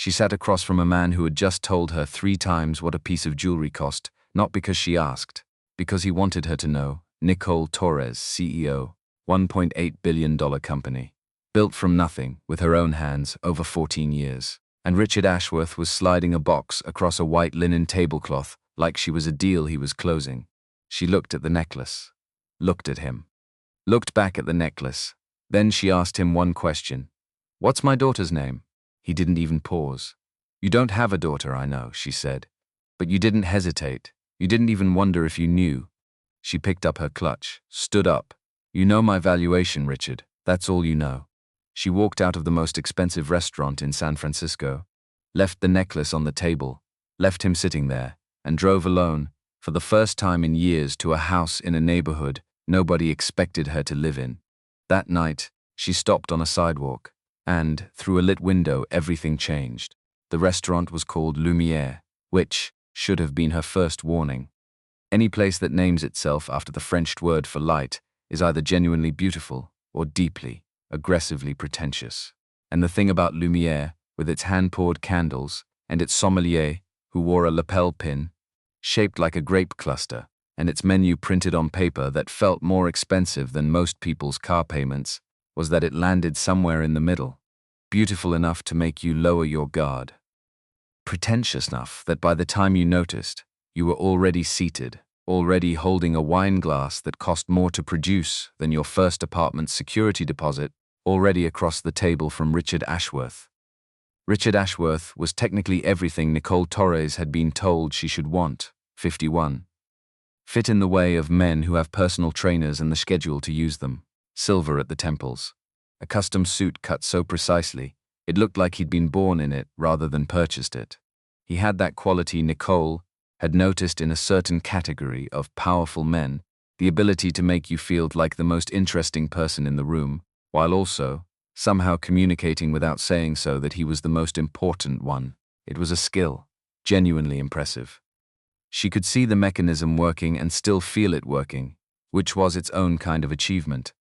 She sat across from a man who had just told her 3 times what a piece of jewelry cost, not because she asked, because he wanted her to know. Nicole Torres, CEO, $1.8 billion company. Built from nothing, with her own hands, over 14 years. And Richard Ashworth was sliding a box across a white linen tablecloth like she was a deal he was closing. She looked at the necklace. Looked at him. Looked back at the necklace. Then she asked him one question. "What's my daughter's name?" He didn't even pause. "You don't have a daughter, I know," she said. "But you didn't hesitate. You didn't even wonder if you knew." She picked up her clutch, stood up. "You know my valuation, Richard. That's all you know." She walked out of the most expensive restaurant in San Francisco, left the necklace on the table, left him sitting there, and drove alone, for the first time in years, to a house in a neighborhood nobody expected her to live in. That night, she stopped on a sidewalk, and, through a lit window, everything changed. The restaurant was called Lumiere, which should have been her first warning. Any place that names itself after the French word for light is either genuinely beautiful or deeply, aggressively pretentious. And the thing about Lumiere, with its hand-poured candles, and its sommelier, who wore a lapel pin, shaped like a grape cluster, and its menu printed on paper that felt more expensive than most people's car payments, was that it landed somewhere in the middle, beautiful enough to make you lower your guard. Pretentious enough that by the time you noticed, you were already seated, already holding a wine glass that cost more to produce than your first apartment's security deposit, already across the table from Richard Ashworth. Richard Ashworth was technically everything Nicole Torres had been told she should want, 51. Fit in the way of men who have personal trainers and the schedule to use them. Silver at the temples. A custom suit cut so precisely, it looked like he'd been born in it rather than purchased it. He had that quality Nicole had noticed in a certain category of powerful men, the ability to make you feel like the most interesting person in the room, while also, somehow communicating without saying so that he was the most important one. It was a skill, genuinely impressive. She could see the mechanism working and still feel it working, which was its own kind of achievement.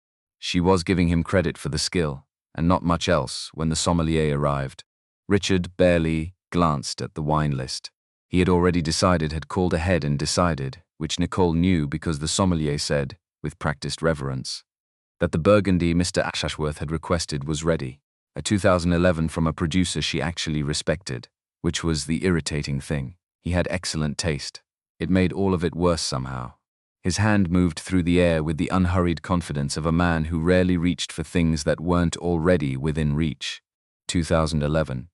She was giving him credit for the skill, and not much else, when the sommelier arrived. Richard barely glanced at the wine list. He had already had called ahead and decided, which Nicole knew because the sommelier said, with practiced reverence, that the Burgundy Mr. Ashworth had requested was ready, a 2011 from a producer she actually respected, which was the irritating thing. He had excellent taste. It made all of it worse somehow. His hand moved through the air with the unhurried confidence of a man who rarely reached for things that weren't already within reach. 2011.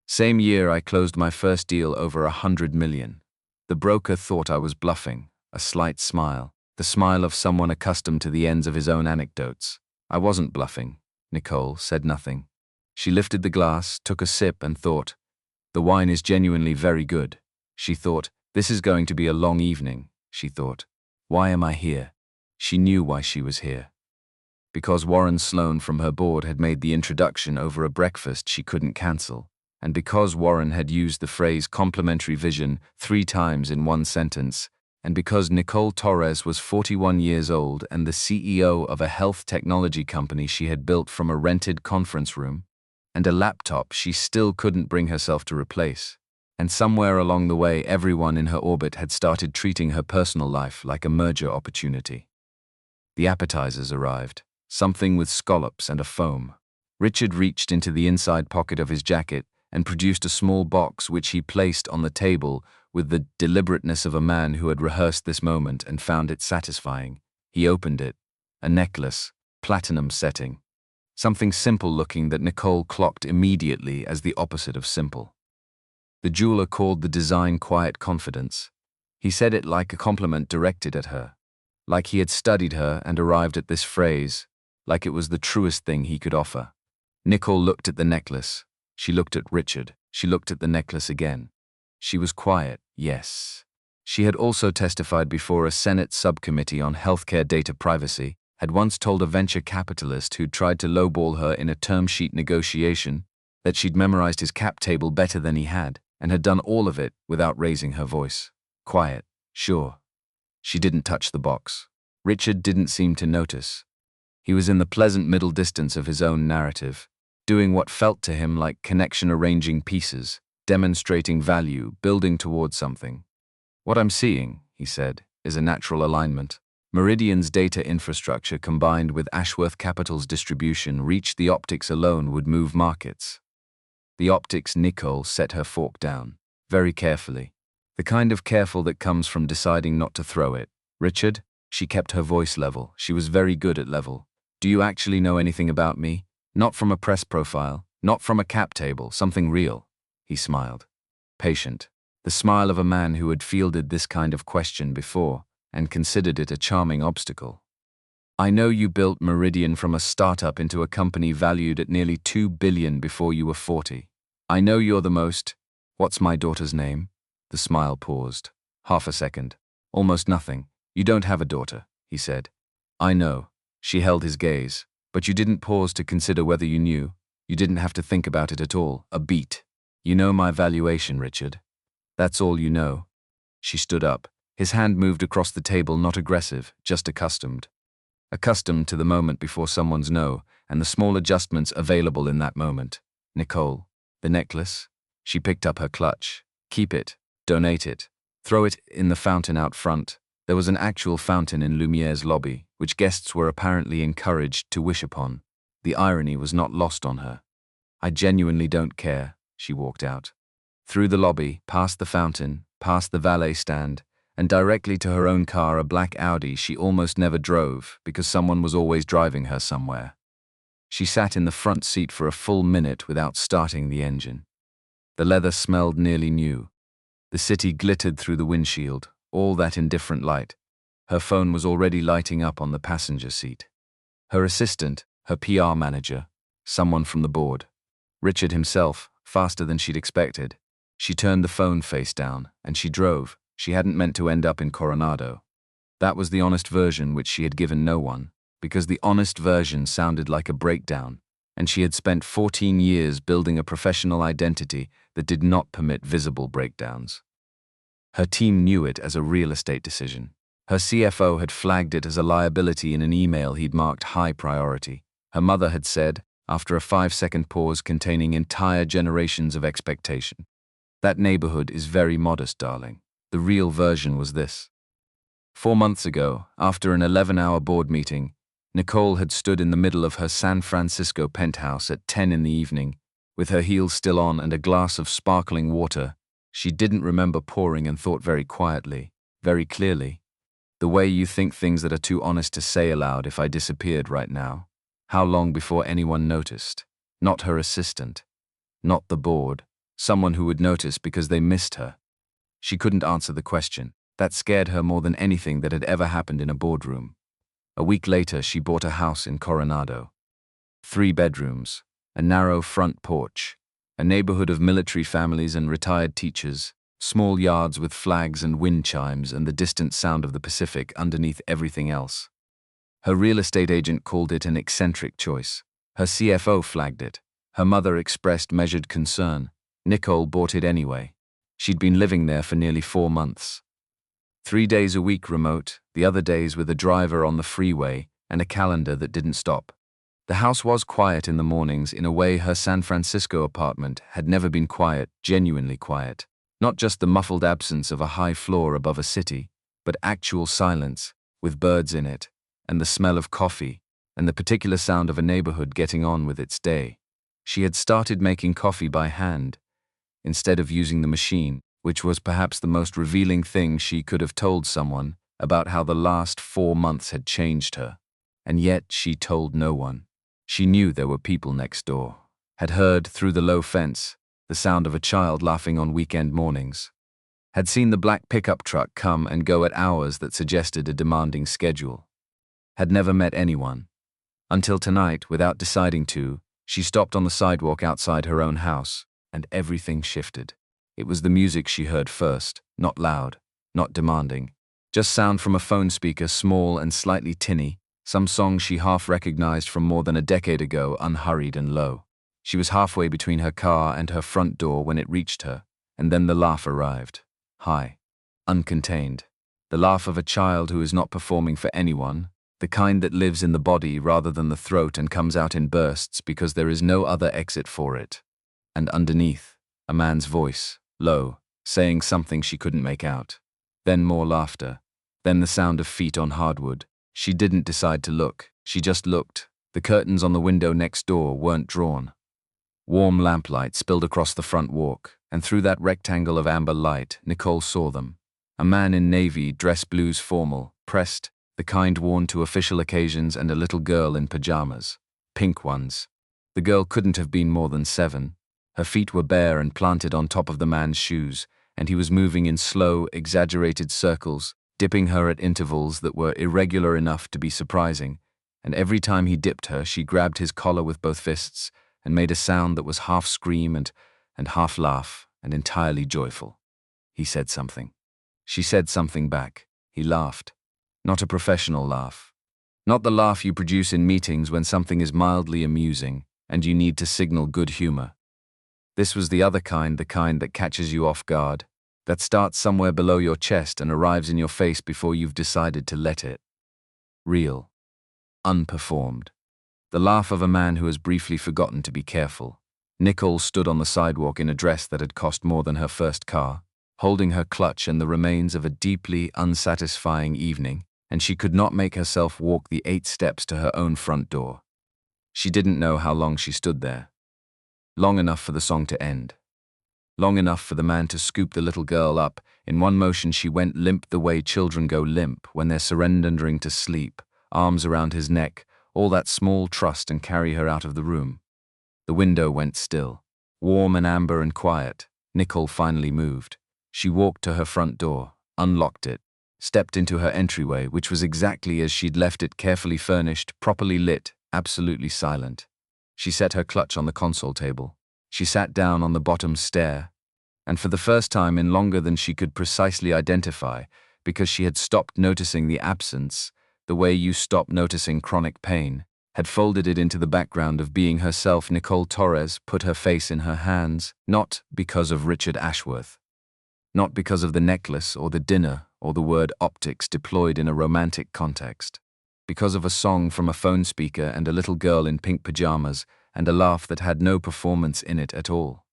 Same year I closed my first deal over 100 million. The broker thought I was bluffing, a slight smile, the smile of someone accustomed to the ends of his own anecdotes. I wasn't bluffing. Nicole said nothing. She lifted the glass, took a sip, and thought, the wine is genuinely very good. She thought, this is going to be a long evening. She thought, why am I here? She knew why she was here. Because Warren Sloan from her board had made the introduction over a breakfast she couldn't cancel, and because Warren had used the phrase complementary vision 3 times in one sentence, and because Nicole Torres was 41 years old and the CEO of a health technology company she had built from a rented conference room, and a laptop she still couldn't bring herself to replace. And somewhere along the way, everyone in her orbit had started treating her personal life like a merger opportunity. The appetizers arrived, something with scallops and a foam. Richard reached into the inside pocket of his jacket and produced a small box which he placed on the table with the deliberateness of a man who had rehearsed this moment and found it satisfying. He opened it. A necklace, platinum setting. Something simple-looking that Nicole clocked immediately as the opposite of simple. The jeweler called the design quiet confidence. He said it like a compliment directed at her, like he had studied her and arrived at this phrase, like it was the truest thing he could offer. Nicole looked at the necklace. She looked at Richard. She looked at the necklace again. She was quiet, yes. She had also testified before a Senate subcommittee on healthcare data privacy, had once told a venture capitalist who'd tried to lowball her in a term sheet negotiation that she'd memorized his cap table better than he had, and had done all of it without raising her voice. Quiet, sure. She didn't touch the box. Richard didn't seem to notice. He was in the pleasant middle distance of his own narrative, doing what felt to him like connection arranging pieces, demonstrating value, building towards something. What I'm seeing, he said, is a natural alignment. Meridian's data infrastructure combined with Ashworth Capital's distribution reached the optics alone would move markets. The optics. Nicole set her fork down, very carefully. The kind of careful that comes from deciding not to throw it. Richard? She kept her voice level. She was very good at level. Do you actually know anything about me? Not from a press profile, not from a cap table, something real. He smiled. Patient. The smile of a man who had fielded this kind of question before and considered it a charming obstacle. I know you built Meridian from a startup into a company valued at nearly $2 billion before you were 40. I know you're the most… What's my daughter's name? The smile paused. Half a second. Almost nothing. You don't have a daughter, he said. I know. She held his gaze. But you didn't pause to consider whether you knew. You didn't have to think about it at all. A beat. You know my valuation, Richard. That's all you know. She stood up. His hand moved across the table, not aggressive, just accustomed. Accustomed to the moment before someone's no, and the small adjustments available in that moment. Nicole. The necklace? She picked up her clutch. Keep it. Donate it. Throw it in the fountain out front. There was an actual fountain in Lumiere's lobby, which guests were apparently encouraged to wish upon. The irony was not lost on her. I genuinely don't care, she walked out. Through the lobby, past the fountain, past the valet stand, and directly to her own car, a black Audi she almost never drove because someone was always driving her somewhere. She sat in the front seat for a full minute without starting the engine. The leather smelled nearly new. The city glittered through the windshield, all that in different light. Her phone was already lighting up on the passenger seat. Her assistant, her PR manager, someone from the board. Richard himself, faster than she'd expected. She turned the phone face down, and she drove. She hadn't meant to end up in Coronado. That was the honest version which she had given no one, because the honest version sounded like a breakdown, and she had spent 14 years building a professional identity that did not permit visible breakdowns. Her team knew it as a real estate decision. Her CFO had flagged it as a liability in an email he'd marked high priority. Her mother had said, after a 5-second pause containing entire generations of expectation, "That neighborhood is very modest, darling." The real version was this. 4 months ago, after an 11-hour board meeting, Nicole had stood in the middle of her San Francisco penthouse at 10 in the evening, with her heels still on and a glass of sparkling water. She didn't remember pouring and thought very quietly, very clearly. The way you think things that are too honest to say aloud. If I disappeared right now, how long before anyone noticed? Not her assistant. Not the board. Someone who would notice because they missed her. She couldn't answer the question. That scared her more than anything that had ever happened in a boardroom. A week later, she bought a house in Coronado. 3 bedrooms, a narrow front porch, a neighborhood of military families and retired teachers, small yards with flags and wind chimes and the distant sound of the Pacific underneath everything else. Her real estate agent called it an eccentric choice. Her CFO flagged it. Her mother expressed measured concern. Nicole bought it anyway. She'd been living there for nearly 4 months. 3 days a week remote, the other days with a driver on the freeway and a calendar that didn't stop. The house was quiet in the mornings in a way her San Francisco apartment had never been quiet, genuinely quiet. Not just the muffled absence of a high floor above a city, but actual silence, with birds in it, and the smell of coffee, and the particular sound of a neighborhood getting on with its day. She had started making coffee by hand, instead of using the machine, which was perhaps the most revealing thing she could have told someone about how the last 4 months had changed her. And yet she told no one. She knew there were people next door, had heard through the low fence the sound of a child laughing on weekend mornings, had seen the black pickup truck come and go at hours that suggested a demanding schedule, had never met anyone. Until tonight, without deciding to, she stopped on the sidewalk outside her own house, and everything shifted. It was the music she heard first, not loud, not demanding, just sound from a phone speaker, small and slightly tinny, some song she half recognized from more than a decade ago, unhurried and low. She was halfway between her car and her front door when it reached her, and then the laugh arrived. High, uncontained. The laugh of a child who is not performing for anyone, The kind that lives in the body rather than the throat and comes out in bursts because there is no other exit for it. And underneath, a man's voice, low, saying something she couldn't make out. Then more laughter. Then the sound of feet on hardwood. She didn't decide to look. She just looked. The curtains on the window next door weren't drawn. Warm lamplight spilled across the front walk, and through that rectangle of amber light, Nicole saw them. A man in navy, dress blues formal, pressed, the kind worn to official occasions, and a little girl in pajamas. Pink ones. The girl couldn't have been more than 7. Her feet were bare and planted on top of the man's shoes, and he was moving in slow, exaggerated circles, dipping her at intervals that were irregular enough to be surprising, and every time he dipped her, she grabbed his collar with both fists and made a sound that was half scream and half laugh and entirely joyful. He said something. She said something back. He laughed. Not a professional laugh. Not the laugh you produce in meetings when something is mildly amusing and you need to signal good humor. This was the other kind, the kind that catches you off guard, that starts somewhere below your chest and arrives in your face before you've decided to let it. Real. Unperformed. The laugh of a man who has briefly forgotten to be careful. Nicole stood on the sidewalk in a dress that had cost more than her first car, holding her clutch and the remains of a deeply unsatisfying evening, and she could not make herself walk the 8 steps to her own front door. She didn't know how long she stood there. Long enough for the song to end. Long enough for the man to scoop the little girl up. In one motion she went limp the way children go limp when they're surrendering to sleep, arms around his neck, all that small trust, and carry her out of the room. The window went still, warm and amber and quiet. Nicole finally moved. She walked to her front door, unlocked it, stepped into her entryway, which was exactly as she'd left it, carefully furnished, properly lit, absolutely silent. She set her clutch on the console table. She sat down on the bottom stair, and for the first time in longer than she could precisely identify, because she had stopped noticing the absence, the way you stop noticing chronic pain, had folded it into the background of being herself. Nicole Torres put her face in her hands, not because of Richard Ashworth. Not because of the necklace or the dinner or the word optics deployed in a romantic context. Because of a song from a phone speaker and a little girl in pink pajamas and a laugh that had no performance in it at all.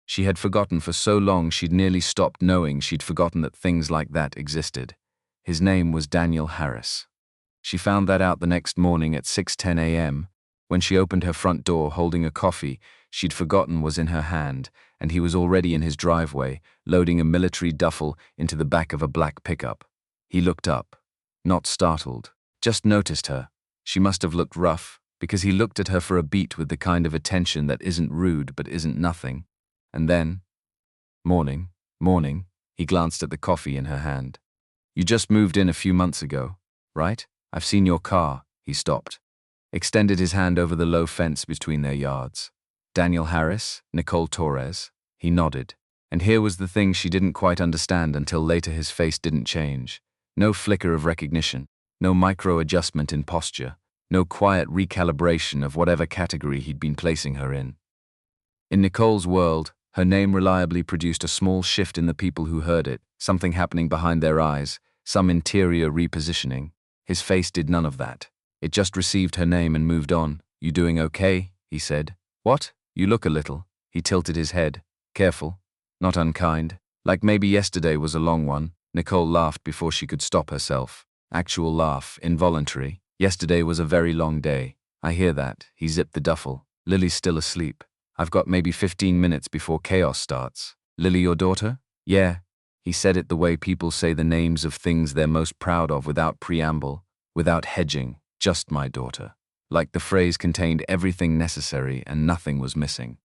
She had forgotten for so long she'd nearly stopped knowing she'd forgotten that things like that existed. His name was Daniel Harris. She found that out the next morning at 6:10 a.m. When she opened her front door holding a coffee she'd forgotten was in her hand, and he was already in his driveway, loading a military duffel into the back of a black pickup. He looked up, not startled, just noticed her. She must have looked rough, because he looked at her for a beat with the kind of attention that isn't rude but isn't nothing. And then, morning, he glanced at the coffee in her hand. You just moved in a few months ago, right? I've seen your car. He stopped, extended his hand over the low fence between their yards. Daniel Harris, Nicole Torres. He nodded. And here was the thing she didn't quite understand until later. His face didn't change. No flicker of recognition. No micro-adjustment in posture. No quiet recalibration of whatever category he'd been placing her in. In Nicole's world, her name reliably produced a small shift in the people who heard it, something happening behind their eyes, some interior repositioning. His face did none of that. It just received her name and moved on. You doing okay? He said. What? You look a little. He tilted his head. Careful. Not unkind. Like maybe yesterday was a long one. Nicole laughed before she could stop herself. Actual laugh, involuntary. Yesterday was a very long day. I hear that. He zipped the duffel. Lily's still asleep. I've got maybe 15 minutes before chaos starts. Lily your daughter? Yeah. He said it the way people say the names of things they're most proud of, without preamble, without hedging. Just my daughter. Like the phrase contained everything necessary and nothing was missing.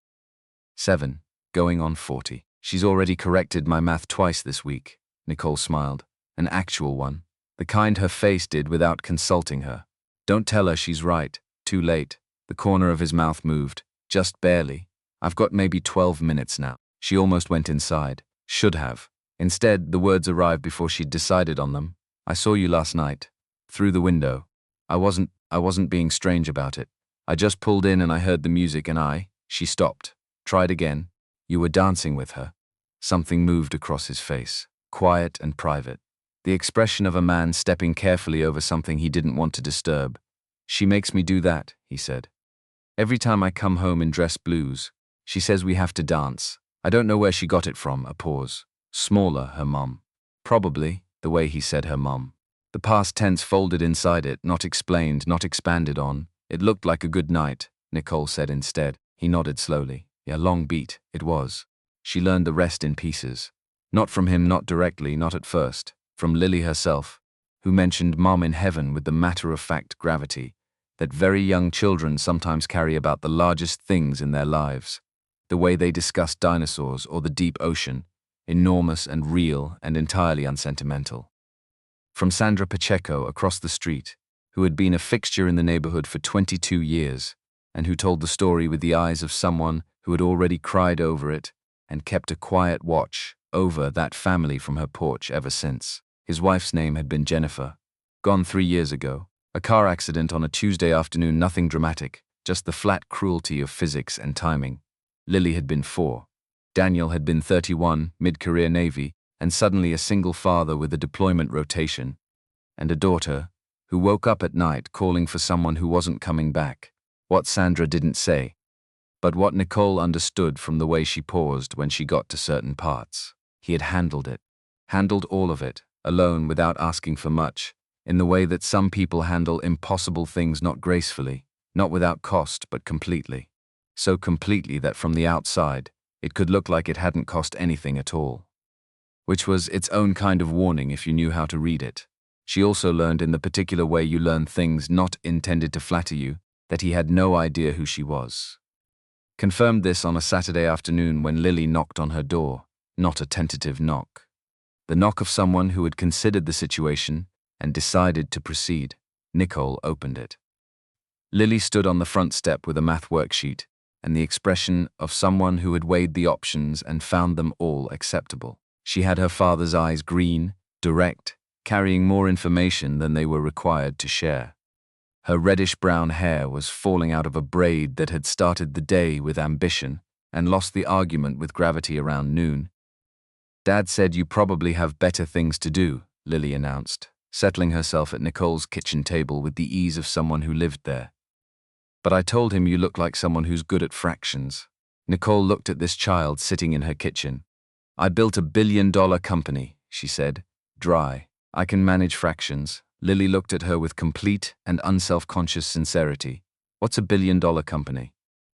7. Going on 40. She's already corrected my math twice this week. Nicole smiled. An actual one. The kind her face did without consulting her. Don't tell her she's right. Too late. The corner of his mouth moved. Just barely. I've got maybe 12 minutes now. She almost went inside. Should have. Instead, the words arrived before she'd decided on them. I saw you last night. Through the window. I wasn't being strange about it. I just pulled in and I heard the music and she stopped. Tried again. You were dancing with her. Something moved across his face. Quiet and private. The expression of a man stepping carefully over something he didn't want to disturb. She makes me do that, he said. Every time I come home in dress blues, she says we have to dance. I don't know where she got it from, a pause. Smaller, her mum. Probably, the way he said her mum. The past tense folded inside it, not explained, not expanded on. It looked like a good night, Nicole said instead. He nodded slowly. Yeah, long beat, it was. She learned the rest in pieces. Not from him, not directly, not at first. From Lily herself, who mentioned Mom in heaven with the matter-of-fact gravity that very young children sometimes carry about the largest things in their lives. The way they discussed dinosaurs or the deep ocean, enormous and real and entirely unsentimental. From Sandra Pacheco across the street, who had been a fixture in the neighborhood for 22 years, and who told the story with the eyes of someone who had already cried over it and kept a quiet watch over that family from her porch ever since. His wife's name had been Jennifer, gone 3 years ago. A car accident on a Tuesday afternoon, nothing dramatic, just the flat cruelty of physics and timing. Lily had been 4. Daniel had been 31, mid-career Navy, and suddenly a single father with a deployment rotation, and a daughter who woke up at night calling for someone who wasn't coming back. What Sandra didn't say, but what Nicole understood from the way she paused when she got to certain parts. He had handled it. Handled all of it, alone without asking for much, in the way that some people handle impossible things, not gracefully, not without cost, but completely. So completely that from the outside, it could look like it hadn't cost anything at all. Which was its own kind of warning if you knew how to read it. She also learned in the particular way you learn things not intended to flatter you, that he had no idea who she was. Confirmed this on a Saturday afternoon when Lily knocked on her door, not a tentative knock. The knock of someone who had considered the situation and decided to proceed. Nicole opened it. Lily stood on the front step with a math worksheet and the expression of someone who had weighed the options and found them all acceptable. She had her father's eyes, green, direct, carrying more information than they were required to share. Her reddish-brown hair was falling out of a braid that had started the day with ambition and lost the argument with gravity around noon. Dad said you probably have better things to do, Lily announced, settling herself at Nicole's kitchen table with the ease of someone who lived there. But I told him you look like someone who's good at fractions. Nicole looked at this child sitting in her kitchen. I built $1 billion company, she said, dry. I can manage fractions. Lily looked at her with complete and unself-conscious sincerity. What's $1 billion company?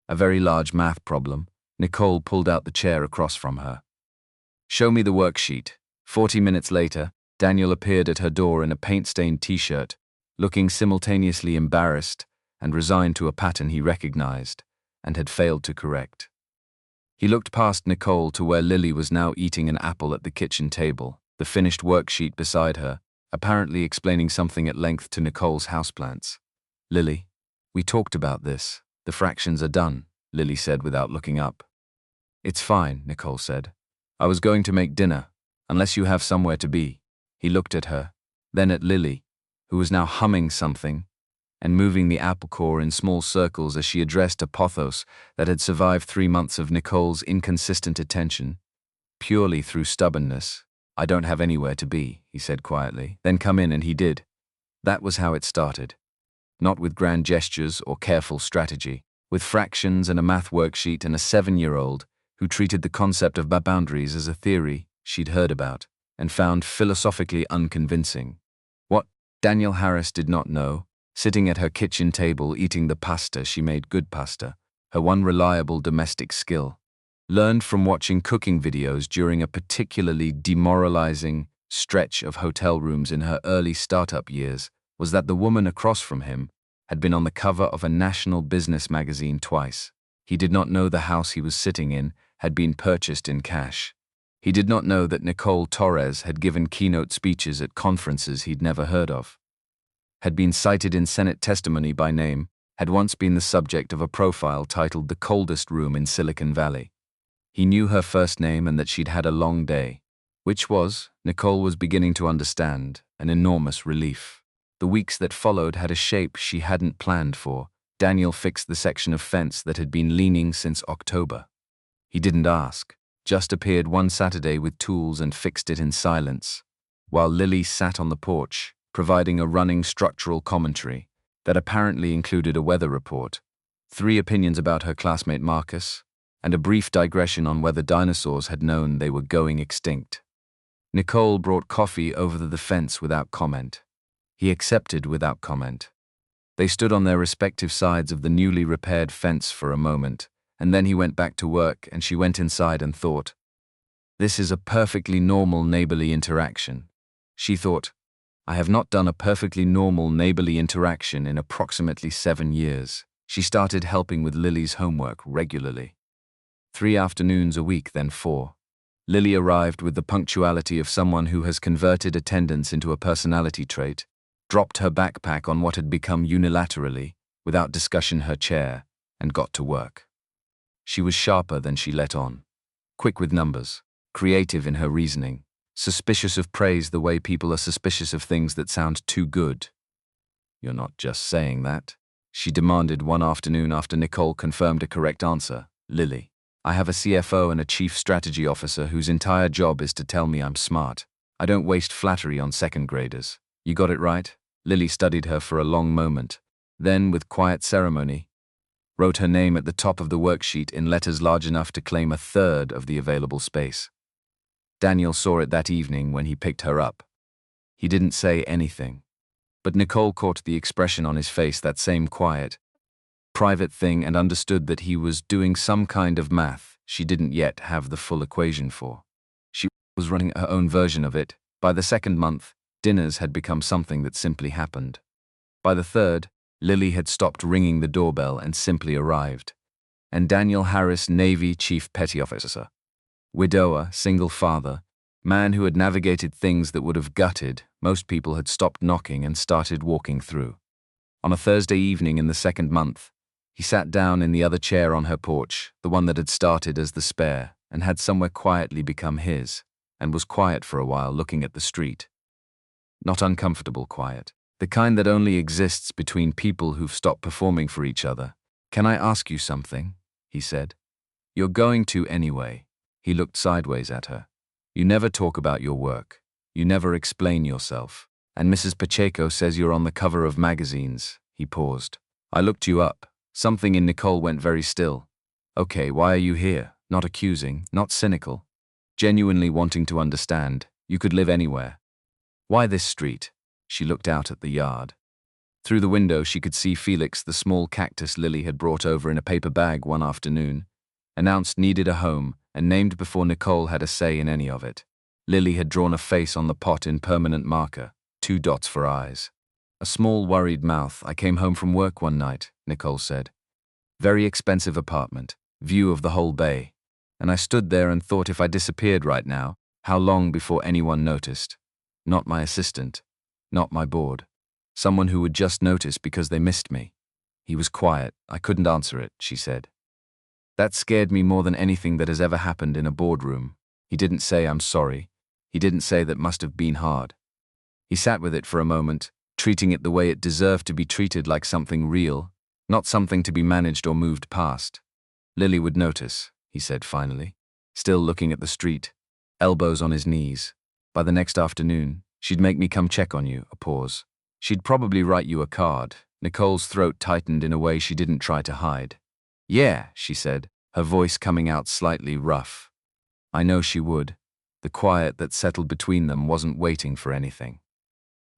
A very large math problem. Nicole pulled out the chair across from her. Show me the worksheet. 40 minutes later, Daniel appeared at her door in a paint-stained t-shirt, looking simultaneously embarrassed and resigned to a pattern he recognized and had failed to correct. He looked past Nicole to where Lily was now eating an apple at the kitchen table, the finished worksheet beside her, apparently explaining something at length to Nicole's houseplants. Lily, we talked about this. The fractions are done, Lily said without looking up. It's fine, Nicole said. I was going to make dinner, unless you have somewhere to be. He looked at her, then at Lily, who was now humming something and moving the apple core in small circles as she addressed a pathos that had survived 3 months of Nicole's inconsistent attention, purely through stubbornness. I don't have anywhere to be, he said quietly. Then come in, and he did. That was how it started. Not with grand gestures or careful strategy, with fractions and a math worksheet and a 7-year-old who treated the concept of boundaries as a theory she'd heard about and found philosophically unconvincing. What Daniel Harris did not know, sitting at her kitchen table eating the pasta she made, good pasta, her one reliable domestic skill, learned from watching cooking videos during a particularly demoralizing stretch of hotel rooms in her early startup years, was that the woman across from him had been on the cover of a national business magazine twice. He did not know the house he was sitting in had been purchased in cash. He did not know that Nicole Torres had given keynote speeches at conferences he'd never heard of, had been cited in Senate testimony by name, had once been the subject of a profile titled The Coldest Room in Silicon Valley. He knew her first name and that she'd had a long day, which was, Nicole was beginning to understand, an enormous relief. The weeks that followed had a shape she hadn't planned for. Daniel fixed the section of fence that had been leaning since October. He didn't ask, just appeared one Saturday with tools and fixed it in silence. while Lily sat on the porch, providing a running structural commentary that apparently included a weather report, 3 opinions about her classmate Marcus, and a brief digression on whether dinosaurs had known they were going extinct. Nicole brought coffee over the fence without comment. He accepted without comment. They stood on their respective sides of the newly repaired fence for a moment, and then he went back to work and she went inside and thought, "This is a perfectly normal neighborly interaction." She thought, "I have not done a perfectly normal neighborly interaction in approximately 7 years." She started helping with Lily's homework regularly. 3 afternoons a week, then 4. Lily arrived with the punctuality of someone who has converted attendance into a personality trait, dropped her backpack on what had become unilaterally, without discussion, her chair, and got to work. She was sharper than she let on, quick with numbers, creative in her reasoning, suspicious of praise the way people are suspicious of things that sound too good. "You're not just saying that?" she demanded one afternoon after Nicole confirmed a correct answer. "Lily, I have a CFO and a chief strategy officer whose entire job is to tell me I'm smart. I don't waste flattery on second graders. You got it right?" Lily studied her for a long moment, then, with quiet ceremony, wrote her name at the top of the worksheet in letters large enough to claim 1/3 of the available space. Daniel saw it that evening when he picked her up. He didn't say anything, but Nicole caught the expression on his face, that same quiet, private thing, and understood that he was doing some kind of math she didn't yet have the full equation for. She was running her own version of it. By the 2nd month, dinners had become something that simply happened. By the 3rd, Lily had stopped ringing the doorbell and simply arrived. And Daniel Harris, Navy Chief Petty Officer, widower, single father, man who had navigated things that would have gutted most people, had stopped knocking and started walking through. On a Thursday evening in the 2nd month, he sat down in the other chair on her porch, the one that had started as the spare and had somewhere quietly become his, and was quiet for a while, looking at the street. Not uncomfortable quiet, the kind that only exists between people who've stopped performing for each other. "Can I ask you something?" he said. "You're going to anyway." He looked sideways at her. "You never talk about your work. You never explain yourself. And Mrs. Pacheco says you're on the cover of magazines." He paused. "I looked you up." Something in Nicole went very still. "Okay, why are you here?" Not accusing, not cynical. Genuinely wanting to understand. "You could live anywhere. Why this street?" She looked out at the yard. Through the window she could see Felix, the small cactus Lily had brought over in a paper bag one afternoon, announced needed a home, and named before Nicole had a say in any of it. Lily had drawn a face on the pot in permanent marker, 2 dots for eyes. A small worried mouth. "I came home from work one night," Nicole said. "Very expensive apartment, view of the whole bay. And I stood there and thought, if I disappeared right now, how long before anyone noticed? Not my assistant, not my board. Someone who would just notice because they missed me." He was quiet. "I couldn't answer it," she said. "That scared me more than anything that has ever happened in a boardroom." He didn't say, "I'm sorry." He didn't say, "That must have been hard." He sat with it for a moment, treating it the way it deserved to be treated, like something real, not something to be managed or moved past. "Lily would notice," he said finally, still looking at the street, elbows on his knees. "By the next afternoon, she'd make me come check on you." A pause. "She'd probably write you a card." Nicole's throat tightened in a way she didn't try to hide. "Yeah," she said, her voice coming out slightly rough. "I know she would." The quiet that settled between them wasn't waiting for anything.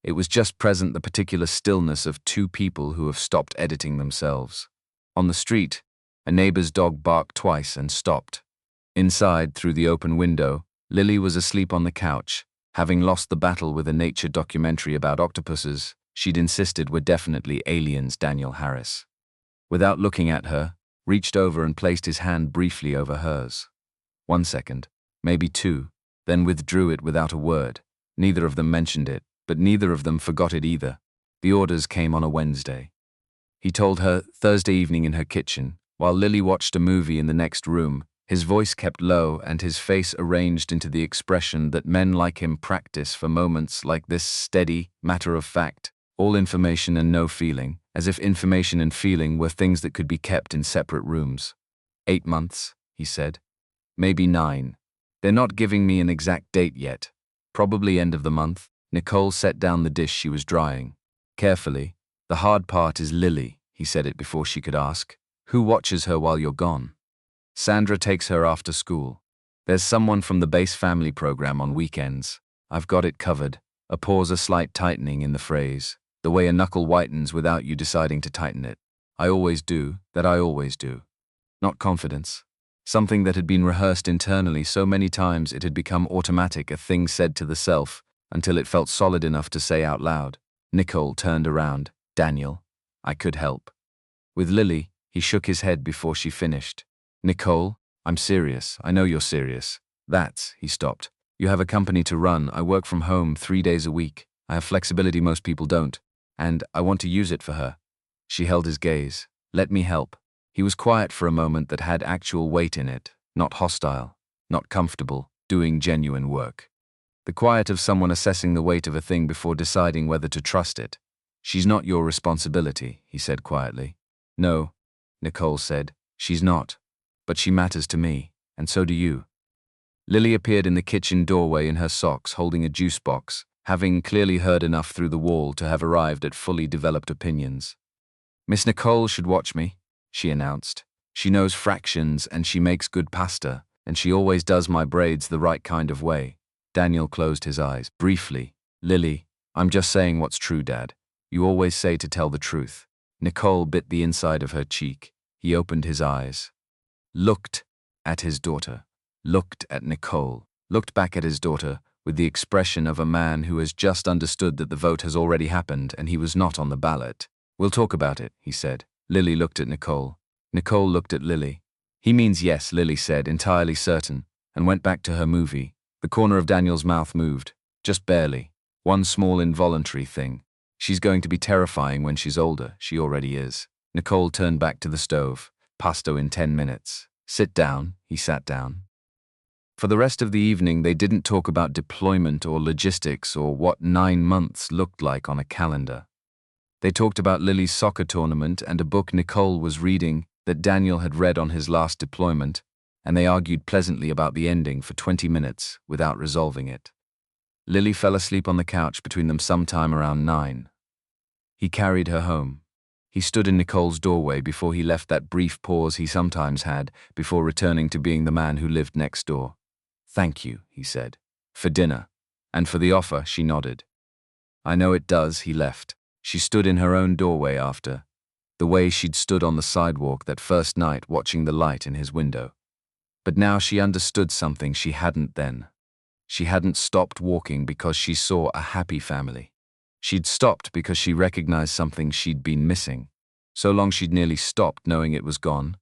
It was just present, the particular stillness of 2 people who have stopped editing themselves. On the street, a neighbor's dog barked twice and stopped. Inside, through the open window, Lily was asleep on the couch, having lost the battle with a nature documentary about octopuses she'd insisted were definitely aliens. Daniel Harris, without looking at her, reached over and placed his hand briefly over hers. 1 second, maybe 2, then withdrew it without a word. Neither of them mentioned it, but neither of them forgot it either. The orders came on a Wednesday. He told her Thursday evening in her kitchen, while Lily watched a movie in the next room. His voice kept low and his face arranged into the expression that men like him practice for moments like this: steady, matter of fact, all information and no feeling, as if information and feeling were things that could be kept in separate rooms. 8 months, he said. Maybe 9. They're not giving me an exact date yet, Probably end of the month. Nicole set down the dish she was drying. Carefully. The hard part is Lily, he said it before she could ask. Who watches her while you're gone? Sandra takes her after school. There's someone from the base family program on weekends. I've got it covered. A pause, a slight tightening in the phrase. The way a knuckle whitens without you deciding to tighten it. I always do, that I always do. Not confidence. Something that had been rehearsed internally so many times it had become automatic, a thing said to the self, until it felt solid enough to say out loud. Nicole turned around. Daniel, I could help. With Lily, he shook his head before she finished. Nicole, I'm serious. I know you're serious. He stopped. You have a company to run. I work from home 3 days a week. I have flexibility most people don't. And I want to use it for her. She held his gaze. Let me help. He was quiet for a moment that had actual weight in it, not hostile, not comfortable, doing genuine work. The quiet of someone assessing the weight of a thing before deciding whether to trust it. She's not your responsibility, he said quietly. No, Nicole said, she's not. But she matters to me, and so do you. Lily appeared in the kitchen doorway in her socks, holding a juice box, having clearly heard enough through the wall to have arrived at fully developed opinions. Miss Nicole should watch me, she announced. She knows fractions and she makes good pasta, and she always does my braids the right kind of way. Daniel closed his eyes, briefly. Lily, I'm just saying what's true, Dad. You always say to tell the truth. Nicole bit the inside of her cheek. He opened his eyes. Looked at his daughter. Looked at Nicole. Looked back at his daughter with the expression of a man who has just understood that the vote has already happened and he was not on the ballot. We'll talk about it, he said. Lily looked at Nicole. Nicole looked at Lily. He means yes, Lily said, entirely certain, and went back to her movie. The corner of Daniel's mouth moved, just barely. One small involuntary thing. She's going to be terrifying when she's older. She already is. Nicole turned back to the stove. Pasto in 10 minutes. Sit down. He sat down. For the rest of the evening, they didn't talk about deployment or logistics or what 9 months looked like on a calendar. They talked about Lily's soccer tournament and a book Nicole was reading that Daniel had read on his last deployment, and they argued pleasantly about the ending for 20 minutes without resolving it. Lily fell asleep on the couch between them sometime around 9. He carried her home. He stood in Nicole's doorway before he left that brief pause he sometimes had before returning to being the man who lived next door. Thank you, he said. For dinner. And for the offer, she nodded. I know it does, he left. She stood in her own doorway after. The way she'd stood on the sidewalk that first night watching the light in his window. But now she understood something she hadn't then. She hadn't stopped walking because she saw a happy family. She'd stopped because she recognized something she'd been missing. So long she'd nearly stopped knowing it was gone.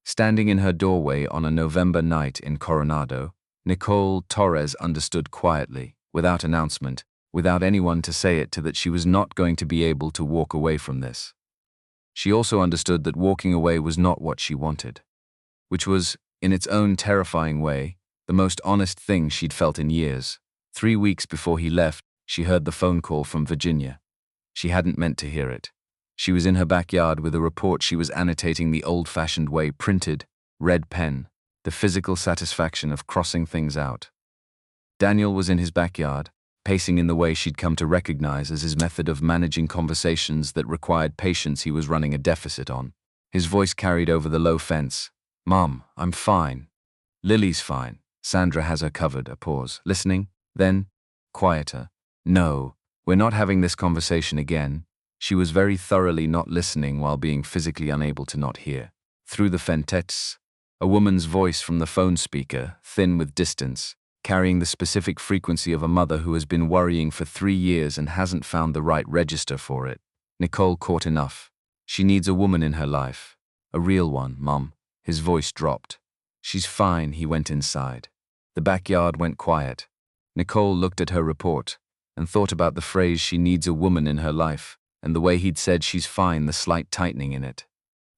Standing in her doorway on a November night in Coronado, Nicole Torres understood quietly, without announcement, without anyone to say it to, that she was not going to be able to walk away from this. She also understood that walking away was not what she wanted, which was, in its own terrifying way, the most honest thing she'd felt in years. 3 weeks before he left, she heard the phone call from Virginia. She hadn't meant to hear it. She was in her backyard with a report she was annotating the old-fashioned way, printed, red pen, the physical satisfaction of crossing things out. Daniel was in his backyard, pacing in the way she'd come to recognize as his method of managing conversations that required patience he was running a deficit on. His voice carried over the low fence. Mom, I'm fine. Lily's fine. Sandra has her covered. A pause. Listening? Then, quieter. No, we're not having this conversation again. She was very thoroughly not listening while being physically unable to not hear. Through the fences, a woman's voice from the phone speaker, thin with distance, carrying the specific frequency of a mother who has been worrying for 3 years and hasn't found the right register for it. Nicole caught enough. She needs a woman in her life. A real one, Mom. His voice dropped. She's fine, he went inside. The backyard went quiet. Nicole looked at her report and thought about the phrase she needs a woman in her life and the way he'd said she's fine, the slight tightening in it.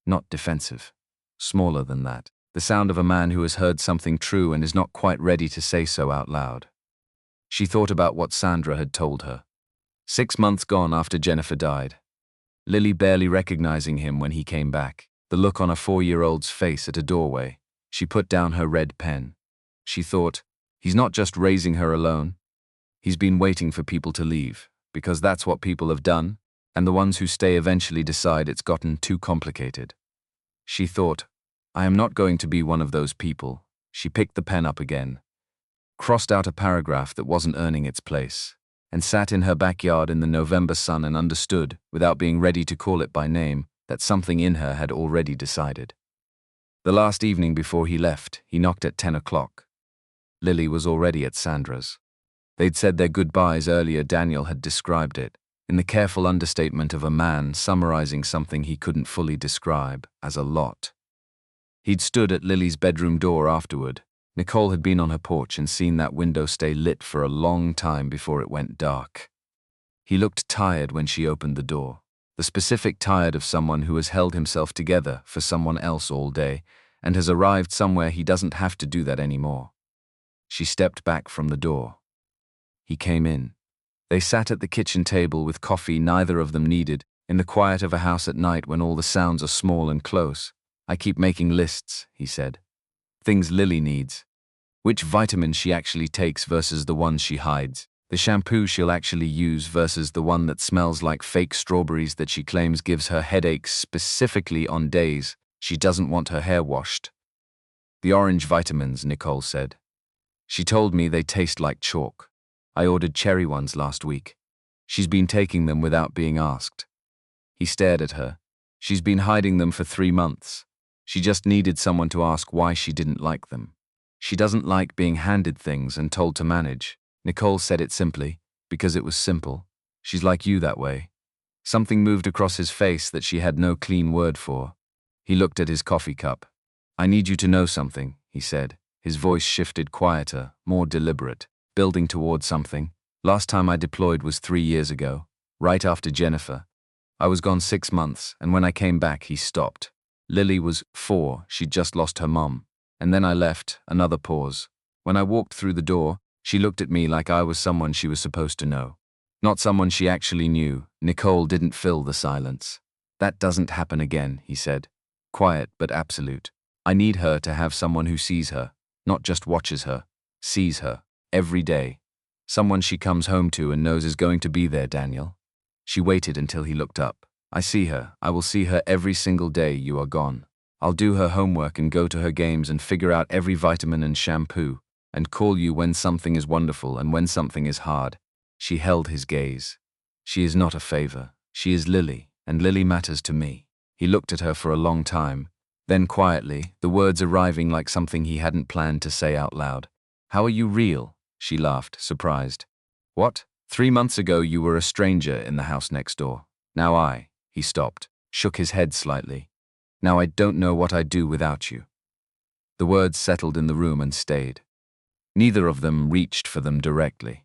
Not defensive. Smaller than that. The sound of a man who has heard something true and is not quite ready to say so out loud. She thought about what Sandra had told her. 6 months gone after Jennifer died. Lily barely recognizing him when he came back. The look on a 4-year-old's face at a doorway. She put down her red pen. She thought, he's not just raising her alone. He's been waiting for people to leave, because that's what people have done, and the ones who stay eventually decide it's gotten too complicated. She thought, I am not going to be one of those people. She picked the pen up again, crossed out a paragraph that wasn't earning its place, and sat in her backyard in the November sun and understood, without being ready to call it by name, that something in her had already decided. The last evening before he left, he knocked at 10 o'clock. Lily was already at Sandra's. They'd said their goodbyes earlier. Daniel had described it, in the careful understatement of a man summarizing something he couldn't fully describe, as a lot. He'd stood at Lily's bedroom door afterward. Nicole had been on her porch and seen that window stay lit for a long time before it went dark. He looked tired when she opened the door, the specific tired of someone who has held himself together for someone else all day and has arrived somewhere he doesn't have to do that anymore. She stepped back from the door. He came in. They sat at the kitchen table with coffee neither of them needed, in the quiet of a house at night when all the sounds are small and close. I keep making lists, he said. Things Lily needs. Which vitamins she actually takes versus the ones she hides. The shampoo she'll actually use versus the one that smells like fake strawberries that she claims gives her headaches specifically on days she doesn't want her hair washed. The orange vitamins, Nicole said. She told me they taste like chalk. I ordered cherry ones last week. She's been taking them without being asked. He stared at her. She's been hiding them for 3 months. She just needed someone to ask why she didn't like them. She doesn't like being handed things and told to manage. Nicole said it simply, because it was simple. She's like you that way. Something moved across his face that she had no clean word for. He looked at his coffee cup. I need you to know something, he said. His voice shifted quieter, more deliberate, building towards something. Last time I deployed was 3 years ago, right after Jennifer. I was gone 6 months, and when I came back, he stopped. Lily was 4, she'd just lost her mom. And then I left, another pause. When I walked through the door, she looked at me like I was someone she was supposed to know. Not someone she actually knew. Nicole didn't fill the silence. That doesn't happen again, he said. Quiet but absolute. I need her to have someone who sees her, not just watches her, sees her, every day. Someone she comes home to and knows is going to be there, Daniel. She waited until he looked up. I see her. I will see her every single day you are gone. I'll do her homework and go to her games and figure out every vitamin and shampoo, and call you when something is wonderful and when something is hard. She held his gaze. She is not a favor. She is Lily, and Lily matters to me. He looked at her for a long time. Then quietly, the words arriving like something he hadn't planned to say out loud. How are you real? She laughed, surprised. What? 3 months ago you were a stranger in the house next door. Now he stopped, shook his head slightly. Now I don't know what I'd do without you. The words settled in the room and stayed. Neither of them reached for them directly.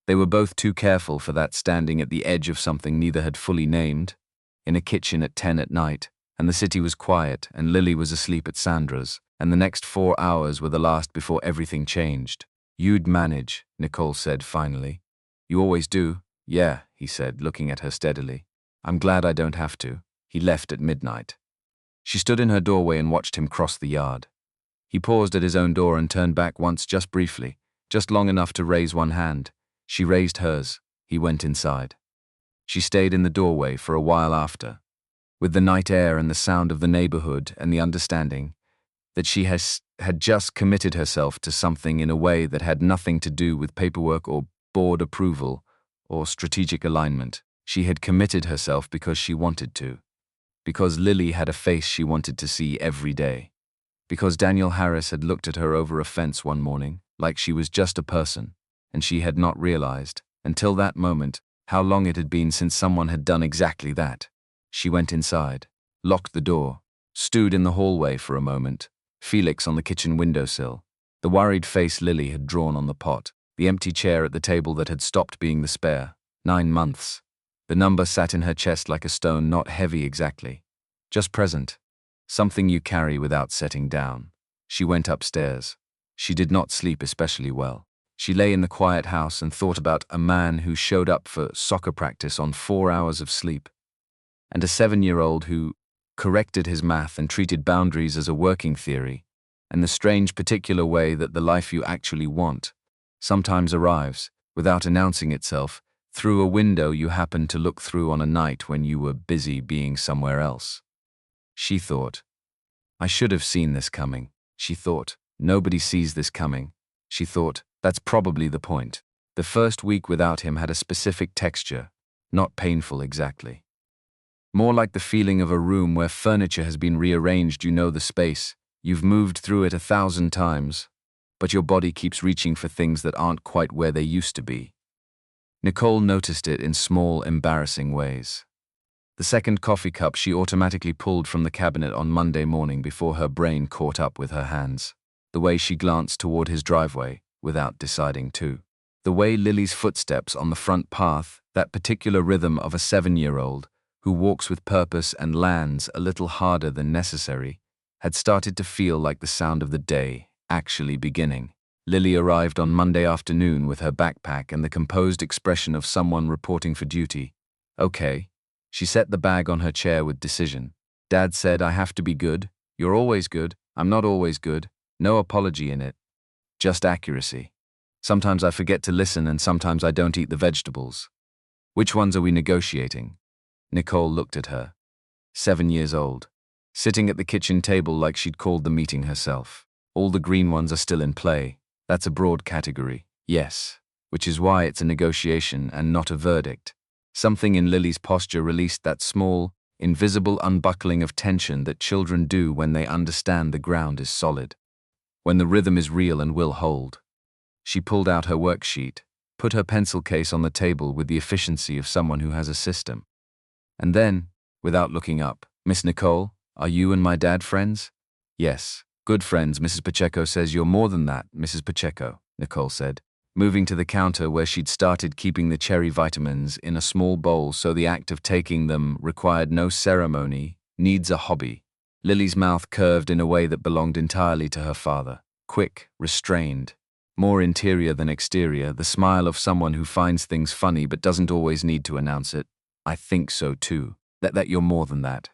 They were both too careful for that, standing at the edge of something neither had fully named, in a kitchen at 10 at night, and the city was quiet, and Lily was asleep at Sandra's, and the next 4 hours were the last before everything changed. You'd manage, Nicole said finally. You always do. Yeah, he said, looking at her steadily. I'm glad I don't have to. He left at midnight. She stood in her doorway and watched him cross the yard. He paused at his own door and turned back once, just briefly, just long enough to raise one hand. She raised hers. He went inside. She stayed in the doorway for a while after, with the night air and the sound of the neighborhood and the understanding that she had just committed herself to something in a way that had nothing to do with paperwork or board approval or strategic alignment. She had committed herself because she wanted to. Because Lily had a face she wanted to see every day. Because Daniel Harris had looked at her over a fence one morning, like she was just a person, and she had not realized, until that moment, how long it had been since someone had done exactly that. She went inside, locked the door, stood in the hallway for a moment, Felix on the kitchen windowsill, the worried face Lily had drawn on the pot, the empty chair at the table that had stopped being the spare. 9 months. The number sat in her chest like a stone, not heavy exactly, just present. Something you carry without setting down. She went upstairs. She did not sleep especially well. She lay in the quiet house and thought about a man who showed up for soccer practice on 4 hours of sleep, and a 7-year-old who corrected his math and treated boundaries as a working theory, and the strange particular way that the life you actually want sometimes arrives without announcing itself, through a window you happened to look through on a night when you were busy being somewhere else. She thought, I should have seen this coming. She thought, nobody sees this coming. She thought, that's probably the point. The first week without him had a specific texture, not painful exactly. More like the feeling of a room where furniture has been rearranged. You know the space, you've moved through it 1,000 times, but your body keeps reaching for things that aren't quite where they used to be. Nicole noticed it in small, embarrassing ways. The second coffee cup she automatically pulled from the cabinet on Monday morning before her brain caught up with her hands. The way she glanced toward his driveway, without deciding to. The way Lily's footsteps on the front path, that particular rhythm of a 7-year-old who walks with purpose and lands a little harder than necessary, had started to feel like the sound of the day actually beginning. Lily arrived on Monday afternoon with her backpack and the composed expression of someone reporting for duty. Okay. She set the bag on her chair with decision. Dad said, I have to be good. You're always good. I'm not always good. No apology in it. Just accuracy. Sometimes I forget to listen and sometimes I don't eat the vegetables. Which ones are we negotiating? Nicole looked at her. 7 years old. Sitting at the kitchen table like she'd called the meeting herself. All the green ones are still in play. That's a broad category. Yes. Which is why it's a negotiation and not a verdict. Something in Lily's posture released that small, invisible unbuckling of tension that children do when they understand the ground is solid. When the rhythm is real and will hold. She pulled out her worksheet, put her pencil case on the table with the efficiency of someone who has a system. And then, without looking up, Miss Nicole, are you and my dad friends? Yes. Good friends, Mrs. Pacheco says. You're more than that, Mrs. Pacheco, Nicole said, moving to the counter where she'd started keeping the cherry vitamins in a small bowl so the act of taking them required no ceremony, needs a hobby. Lily's mouth curved in a way that belonged entirely to her father. Quick, restrained, more interior than exterior, the smile of someone who finds things funny but doesn't always need to announce it. I think so too. That you're more than that.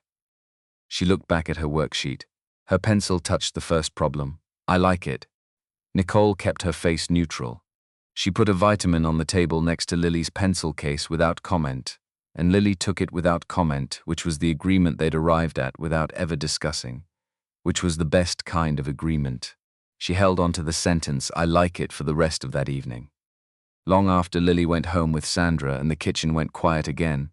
She looked back at her worksheet. Her pencil touched the first problem. I like it. Nicole kept her face neutral. She put a vitamin on the table next to Lily's pencil case without comment, and Lily took it without comment, which was the agreement they'd arrived at without ever discussing, which was the best kind of agreement. She held on to the sentence, I like it, for the rest of that evening. Long after Lily went home with Sandra and the kitchen went quiet again,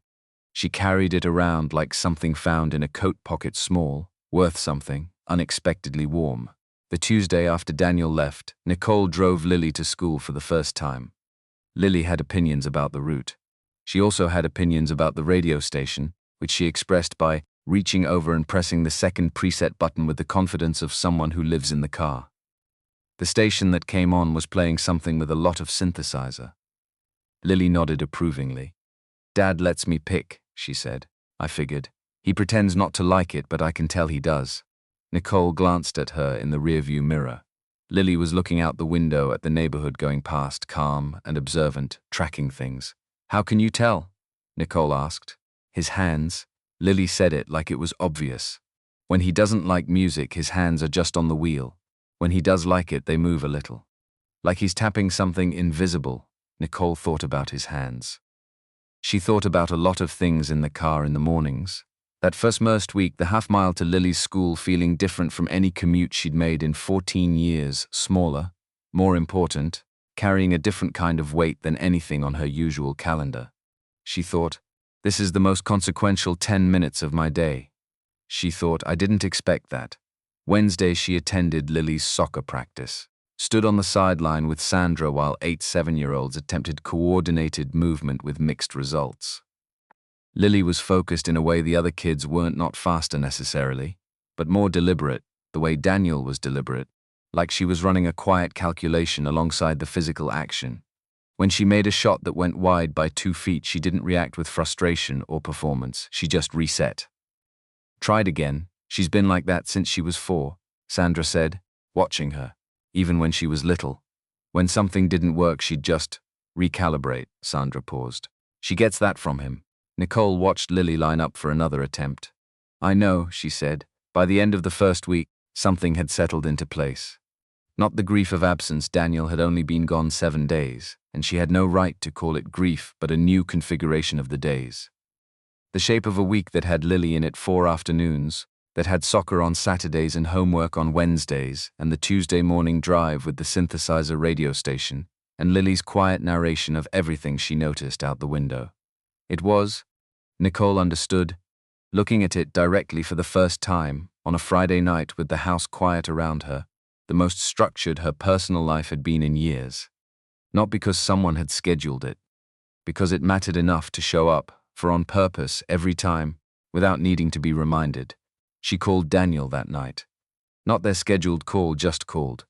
she carried it around like something found in a coat pocket, small, worth something, unexpectedly warm. The Tuesday after Daniel left, Nicole drove Lily to school for the first time. Lily had opinions about the route. She also had opinions about the radio station, which she expressed by reaching over and pressing the second preset button with the confidence of someone who lives in the car. The station that came on was playing something with a lot of synthesizer. Lily nodded approvingly. Dad lets me pick, she said. I figured. He pretends not to like it, but I can tell he does. Nicole glanced at her in the rearview mirror. Lily was looking out the window at the neighborhood going past, calm and observant, tracking things. How can you tell? Nicole asked. His hands. Lily said it like it was obvious. When he doesn't like music, his hands are just on the wheel. When he does like it, they move a little. Like he's tapping something invisible. Nicole thought about his hands. She thought about a lot of things in the car in the mornings. That first week, the half-mile to Lily's school feeling different from any commute she'd made in 14 years, smaller, more important, carrying a different kind of weight than anything on her usual calendar. She thought, this is the most consequential 10 minutes of my day. She thought, I didn't expect that. Wednesday she attended Lily's soccer practice. Stood on the sideline with Sandra while 8 7-year-olds attempted coordinated movement with mixed results. Lily was focused in a way the other kids weren't, not faster necessarily, but more deliberate, the way Daniel was deliberate, like she was running a quiet calculation alongside the physical action. When she made a shot that went wide by 2 feet, she didn't react with frustration or performance, she just reset. Tried again, she's been like that since she was 4, Sandra said, watching her. Even when she was little. When something didn't work, she'd just recalibrate. Sandra paused. She gets that from him. Nicole watched Lily line up for another attempt. I know, she said. By the end of the first week, something had settled into place. Not the grief of absence. Daniel had only been gone 7 days, and she had no right to call it grief, but a new configuration of the days. The shape of a week that had Lily in it 4 afternoons, that had soccer on Saturdays and homework on Wednesdays, and the Tuesday morning drive with the synthesizer radio station, and Lily's quiet narration of everything she noticed out the window. It was, Nicole understood, looking at it directly for the first time, on a Friday night with the house quiet around her, the most structured her personal life had been in years. Not because someone had scheduled it, because it mattered enough to show up, for on purpose, every time, without needing to be reminded. She called Daniel that night. Not their scheduled call, just called.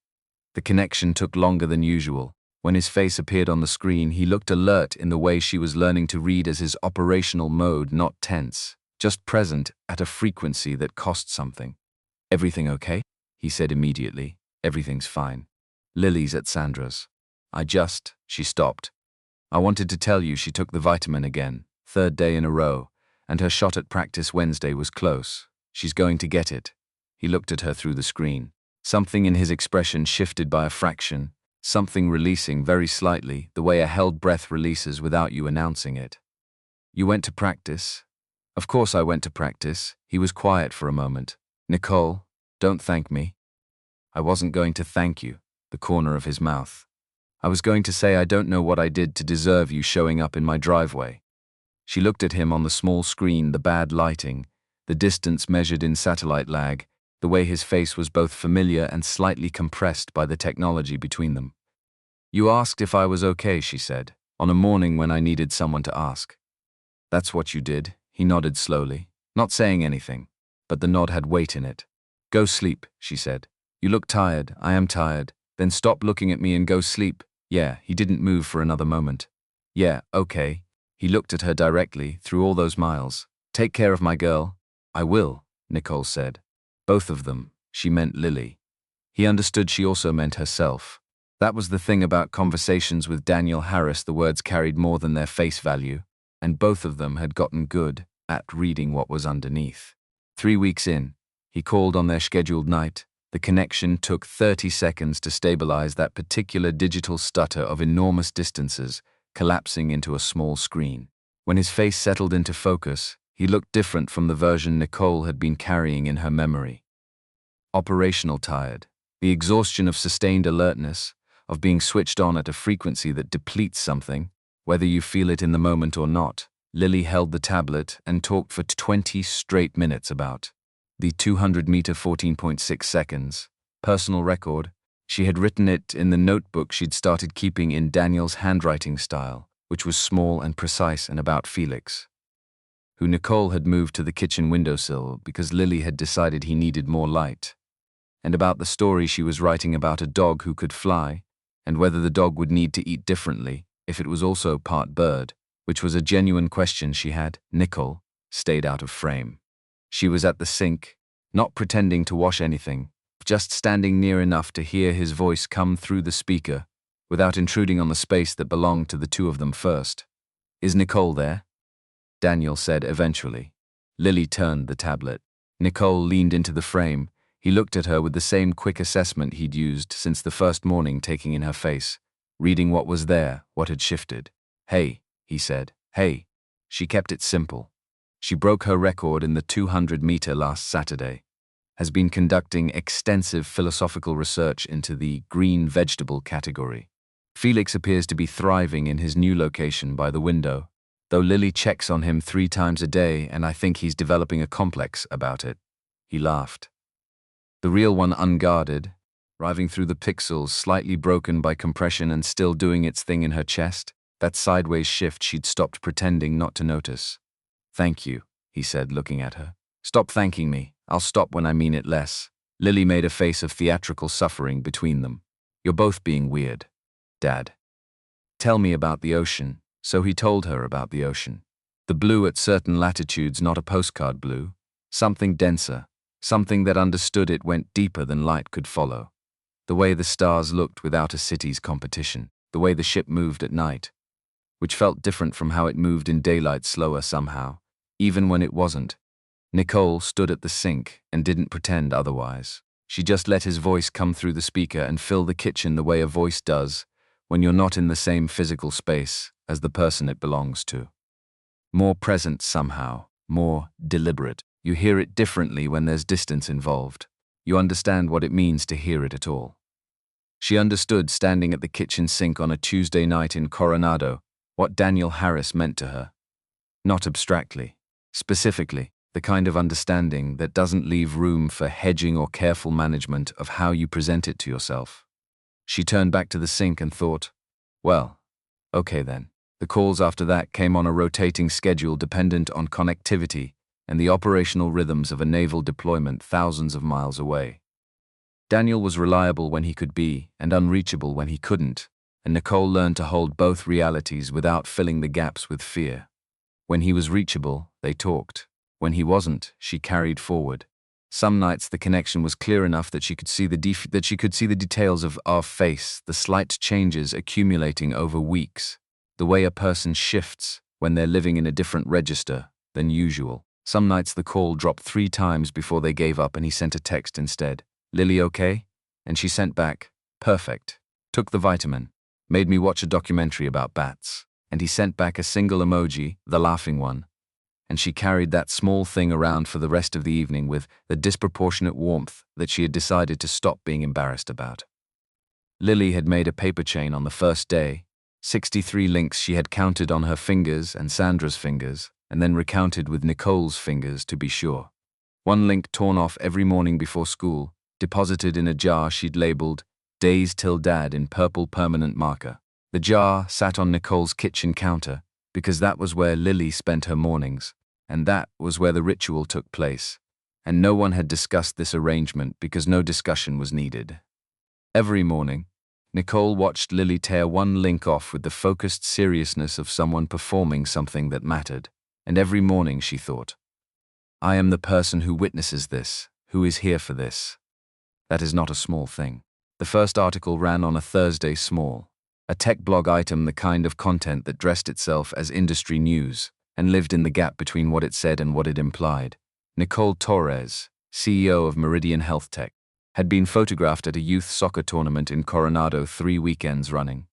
The connection took longer than usual. When his face appeared on the screen, he looked alert in the way she was learning to read as his operational mode, not tense, just present at a frequency that cost something. "Everything okay?" he said immediately. "Everything's fine. Lily's at Sandra's. She stopped. "I wanted to tell you she took the vitamin again, 3rd day in a row, and her shot at practice Wednesday was close. She's going to get it." He looked at her through the screen. Something in his expression shifted by a fraction, something releasing very slightly, the way a held breath releases without you announcing it. "You went to practice?" "Of course I went to practice." He was quiet for a moment. "Nicole, don't thank me." "I wasn't going to thank you," the corner of his mouth. "I was going to say I don't know what I did to deserve you showing up in my driveway." She looked at him on the small screen, the bad lighting, the distance measured in satellite lag, the way his face was both familiar and slightly compressed by the technology between them. "You asked if I was okay," she said, "on a morning when I needed someone to ask." "That's what you did." He nodded slowly, not saying anything, but the nod had weight in it. "Go sleep," she said. "You look tired." "I am tired." "Then stop looking at me and go sleep." "Yeah." He didn't move for another moment. "Yeah, okay." He looked at her directly, through all those miles. "Take care of my girl." "I will," Nicole said. Both of them. She meant Lily. He understood she also meant herself. That was the thing about conversations with Daniel Harris, the words carried more than their face value, and both of them had gotten good at reading what was underneath. 3 weeks in, he called on their scheduled night. The connection took 30 seconds to stabilize that particular digital stutter of enormous distances, collapsing into a small screen. When his face settled into focus, he looked different from the version Nicole had been carrying in her memory. Operational tired, the exhaustion of sustained alertness, of being switched on at a frequency that depletes something, whether you feel it in the moment or not. Lily held the tablet and talked for 20 straight minutes about the 200-meter 14.6 seconds, personal record. She had written it in the notebook she'd started keeping in Daniel's handwriting style, which was small and precise, and about Felix, who Nicole had moved to the kitchen windowsill because Lily had decided he needed more light, and about the story she was writing about a dog who could fly, and whether the dog would need to eat differently if it was also part bird, which was a genuine question she had. Nicole stayed out of frame. She was at the sink, not pretending to wash anything, just standing near enough to hear his voice come through the speaker, without intruding on the space that belonged to the two of them first. "Is Nicole there?" Daniel said eventually. Lily turned the tablet. Nicole leaned into the frame. He looked at her with the same quick assessment he'd used since the first morning, taking in her face, reading what was there, what had shifted. "Hey," he said. "Hey." She kept it simple. She broke her record in the 200-meter last Saturday, has been conducting extensive philosophical research into the green vegetable category. Felix appears to be thriving in his new location by the window, though Lily checks on him 3 times a day, and I think he's developing a complex about it. He laughed. The real one unguarded, riving through the pixels, slightly broken by compression and still doing its thing in her chest, that sideways shift she'd stopped pretending not to notice. "Thank you," he said, looking at her. "Stop thanking me. I'll stop when I mean it less." Lily made a face of theatrical suffering between them. "You're both being weird, Dad. Tell me about the ocean." So he told her about the ocean. The blue at certain latitudes, not a postcard blue. Something denser. Something that understood it went deeper than light could follow. The way the stars looked without a city's competition. The way the ship moved at night, which felt different from how it moved in daylight, slower somehow, even when it wasn't. Nicole stood at the sink and didn't pretend otherwise. She just let his voice come through the speaker and fill the kitchen the way a voice does when you're not in the same physical space as the person it belongs to. More present somehow, more deliberate. You hear it differently when there's distance involved. You understand what it means to hear it at all. She understood, standing at the kitchen sink on a Tuesday night in Coronado, what Daniel Harris meant to her. Not abstractly, specifically, the kind of understanding that doesn't leave room for hedging or careful management of how you present it to yourself. She turned back to the sink and thought, well, okay then. The calls after that came on a rotating schedule dependent on connectivity and the operational rhythms of a naval deployment thousands of miles away. Daniel was reliable when he could be and unreachable when he couldn't, and Nicole learned to hold both realities without filling the gaps with fear. When he was reachable, they talked. When he wasn't, she carried forward. Some nights the connection was clear enough that she could see the details of our face, the slight changes accumulating over weeks, the way a person shifts when they're living in a different register than usual. Some nights the call dropped 3 times before they gave up and he sent a text instead. Lily okay? And she sent back, perfect. Took the vitamin. Made me watch a documentary about bats. And he sent back a single emoji, the laughing one. And she carried that small thing around for the rest of the evening with the disproportionate warmth that she had decided to stop being embarrassed about. Lily had made a paper chain on the first day, 63 links she had counted on her fingers and Sandra's fingers, and then recounted with Nicole's fingers to be sure. 1 link torn off every morning before school, deposited in a jar she'd labeled Days Till Dad in purple permanent marker. The jar sat on Nicole's kitchen counter because that was where Lily spent her mornings, and that was where the ritual took place, and no one had discussed this arrangement because no discussion was needed. Every morning, Nicole watched Lily tear 1 link off with the focused seriousness of someone performing something that mattered, and every morning she thought, I am the person who witnesses this, who is here for this. That is not a small thing. The first article ran on a Thursday small, a tech blog item, the kind of content that dressed itself as industry news and lived in the gap between what it said and what it implied. Nicole Torres, CEO of Meridian Health Tech, had been photographed at a youth soccer tournament in Coronado 3 weekends running.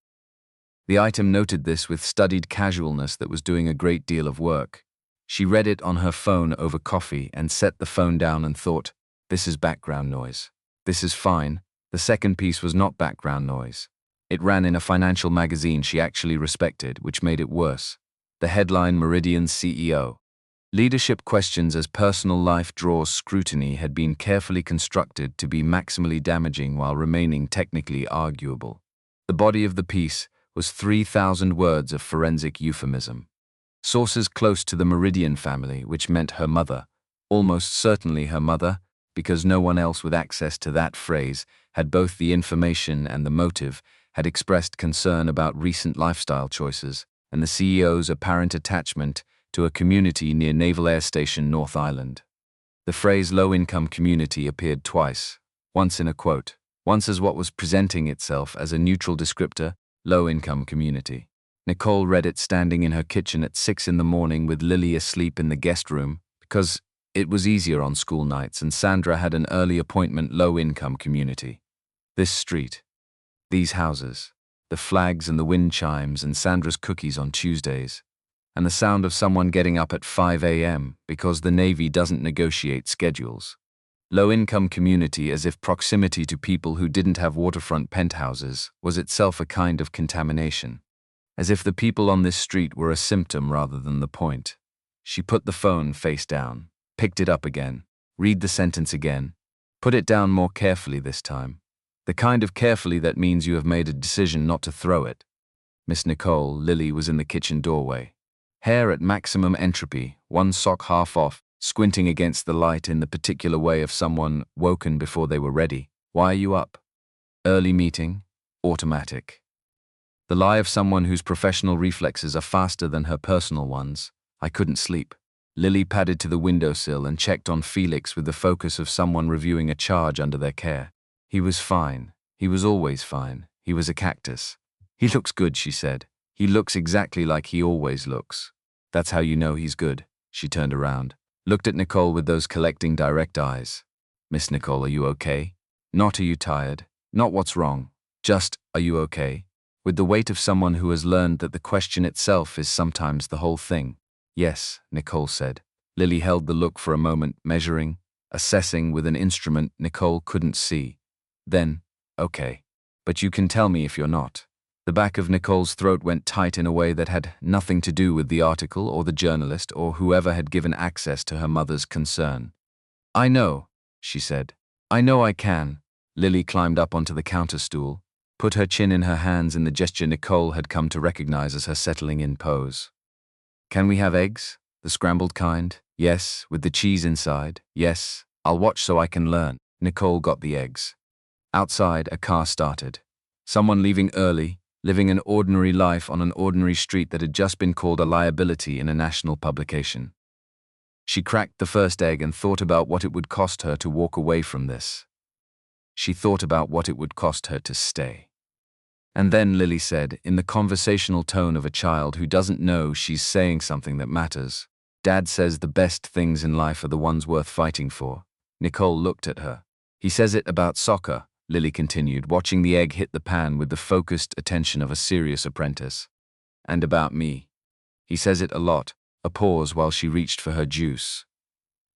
The item noted this with studied casualness that was doing a great deal of work. She read it on her phone over coffee and set the phone down and thought, this is background noise. This is fine. The second piece was not background noise. It ran in a financial magazine she actually respected, which made it worse. The headline, Meridian's CEO. Leadership questions as personal life draws scrutiny had been carefully constructed to be maximally damaging while remaining technically arguable. The body of the piece was 3,000 words of forensic euphemism. Sources close to the Meridian family, which meant her mother, almost certainly her mother, because no one else with access to that phrase had both the information and the motive, had expressed concern about recent lifestyle choices and the CEO's apparent attachment to a community near Naval Air Station North Island. The phrase low-income community appeared twice, once in a quote, once as what was presenting itself as a neutral descriptor, low-income community. Nicole read it standing in her kitchen at 6 in the morning with Lily asleep in the guest room because it was easier on school nights and Sandra had an early appointment. Low-income community. This street. These houses. The flags and the wind chimes and Sandra's cookies on Tuesdays. And the sound of someone getting up at 5 a.m. because the Navy doesn't negotiate schedules. Low-income community, as if proximity to people who didn't have waterfront penthouses was itself a kind of contamination. As if the people on this street were a symptom rather than the point. She put the phone face down, picked it up again, read the sentence again, put it down more carefully this time. The kind of carefully that means you have made a decision not to throw it. Miss Nicole, Lily, was in the kitchen doorway. Hair at maximum entropy, 1 sock half off, squinting against the light in the particular way of someone woken before they were ready. Why are you up? Early meeting, automatic. The lie of someone whose professional reflexes are faster than her personal ones. I couldn't sleep. Lily padded to the windowsill and checked on Felix with the focus of someone reviewing a charge under their care. He was fine. He was always fine. He was a cactus. He looks good, she said. He looks exactly like he always looks. That's how you know he's good. She turned around, looked at Nicole with those collecting direct eyes. Miss Nicole, are you okay? Not are you tired, not what's wrong, just are you okay? With the weight of someone who has learned that the question itself is sometimes the whole thing. Yes, Nicole said. Lily held the look for a moment, measuring, assessing with an instrument Nicole couldn't see. Then, okay. But you can tell me if you're not. The back of Nicole's throat went tight in a way that had nothing to do with the article or the journalist or whoever had given access to her mother's concern. I know, she said. I know I can. Lily climbed up onto the counter stool, put her chin in her hands in the gesture Nicole had come to recognize as her settling-in pose. Can we have eggs? The scrambled kind? Yes, with the cheese inside. Yes, I'll watch so I can learn. Nicole got the eggs. Outside, a car started. Someone leaving early, living an ordinary life on an ordinary street that had just been called a liability in a national publication. She cracked the first egg and thought about what it would cost her to walk away from this. She thought about what it would cost her to stay. And then Lily said, in the conversational tone of a child who doesn't know she's saying something that matters, Dad says the best things in life are the ones worth fighting for. Nicole looked at her. He says it about soccer, Lily continued, watching the egg hit the pan with the focused attention of a serious apprentice. And about me. He says it a lot. A pause while she reached for her juice.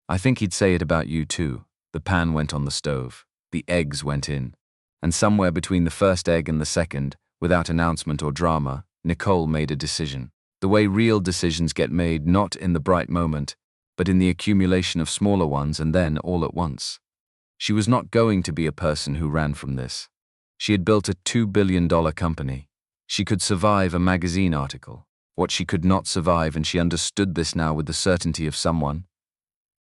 I think he'd say it about you too. The pan went on the stove. The eggs went in. And somewhere between the first egg and the second, without announcement or drama, Nicole made a decision. The way real decisions get made, not in the bright moment, but in the accumulation of smaller ones and then all at once. She was not going to be a person who ran from this. She had built a $2 billion company. She could survive a magazine article. What she could not survive, and she understood this now with the certainty of someone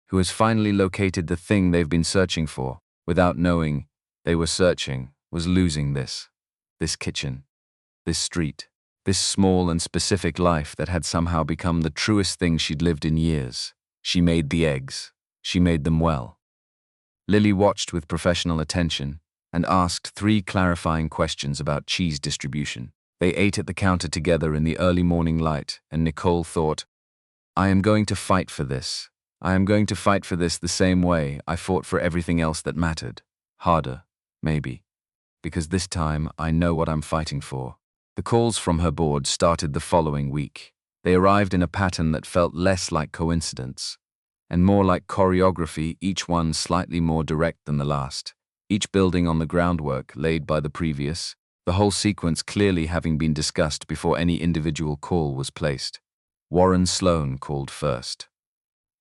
who has finally located the thing they've been searching for, without knowing they were searching, was losing this kitchen, this street, this small and specific life that had somehow become the truest thing she'd lived in years. She made the eggs. She made them well. Lily watched with professional attention and asked 3 clarifying questions about cheese distribution. They ate at the counter together in the early morning light, and Nicole thought, I am going to fight for this. I am going to fight for this the same way I fought for everything else that mattered. Harder, maybe. Because this time I know what I'm fighting for. The calls from her board started the following week. They arrived in a pattern that felt less like coincidence and more like choreography, each one slightly more direct than the last, each building on the groundwork laid by the previous, the whole sequence clearly having been discussed before any individual call was placed. Warren Sloan called first.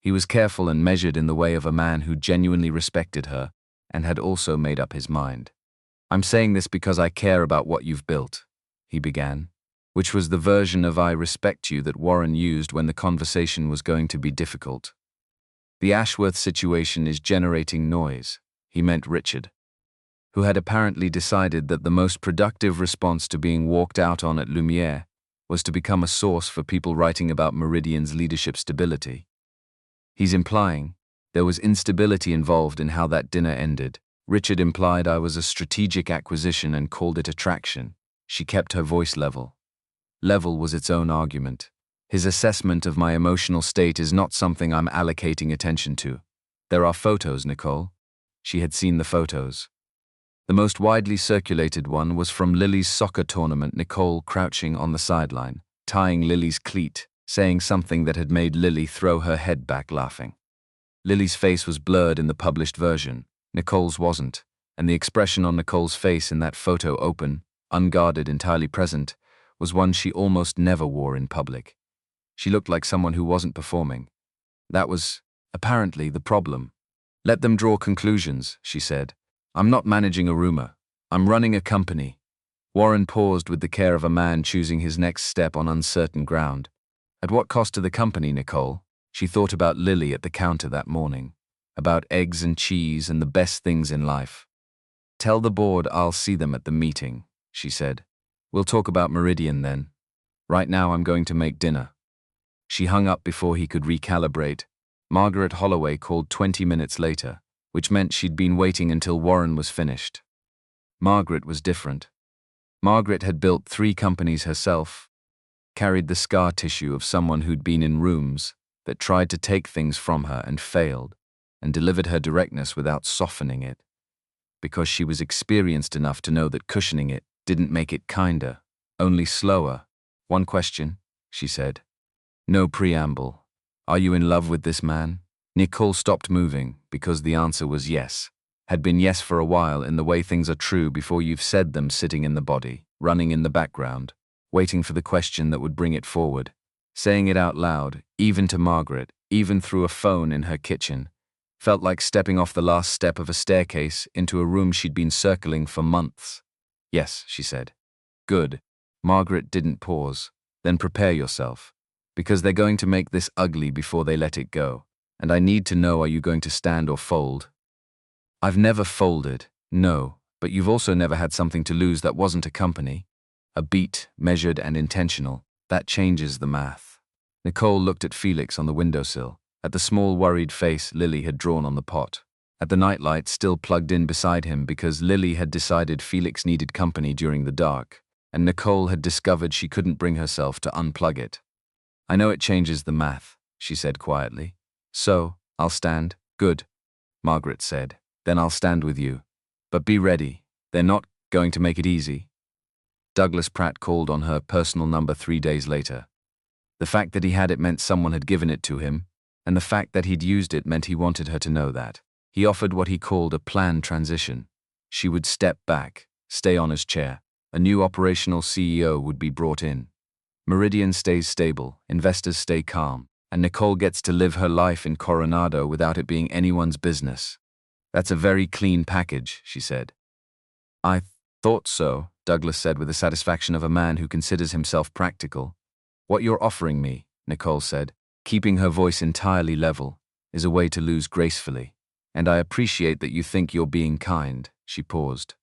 He was careful and measured in the way of a man who genuinely respected her and had also made up his mind. I'm saying this because I care about what you've built, he began, which was the version of I respect you that Warren used when the conversation was going to be difficult. The Ashworth situation is generating noise, he meant Richard, who had apparently decided that the most productive response to being walked out on at Lumiere was to become a source for people writing about Meridian's leadership stability. He's implying there was instability involved in how that dinner ended. Richard implied I was a strategic acquisition and called it attraction. She kept her voice level. Level was its own argument. His assessment of my emotional state is not something I'm allocating attention to. There are photos, Nicole. She had seen the photos. The most widely circulated one was from Lily's soccer tournament, Nicole crouching on the sideline, tying Lily's cleat, saying something that had made Lily throw her head back laughing. Lily's face was blurred in the published version. Nicole's wasn't, and the expression on Nicole's face in that photo, open, unguarded, entirely present, was one she almost never wore in public. She looked like someone who wasn't performing. That was, apparently, the problem. Let them draw conclusions, she said. I'm not managing a rumor. I'm running a company. Warren paused with the care of a man choosing his next step on uncertain ground. At what cost to the company, Nicole? She thought about Lily at the counter that morning, about eggs and cheese and the best things in life. Tell the board I'll see them at the meeting, she said. We'll talk about Meridian then. Right now I'm going to make dinner. She hung up before he could recalibrate. Margaret Holloway called 20 minutes later, which meant she'd been waiting until Warren was finished. Margaret was different. Margaret had built 3 companies herself, carried the scar tissue of someone who'd been in rooms that tried to take things from her and failed, and delivered her directness without softening it. because she was experienced enough to know that cushioning it didn't make it kinder, only slower. "One question," she said. No preamble. "Are you in love with this man?" Nicole stopped moving because the answer was yes. Had been yes for a while, in the way things are true before you've said them, sitting in the body, running in the background, waiting for the question that would bring it forward. Saying it out loud, even to Margaret, even through a phone in her kitchen, felt like stepping off the last step of a staircase into a room she'd been circling for months. "Yes," she said. "Good." Margaret didn't pause. "Then prepare yourself. Because they're going to make this ugly before they let it go. And I need to know, are you going to stand or fold?" "I've never folded, no, but you've also never had something to lose that wasn't a company. A beat, measured and intentional, that changes the math." Nicole looked at Felix on the windowsill, at the small worried face Lily had drawn on the pot, at the nightlight still plugged in beside him because Lily had decided Felix needed company during the dark, and Nicole had discovered she couldn't bring herself to unplug it. "I know it changes the math," she said quietly. "So, I'll stand." "Good," Margaret said. "Then I'll stand with you. But be ready. They're not going to make it easy." Douglas Pratt called on her personal number 3 days later. The fact that he had it meant someone had given it to him, and the fact that he'd used it meant he wanted her to know that. He offered what he called a planned transition. She would step back, stay on his chair. A new operational CEO would be brought in. Meridian stays stable, investors stay calm, and Nicole gets to live her life in Coronado without it being anyone's business. "That's a very clean package," she said. "I thought so," Douglas said with the satisfaction of a man who considers himself practical. "What you're offering me," Nicole said, keeping her voice entirely level, "is a way to lose gracefully. And I appreciate that you think you're being kind." She paused.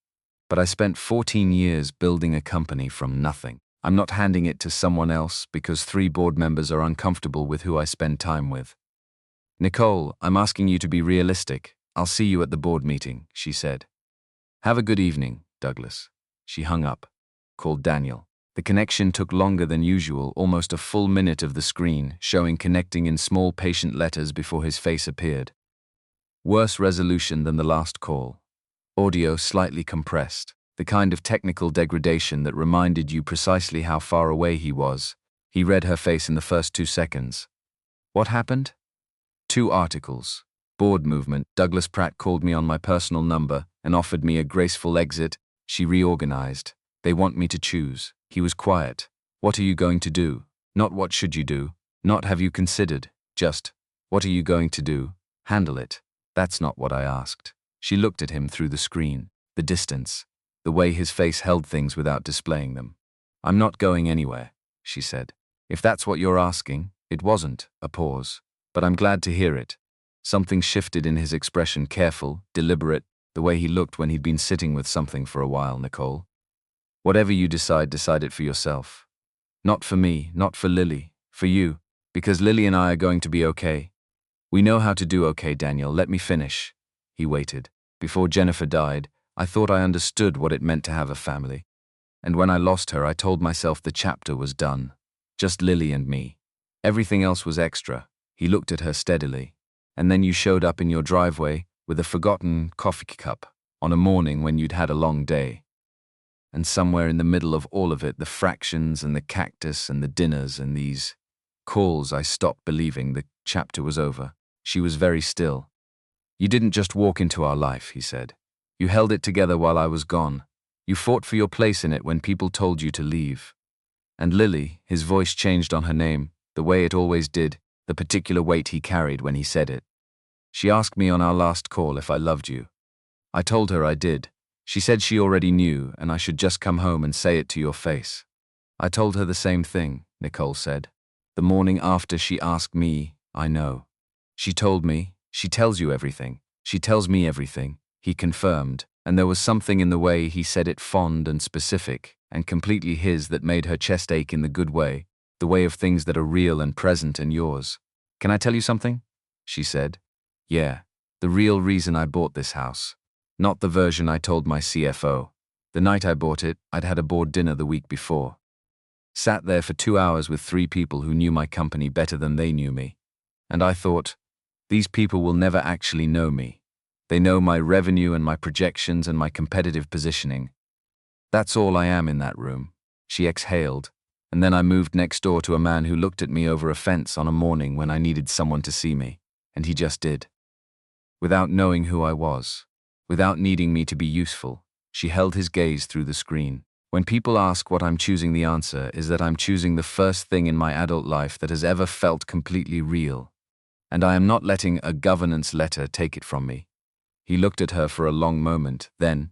"But I spent 14 years building a company from nothing. I'm not handing it to someone else because 3 board members are uncomfortable with who I spend time with." "Nicole, I'm asking you to be realistic. I'll see you at the board meeting," she said. "Have a good evening, Douglas." She hung up, called Daniel. The connection took longer than usual, almost a full minute of the screen showing connecting in small patient letters before his face appeared. Worse resolution than the last call. Audio slightly compressed, the kind of technical degradation that reminded you precisely how far away he was. He read her face in the first 2 seconds. "What happened?" 2 articles. "Board movement. Douglas Pratt called me on my personal number and offered me a graceful exit." She reorganized. "They want me to choose." He was quiet. "What are you going to do? Not what should you do? Not have you considered? Just, what are you going to do? Handle it." "That's not what I asked." She looked at him through the screen, the distance, the way his face held things without displaying them. "I'm not going anywhere," she said. "If that's what you're asking." It wasn't a pause, but I'm glad to hear it. Something shifted in his expression, careful, deliberate, the way he looked when he'd been sitting with something for a while. "Nicole, whatever you decide it for yourself. Not for me, not for Lily, for you, because Lily and I are going to be okay. We know how to do okay, Daniel, let me finish." He waited. "Before Jennifer died, I thought I understood what it meant to have a family. And when I lost her, I told myself the chapter was done. Just Lily and me. Everything else was extra." He looked at her steadily. "And then you showed up in your driveway with a forgotten coffee cup on a morning when you'd had a long day. And somewhere in the middle of all of it, the fractions and the cactus and the dinners and these calls, I stopped believing the chapter was over." She was very still. "You didn't just walk into our life," he said. "You held it together while I was gone. You fought for your place in it when people told you to leave. And Lily," his voice changed on her name, the way it always did, the particular weight he carried when he said it. "She asked me on our last call if I loved you. I told her I did. She said she already knew and I should just come home and say it to your face." "I told her the same thing," Nicole said. "The morning after she asked me, I know. She told me, she tells you everything. She tells me everything," he confirmed, and there was something in the way he said it, fond and specific, and completely his, that made her chest ache in the good way, the way of things that are real and present and yours. "Can I tell you something?" she said. "Yeah, the real reason I bought this house. Not the version I told my CFO. The night I bought it, I'd had a board dinner the week before. Sat there for 2 hours with 3 people who knew my company better than they knew me. And I thought, these people will never actually know me. They know my revenue and my projections and my competitive positioning. That's all I am in that room. She exhaled, and then I moved next door to a man who looked at me over a fence on a morning when I needed someone to see me, and he just did. Without knowing who I was, without needing me to be useful, she held his gaze through the screen. When people ask what I'm choosing, the answer is that I'm choosing the first thing in my adult life that has ever felt completely real. And I am not letting a governance letter take it from me. He looked at her for a long moment, then,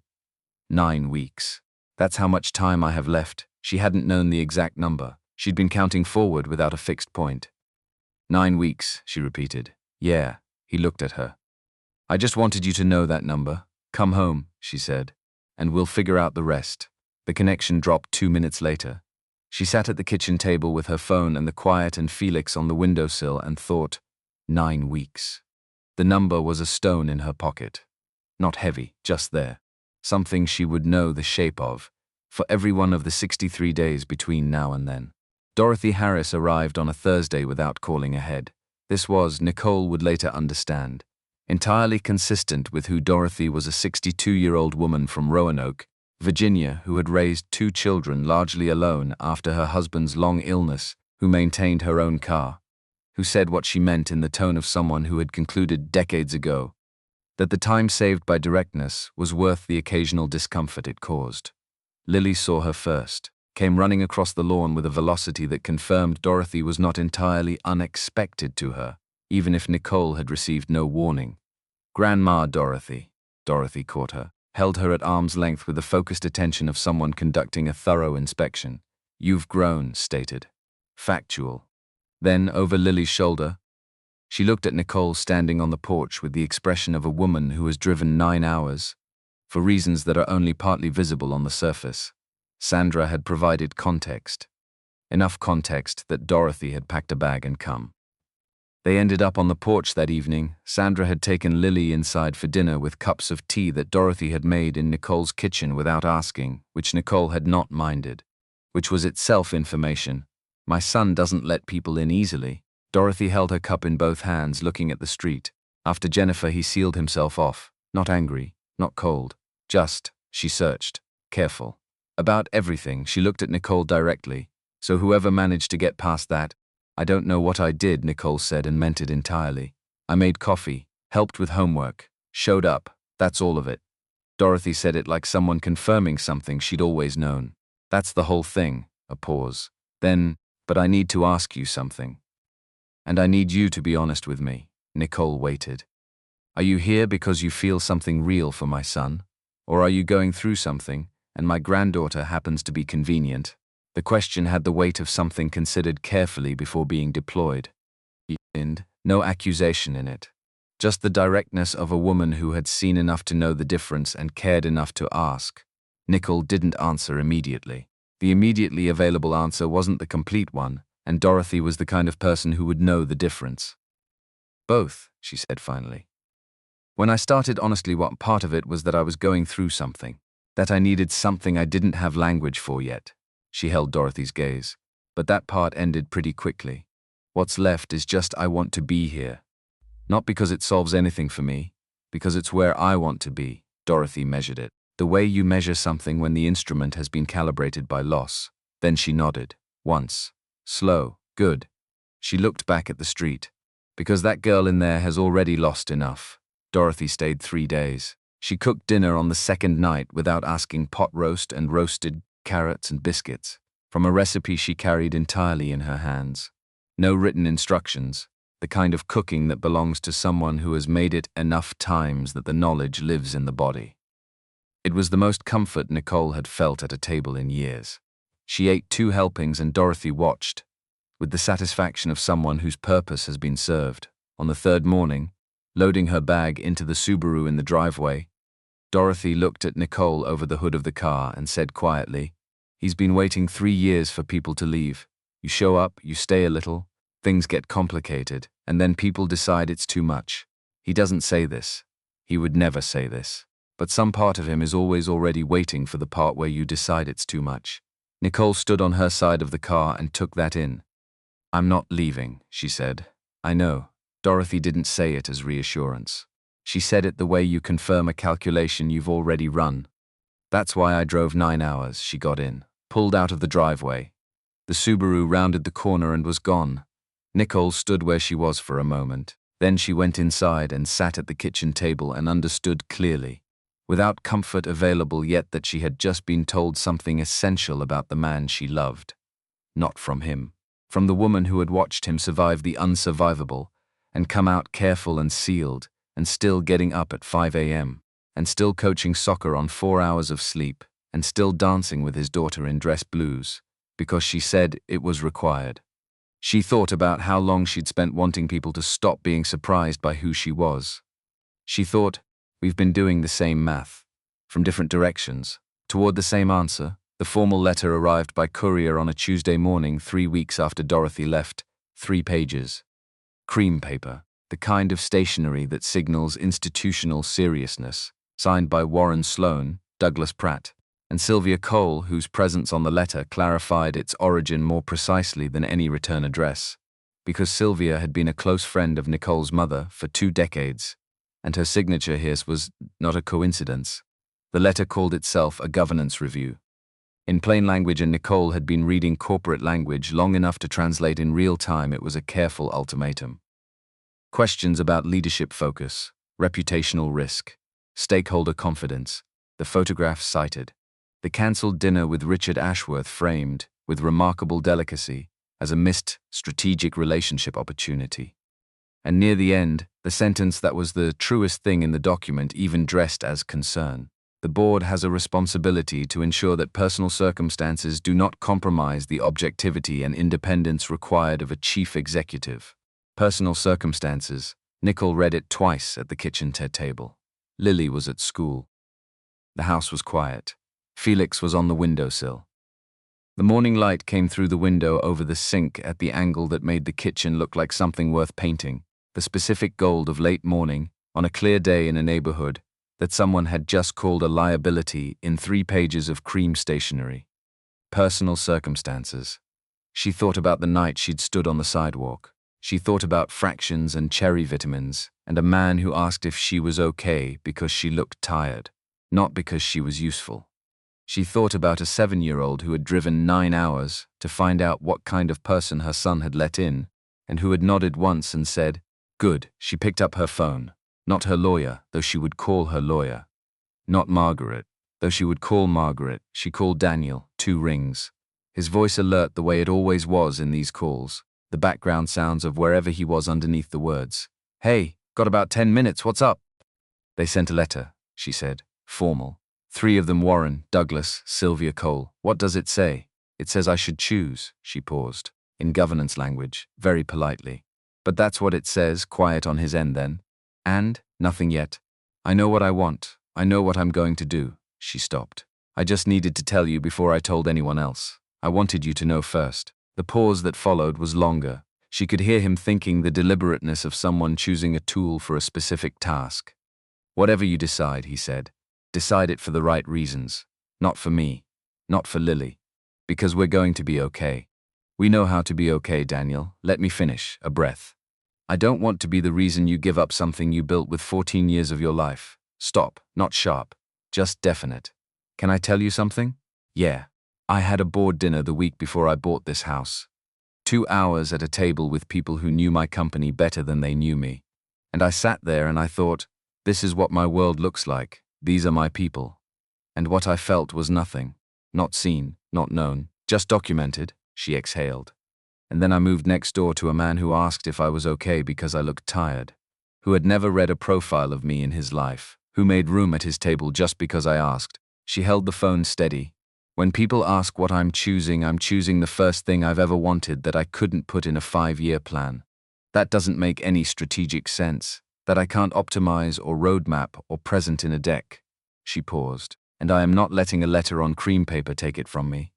9 weeks. That's how much time I have left. She hadn't known the exact number. She'd been counting forward without a fixed point. 9 weeks, she repeated. Yeah, he looked at her. I just wanted you to know that number. Come home, she said, and we'll figure out the rest. The connection dropped 2 minutes later. She sat at the kitchen table with her phone and the quiet and Felix on the windowsill and thought, 9 weeks. The number was a stone in her pocket. Not heavy, just there. Something she would know the shape of, for every one of the 63 days between now and then. Dorothy Harris arrived on a Thursday without calling ahead. This was, Nicole would later understand, entirely consistent with who Dorothy was, a 62-year-old woman from Roanoke, Virginia, who had raised 2 children largely alone after her husband's long illness, who maintained her own car, who said what she meant in the tone of someone who had concluded decades ago that the time saved by directness was worth the occasional discomfort it caused. Lily saw her first, came running across the lawn with a velocity that confirmed Dorothy was not entirely unexpected to her, even if Nicole had received no warning. Grandma Dorothy. Dorothy caught her, held her at arm's length with the focused attention of someone conducting a thorough inspection. You've grown, stated. Factual. Then, over Lily's shoulder, she looked at Nicole standing on the porch with the expression of a woman who has driven 9 hours, for reasons that are only partly visible on the surface. Sandra had provided context. Enough context that Dorothy had packed a bag and come. They ended up on the porch that evening. Sandra had taken Lily inside for dinner with cups of tea that Dorothy had made in Nicole's kitchen without asking, which Nicole had not minded, which was itself information. My son doesn't let people in easily. Dorothy held her cup in both hands, looking at the street. After Jennifer, he sealed himself off, not angry, not cold, just, she searched, careful. About everything, she looked at Nicole directly, so whoever managed to get past that. I don't know what I did, Nicole said, and meant it entirely. I made coffee, helped with homework, showed up, that's all of it. Dorothy said it like someone confirming something she'd always known. That's the whole thing. A pause. Then, but I need to ask you something. And I need you to be honest with me. Nicole waited. Are you here because you feel something real for my son? Or are you going through something, and my granddaughter happens to be convenient? The question had the weight of something considered carefully before being deployed. And no accusation in it. Just the directness of a woman who had seen enough to know the difference and cared enough to ask. Nicole didn't answer immediately. The immediately available answer wasn't the complete one, and Dorothy was the kind of person who would know the difference. Both, she said finally. When I started, honestly, what part of it was that I was going through something, that I needed something I didn't have language for yet. She held Dorothy's gaze, but that part ended pretty quickly. What's left is just I want to be here. Not because it solves anything for me, because it's where I want to be. Dorothy measured it. The way you measure something when the instrument has been calibrated by loss. Then she nodded. Once. Slow. Good. She looked back at the street. Because that girl in there has already lost enough. Dorothy stayed 3 days. She cooked dinner on the second night without asking, pot roast and roasted carrots and biscuits, from a recipe she carried entirely in her hands. No written instructions, the kind of cooking that belongs to someone who has made it enough times that the knowledge lives in the body. It was the most comfort Nicole had felt at a table in years. She ate 2 helpings and Dorothy watched, with the satisfaction of someone whose purpose has been served. On the 3rd morning, loading her bag into the Subaru in the driveway, Dorothy looked at Nicole over the hood of the car and said quietly, he's been waiting 3 years for people to leave. You show up, you stay a little, things get complicated, and then people decide it's too much. He doesn't say this. He would never say this. But some part of him is always already waiting for the part where you decide it's too much. Nicole stood on her side of the car and took that in. I'm not leaving, she said. I know. Dorothy didn't say it as reassurance. She said it the way you confirm a calculation you've already run. That's why I drove 9 hours. She got in, pulled out of the driveway. The Subaru rounded the corner and was gone. Nicole stood where she was for a moment. Then she went inside and sat at the kitchen table and understood clearly, without comfort available yet, that she had just been told something essential about the man she loved. Not from him. From the woman who had watched him survive the unsurvivable and come out careful and sealed, and still getting up at 5 a.m., and still coaching soccer on 4 hours of sleep, and still dancing with his daughter in dress blues, because she said it was required. She thought about how long she'd spent wanting people to stop being surprised by who she was. She thought, we've been doing the same math, from different directions, toward the same answer. The formal letter arrived by courier on a Tuesday morning 3 weeks after Dorothy left, 3 pages. Cream paper, the kind of stationery that signals institutional seriousness, signed by Warren Sloan, Douglas Pratt, and Sylvia Cole, whose presence on the letter clarified its origin more precisely than any return address, because Sylvia had been a close friend of Nicole's mother for 2 decades, and her signature here was not a coincidence. The letter called itself a governance review. In plain language, and Nicole had been reading corporate language long enough to translate in real time, it was a careful ultimatum. Questions about leadership focus, reputational risk, stakeholder confidence, the photographs cited, the cancelled dinner with Richard Ashworth framed, with remarkable delicacy, as a missed strategic relationship opportunity. And near the end, the sentence that was the truest thing in the document, even dressed as concern. The board has a responsibility to ensure that personal circumstances do not compromise the objectivity and independence required of a chief executive. Personal circumstances. Nicole read it twice at the kitchen table. Lily was at school. The house was quiet. Felix was on the windowsill. The morning light came through the window over the sink at the angle that made the kitchen look like something worth painting, the specific gold of late morning, on a clear day in a neighborhood that someone had just called a liability in 3 pages of cream stationery. Personal circumstances. She thought about the night she'd stood on the sidewalk. She thought about fractions and cherry vitamins, and a man who asked if she was okay because she looked tired, not because she was useful. She thought about a 7-year-old who had driven 9 hours to find out what kind of person her son had let in, and who had nodded once and said, "Good." She picked up her phone. Not her lawyer, though she would call her lawyer. Not Margaret, though she would call Margaret. She called Daniel, 2 rings. His voice alert the way it always was in these calls, the background sounds of wherever he was underneath the words. "Hey, got about 10 minutes, what's up?" "They sent a letter," she said, formal. 3 of them, Warren, Douglas, Sylvia Cole. "What does it say?" "It says I should choose," she paused, in governance language, very politely. "But that's what it says," quiet on his end then. "And? Nothing yet. I know what I want. I know what I'm going to do." She stopped. "I just needed to tell you before I told anyone else. I wanted you to know first." The pause that followed was longer. She could hear him thinking, the deliberateness of someone choosing a tool for a specific task. "Whatever you decide," he said, "decide it for the right reasons. Not for me. Not for Lily. Because we're going to be okay. We know how to be okay, Daniel. Let me finish. A breath. I don't want to be the reason you give up something you built with 14 years of your life. Stop, not sharp, just definite. Can I tell you something? Yeah. I had a board dinner the week before I bought this house. 2 hours at a table with people who knew my company better than they knew me. And I sat there and I thought, this is what my world looks like. These are my people. And what I felt was nothing. Not seen, not known, just documented," she exhaled. "And then I moved next door to a man who asked if I was okay because I looked tired, who had never read a profile of me in his life, who made room at his table just because I asked." She held the phone steady. "When people ask what I'm choosing the first thing I've ever wanted that I couldn't put in a 5-year plan. That doesn't make any strategic sense, that I can't optimize or roadmap or present in a deck." She paused. "And I am not letting a letter on cream paper take it from me."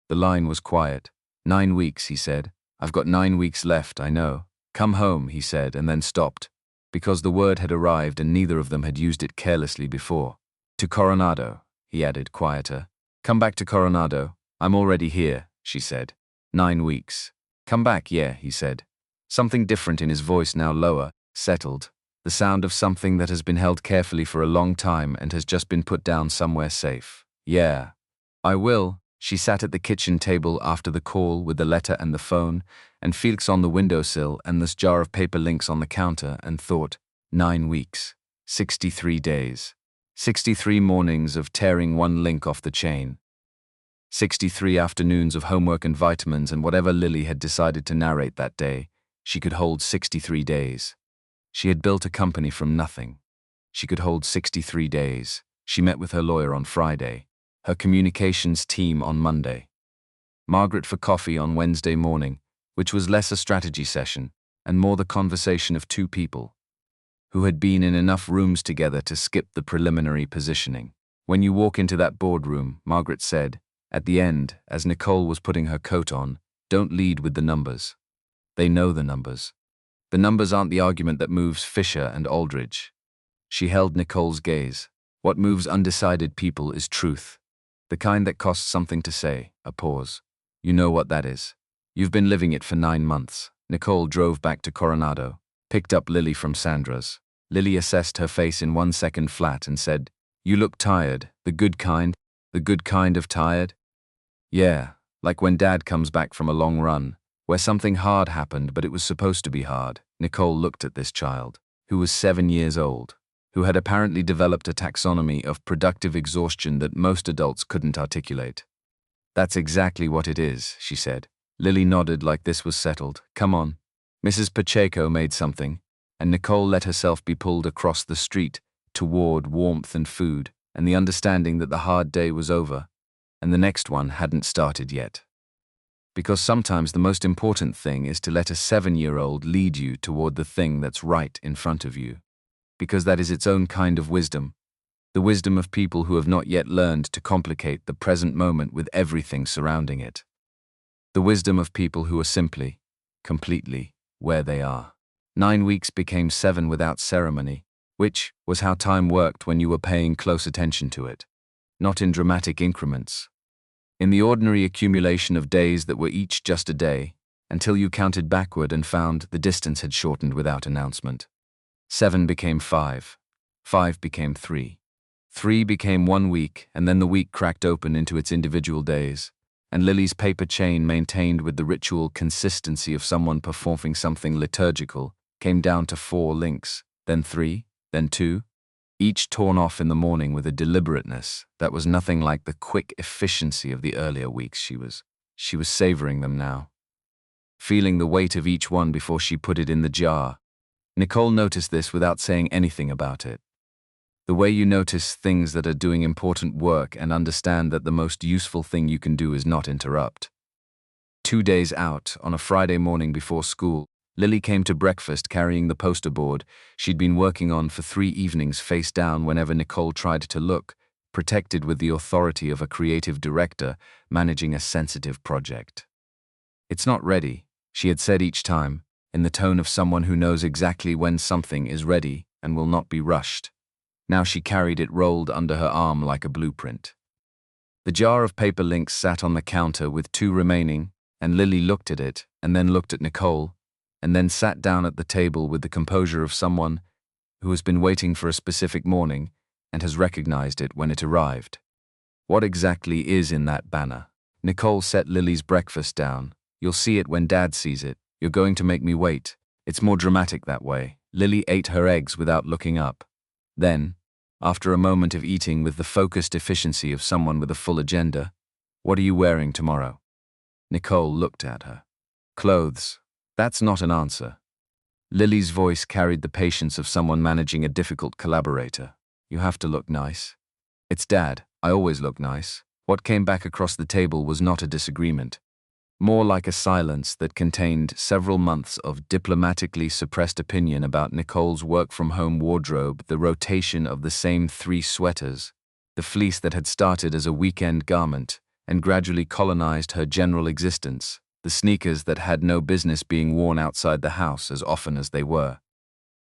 The line was quiet. 9 weeks, he said. "I've got 9 weeks left, I know. Come home," he said, and then stopped, because the word had arrived and neither of them had used it carelessly before. "To Coronado," he added, quieter. "Come back to Coronado. I'm already here," she said. 9 weeks. "Come back, yeah," he said. Something different in his voice, now lower, settled. The sound of something that has been held carefully for a long time and has just been put down somewhere safe. Yeah. I will. She sat at the kitchen table after the call with the letter and the phone, and Felix on the windowsill and this jar of paper links on the counter, and thought, 9 weeks, 63 days, 63 mornings of tearing one link off the chain, 63 afternoons of homework and vitamins and whatever Lily had decided to narrate that day. She could hold 63 days. She had built a company from nothing. She could hold 63 days. She met with her lawyer on Friday, her communications team on Monday, Margaret for coffee on Wednesday morning, which was less a strategy session and more the conversation of two people who had been in enough rooms together to skip the preliminary positioning. When you walk into that boardroom, Margaret said, at the end, as Nicole was putting her coat on, don't lead with the numbers. They know the numbers. The numbers aren't the argument that moves Fisher and Aldridge. She held Nicole's gaze. What moves undecided people is truth. The kind that costs something to say, a pause. You know what that is. You've been living it for 9 months. Nicole drove back to Coronado, picked up Lily from Sandra's. Lily assessed her face in 1 second flat and said, you look tired, the good kind of tired? Yeah, like when Dad comes back from a long run, where something hard happened but it was supposed to be hard. Nicole looked at this child, who was 7 years old, who had apparently developed a taxonomy of productive exhaustion that most adults couldn't articulate. That's exactly what it is, she said. Lily nodded like this was settled. Come on. Mrs. Pacheco made something, and Nicole let herself be pulled across the street toward warmth and food and the understanding that the hard day was over and the next one hadn't started yet. Because sometimes the most important thing is to let a 7-year-old lead you toward the thing that's right in front of you. Because that is its own kind of wisdom, the wisdom of people who have not yet learned to complicate the present moment with everything surrounding it. The wisdom of people who are simply, completely, where they are. 9 weeks became 7 without ceremony, which was how time worked when you were paying close attention to it. Not in dramatic increments. In the ordinary accumulation of days that were each just a day, until you counted backward and found the distance had shortened without announcement. 7 became 5. 5 became 3. 3 became 1 week, and then the week cracked open into its individual days, and Lily's paper chain, maintained with the ritual consistency of someone performing something liturgical, came down to 4 links, then 3, then 2, each torn off in the morning with a deliberateness that was nothing like the quick efficiency of the earlier weeks. She was savoring them now, feeling the weight of each one before she put it in the jar. Nicole noticed this without saying anything about it. The way you notice things that are doing important work and understand that the most useful thing you can do is not interrupt. 2 days out, on a Friday morning before school, Lily came to breakfast carrying the poster board she'd been working on for 3 evenings face down whenever Nicole tried to look, protected with the authority of a creative director managing a sensitive project. It's not ready, she had said each time, in the tone of someone who knows exactly when something is ready and will not be rushed. Now she carried it rolled under her arm like a blueprint. The jar of paper links sat on the counter with 2 remaining, and Lily looked at it and then looked at Nicole, and then sat down at the table with the composure of someone who has been waiting for a specific morning and has recognized it when it arrived. What exactly is in that banner? Nicole set Lily's breakfast down. You'll see it when Dad sees it. You're going to make me wait. It's more dramatic that way. Lily ate her eggs without looking up. Then, after a moment of eating with the focused efficiency of someone with a full agenda, what are you wearing tomorrow? Nicole looked at her. Clothes. That's not an answer. Lily's voice carried the patience of someone managing a difficult collaborator. You have to look nice. It's Dad. I always look nice. What came back across the table was not a disagreement. More like a silence that contained several months of diplomatically suppressed opinion about Nicole's work-from-home wardrobe, the rotation of the same 3 sweaters, the fleece that had started as a weekend garment and gradually colonized her general existence, the sneakers that had no business being worn outside the house as often as they were.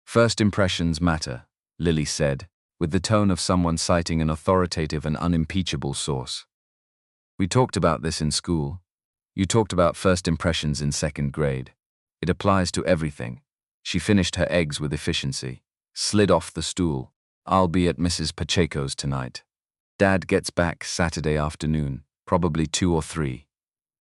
First impressions matter, Lily said, with the tone of someone citing an authoritative and unimpeachable source. We talked about this in school. You talked about first impressions in 2nd grade. It applies to everything. She finished her eggs with efficiency. Slid off the stool. I'll be at Mrs. Pacheco's tonight. Dad gets back Saturday afternoon, probably 2 or 3.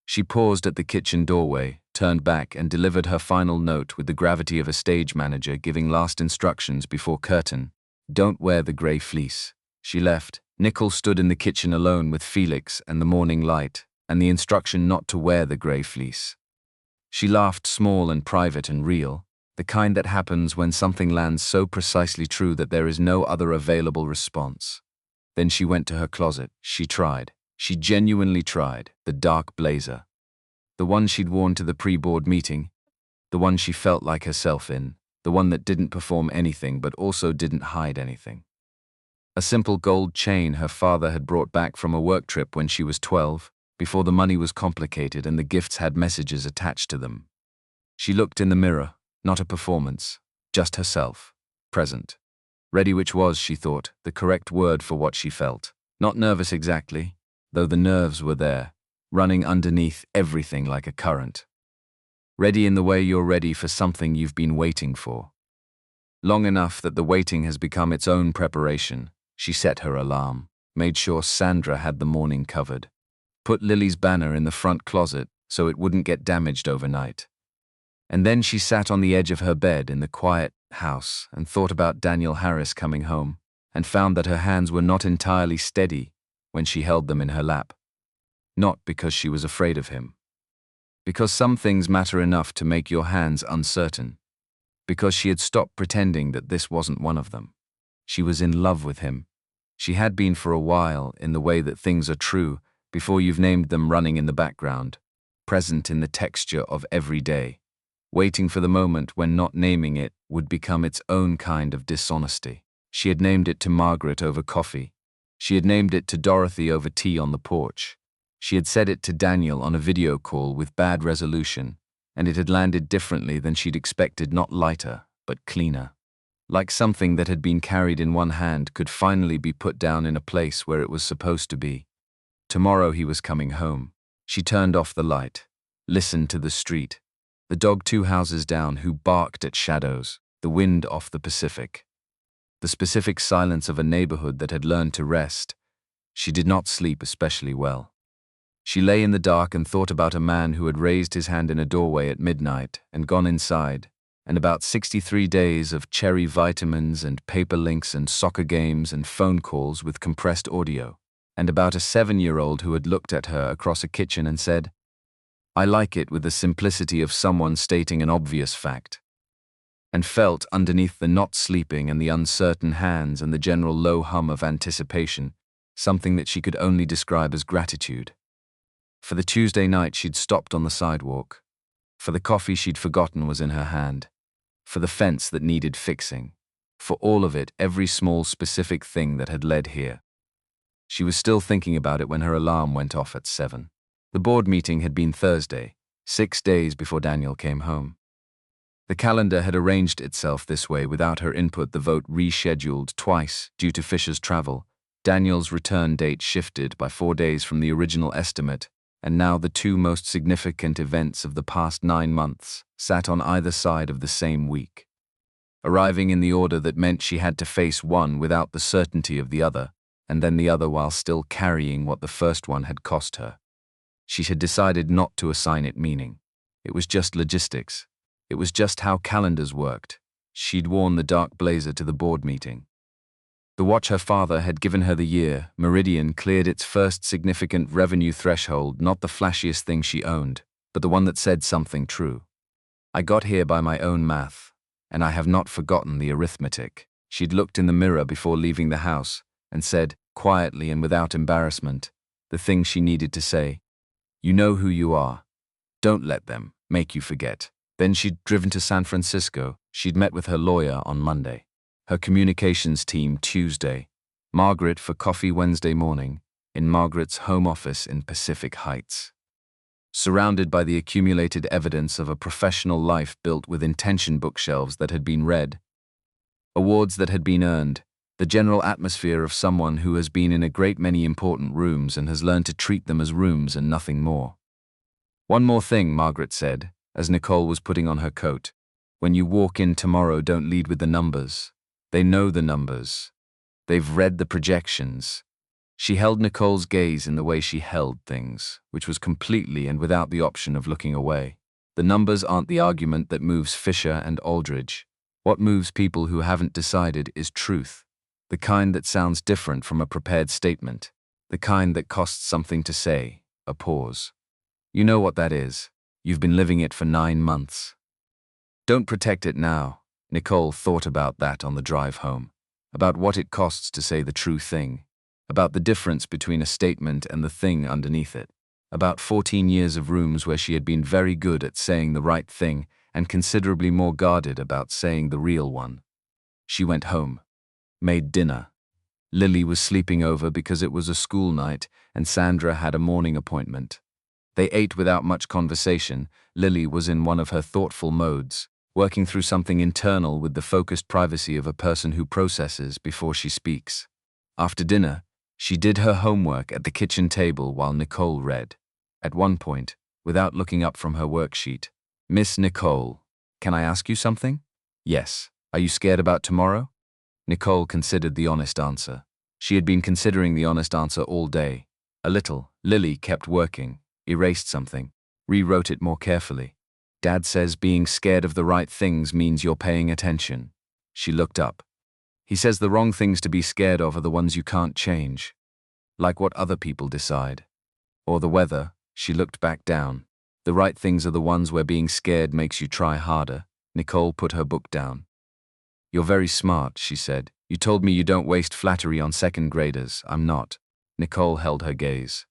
She paused at the kitchen doorway, turned back and delivered her final note with the gravity of a stage manager giving last instructions before curtain. Don't wear the grey fleece. She left. Nicole stood in the kitchen alone with Felix and the morning light, and the instruction not to wear the grey fleece. She laughed, small and private and real, the kind that happens when something lands so precisely true that there is no other available response. Then she went to her closet. She tried. She genuinely tried. The dark blazer. The one she'd worn to the pre-board meeting. The one she felt like herself in. The one that didn't perform anything but also didn't hide anything. A simple gold chain her father had brought back from a work trip when she was 12, before the money was complicated and the gifts had messages attached to them. She looked in the mirror, not a performance, just herself, present. Ready, which was, she thought, the correct word for what she felt. Not nervous exactly, though the nerves were there, running underneath everything like a current. Ready in the way you're ready for something you've been waiting for. Long enough that the waiting has become its own preparation. She set her alarm, made sure Sandra had the morning covered, put Lily's banner in the front closet so it wouldn't get damaged overnight. And then she sat on the edge of her bed in the quiet house and thought about Daniel Harris coming home, and found that her hands were not entirely steady when she held them in her lap. Not because she was afraid of him. Because some things matter enough to make your hands uncertain. Because she had stopped pretending that this wasn't one of them. She was in love with him. She had been for a while, in the way that things are true before you've named them, running in the background, present in the texture of every day, waiting for the moment when not naming it would become its own kind of dishonesty. She had named it to Margaret over coffee. She had named it to Dorothy over tea on the porch. She had said it to Daniel on a video call with bad resolution, and it had landed differently than she'd expected, not lighter, but cleaner. Like something that had been carried in one hand could finally be put down in a place where it was supposed to be. Tomorrow he was coming home. She turned off the light, listened to the street, the dog 2 houses down who barked at shadows, the wind off the Pacific. The specific silence of a neighborhood that had learned to rest. She did not sleep especially well. She lay in the dark and thought about a man who had raised his hand in a doorway at midnight and gone inside, and about 63 days of cherry vitamins and paper links and soccer games and phone calls with compressed audio, and about a 7-year-old who had looked at her across a kitchen and said, "I like it," with the simplicity of someone stating an obvious fact, and felt underneath the not sleeping and the uncertain hands and the general low hum of anticipation, something that she could only describe as gratitude. For the Tuesday night she'd stopped on the sidewalk. For the coffee she'd forgotten was in her hand. For the fence that needed fixing. For all of it, every small specific thing that had led here. She was still thinking about it when her alarm went off at 7. The board meeting had been Thursday, 6 days before Daniel came home. The calendar had arranged itself this way without her input, the vote rescheduled twice due to Fisher's travel, Daniel's return date shifted by 4 days from the original estimate, and now the 2 most significant events of the past 9 months sat on either side of the same week, arriving in the order that meant she had to face one without the certainty of the other, and then the other while still carrying what the first one had cost her. She had decided not to assign it meaning. It was just logistics. It was just how calendars worked. She'd worn the dark blazer to the board meeting. The watch her father had given her the year, Meridian, cleared its first significant revenue threshold, not the flashiest thing she owned, but the one that said something true. I got here by my own math, and I have not forgotten the arithmetic. She'd looked in the mirror before leaving the house and said, quietly and without embarrassment, the thing she needed to say. You know who you are. Don't let them make you forget. Then she'd driven to San Francisco. She'd met with her lawyer on Monday, her communications team Tuesday, Margaret for coffee Wednesday morning, in Margaret's home office in Pacific Heights. Surrounded by the accumulated evidence of a professional life built with intention, bookshelves that had been read, awards that had been earned, the general atmosphere of someone who has been in a great many important rooms and has learned to treat them as rooms and nothing more. One more thing, Margaret said, as Nicole was putting on her coat. When you walk in tomorrow, don't lead with the numbers. They know the numbers. They've read the projections. She held Nicole's gaze in the way she held things, which was completely and without the option of looking away. The numbers aren't the argument that moves Fisher and Aldridge. What moves people who haven't decided is truth. The kind that sounds different from a prepared statement. The kind that costs something to say, a pause. You know what that is. You've been living it for 9 months. Don't protect it now. Nicole thought about that on the drive home. About what it costs to say the true thing. About the difference between a statement and the thing underneath it. About 14 years of rooms where she had been very good at saying the right thing and considerably more guarded about saying the real one. She went home. Made dinner. Lily was sleeping over because it was a school night and Sandra had a morning appointment. They ate without much conversation. Lily was in one of her thoughtful modes, working through something internal with the focused privacy of a person who processes before she speaks. After dinner, she did her homework at the kitchen table while Nicole read. At one point, without looking up from her worksheet, "Miss Nicole, can I ask you something?" "Yes. Are you scared about tomorrow?" Nicole considered the honest answer. She had been considering the honest answer all day. A little. Lily kept working, erased something, rewrote it more carefully. "Dad says being scared of the right things means you're paying attention." She looked up. "He says the wrong things to be scared of are the ones you can't change. Like what other people decide. Or the weather." She looked back down. "The right things are the ones where being scared makes you try harder." Nicole put her book down. "You're very smart," she said. "You told me you don't waste flattery on second graders. I'm not." Nicole held her gaze.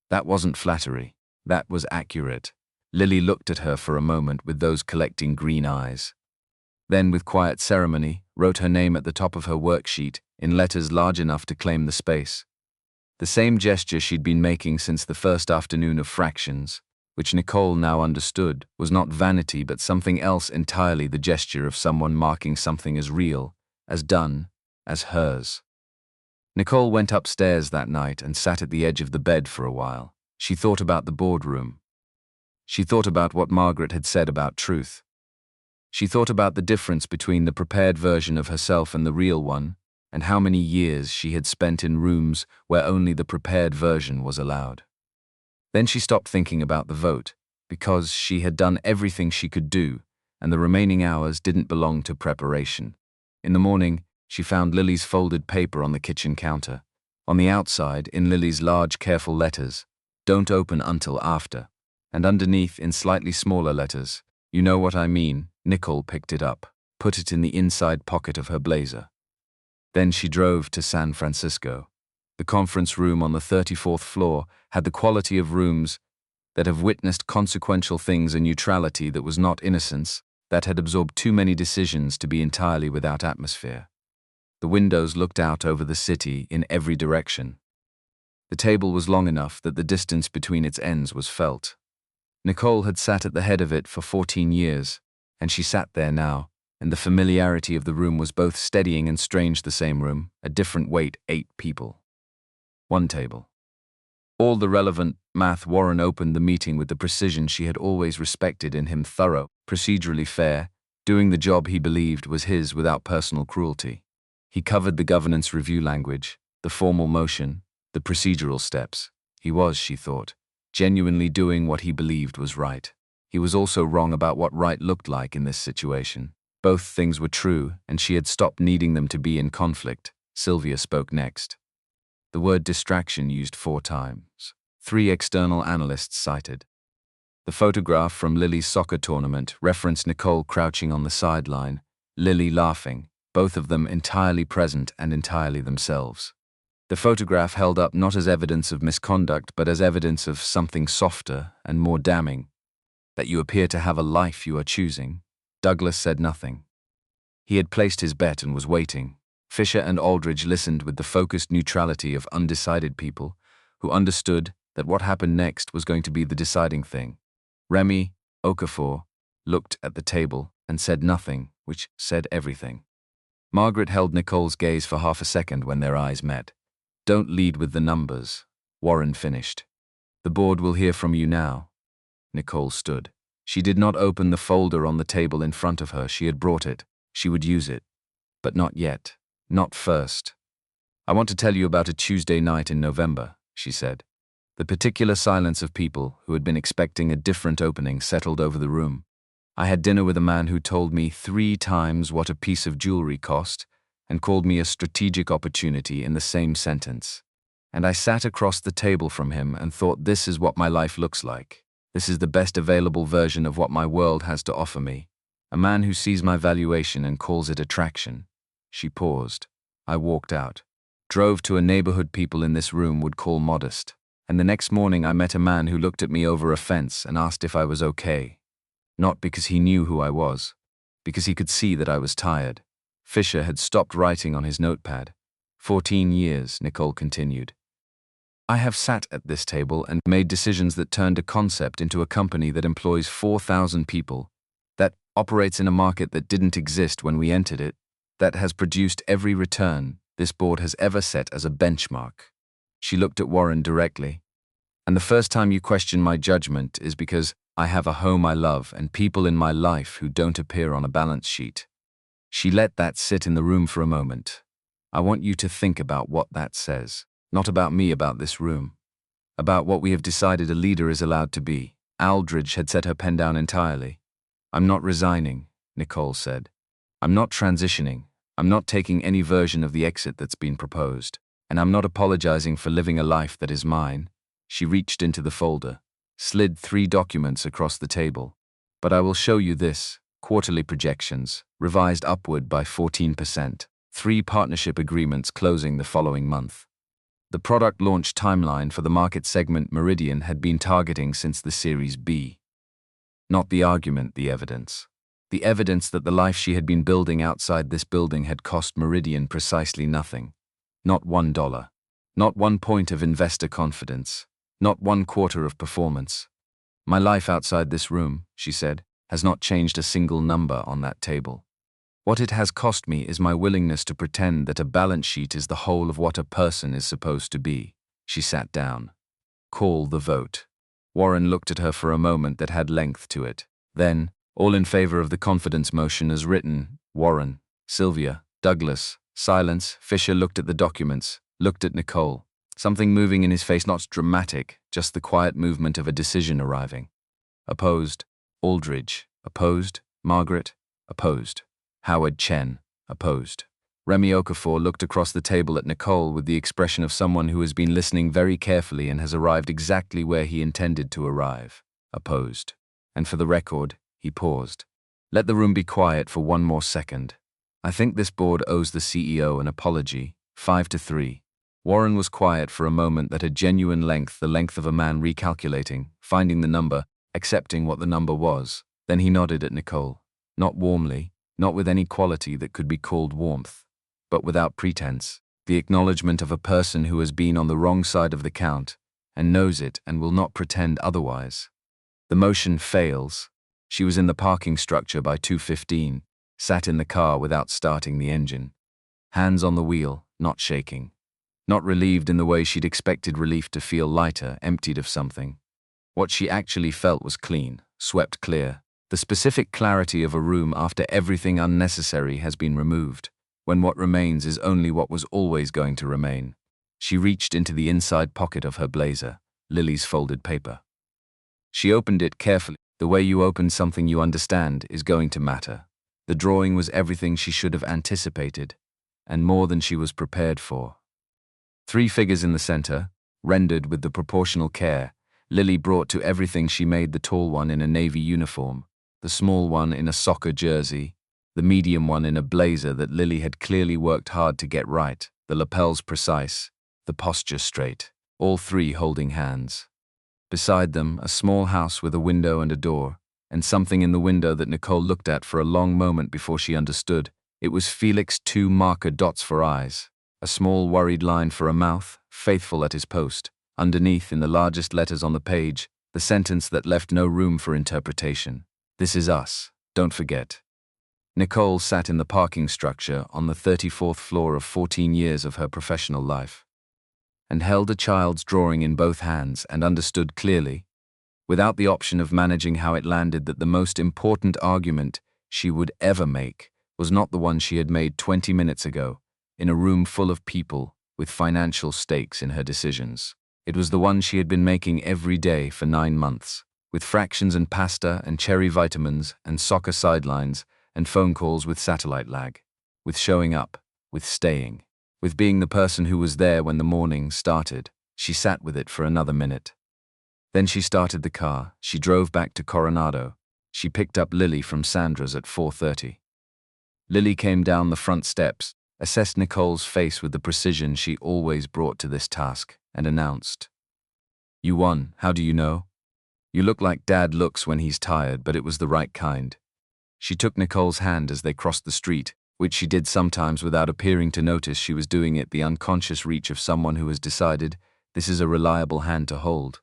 "That wasn't flattery. That was accurate." Lily looked at her for a moment with those collecting green eyes. Then, with quiet ceremony, wrote her name at the top of her worksheet in letters large enough to claim the space. The same gesture she'd been making since the first afternoon of fractions, which Nicole now understood was not vanity but something else entirely, the gesture of someone marking something as real, as done, as hers. Nicole went upstairs that night and sat at the edge of the bed for a while. She thought about the boardroom. She thought about what Margaret had said about truth. She thought about the difference between the prepared version of herself and the real one, and how many years she had spent in rooms where only the prepared version was allowed. Then she stopped thinking about the vote, because she had done everything she could do, and the remaining hours didn't belong to preparation. In the morning, she found Lily's folded paper on the kitchen counter. On the outside, in Lily's large, careful letters, "Don't open until after." And underneath, in slightly smaller letters, "You know what I mean." Nicole picked it up, put it in the inside pocket of her blazer. Then she drove to San Francisco. The conference room on the 34th floor had the quality of rooms that have witnessed consequential things, a neutrality that was not innocence, that had absorbed too many decisions to be entirely without atmosphere. The windows looked out over the city in every direction. The table was long enough that the distance between its ends was felt. Nicole had sat at the head of it for 14 years, and she sat there now, and the familiarity of the room was both steadying and strange. The same room, a different weight, 8 people. 1 table. All the relevant math. Warren opened the meeting with the precision she had always respected in him: thorough, procedurally fair, doing the job he believed was his without personal cruelty. He covered the governance review language, the formal motion, the procedural steps. He was, she thought, genuinely doing what he believed was right. He was also wrong about what right looked like in this situation. Both things were true, and she had stopped needing them to be in conflict. Sylvia spoke next. The word distraction used 4 times. 3 external analysts cited. The photograph from Lily's soccer tournament referenced Nicole crouching on the sideline, Lily laughing, both of them entirely present and entirely themselves. The photograph held up not as evidence of misconduct but as evidence of something softer and more damning, that you appear to have a life you are choosing. Douglas said nothing. He had placed his bet and was waiting. Fisher and Aldridge listened with the focused neutrality of undecided people who understood that what happened next was going to be the deciding thing. Remy Okafor looked at the table and said nothing, which said everything. Margaret held Nicole's gaze for half a second when their eyes met. "Don't lead with the numbers," Warren finished. "The board will hear from you now." Nicole stood. She did not open the folder on the table in front of her. She had brought it. She would use it. But not yet. Not first. I want to tell you about a Tuesday night in November, she said. The particular silence of people who had been expecting a different opening settled over the room. I had dinner with a man who told me 3 times what a piece of jewelry cost and called me a strategic opportunity in the same sentence. And I sat across the table from him and thought, this is what my life looks like. This is the best available version of what my world has to offer me. A man who sees my valuation and calls it attraction. She paused. I walked out. Drove to a neighborhood people in this room would call modest. And the next morning I met a man who looked at me over a fence and asked if I was okay. Not because he knew who I was, because he could see that I was tired. Fisher had stopped writing on his notepad. 14 years, Nicole continued. I have sat at this table and made decisions that turned a concept into a company that employs 4,000 people, that operates in a market that didn't exist when we entered it, that has produced every return this board has ever set as a benchmark. She looked at Warren directly. And the first time you question my judgment is because I have a home I love and people in my life who don't appear on a balance sheet. She let that sit in the room for a moment. I want you to think about what that says. Not about me, about this room. About what we have decided a leader is allowed to be. Aldridge had set her pen down entirely. I'm not resigning, Nicole said. I'm not transitioning. I'm not taking any version of the exit that's been proposed. And I'm not apologizing for living a life that is mine. She reached into the folder, slid 3 documents across the table. But I will show you this. Quarterly projections, revised upward by 14%. 3 partnership agreements closing the following month. The product launch timeline for the market segment Meridian had been targeting since the Series B. Not the argument, the evidence. The evidence that the life she had been building outside this building had cost Meridian precisely nothing. Not $1. Not 1 point of investor confidence. Not 1 quarter of performance. My life outside this room, she said, has not changed a single number on that table. What it has cost me is my willingness to pretend that a balance sheet is the whole of what a person is supposed to be. She sat down. Call the vote. Warren looked at her for a moment that had length to it. Then, all in favor of the confidence motion as written, Warren, Sylvia, Douglas, silence. Fisher looked at the documents, looked at Nicole. Something moving in his face, not dramatic, just the quiet movement of a decision arriving. Opposed. Aldridge. Opposed. Margaret. Opposed. Howard Chen. Opposed. Remy Okafor looked across the table at Nicole with the expression of someone who has been listening very carefully and has arrived exactly where he intended to arrive. Opposed. And for the record, he paused. Let the room be quiet for 1 more second. I think this board owes the CEO an apology. 5-3. Warren was quiet for a moment that had genuine length, the length of a man recalculating, finding the number, accepting what the number was. Then he nodded at Nicole. Not warmly, not with any quality that could be called warmth, but without pretense. The acknowledgement of a person who has been on the wrong side of the count, and knows it and will not pretend otherwise. The motion fails. She was in the parking structure by 2:15, sat in the car without starting the engine. Hands on the wheel, not shaking. Not relieved in the way she'd expected relief to feel, lighter, emptied of something. What she actually felt was clean, swept clear. The specific clarity of a room after everything unnecessary has been removed, when what remains is only what was always going to remain. She reached into the inside pocket of her blazer, Lily's folded paper. She opened it carefully. The way you open something you understand is going to matter. The drawing was everything she should have anticipated, and more than she was prepared for. 3 figures in the center, rendered with the proportional care Lily brought to everything she made: the tall one in a navy uniform, the small one in a soccer jersey, the medium one in a blazer that Lily had clearly worked hard to get right, the lapels precise, the posture straight, all 3 holding hands. Beside them, a small house with a window and a door, and something in the window that Nicole looked at for a long moment before she understood. It was Felix, 2 marker dots for eyes, a small worried line for a mouth, faithful at his post. Underneath, in the largest letters on the page, the sentence that left no room for interpretation. This is us, don't forget. Nicole sat in the parking structure on the 34th floor of 14 years of her professional life, and held a child's drawing in both hands and understood clearly, without the option of managing how it landed, that the most important argument she would ever make was not the one she had made 20 minutes ago, in a room full of people with financial stakes in her decisions. It was the one she had been making every day for 9 months, with fractions and pasta and cherry vitamins and soccer sidelines and phone calls with satellite lag, with showing up, with staying, with being the person who was there when the morning started. She sat with it for another minute. Then she started the car. She drove back to Coronado. She picked up Lily from Sandra's at 4:30. Lily came down the front steps, assessed Nicole's face with the precision she always brought to this task, and announced, "You won. How do you know? You look like Dad looks when he's tired, but it was the right kind." She took Nicole's hand as they crossed the street, which she did sometimes without appearing to notice she was doing it, the unconscious reach of someone who has decided this is a reliable hand to hold.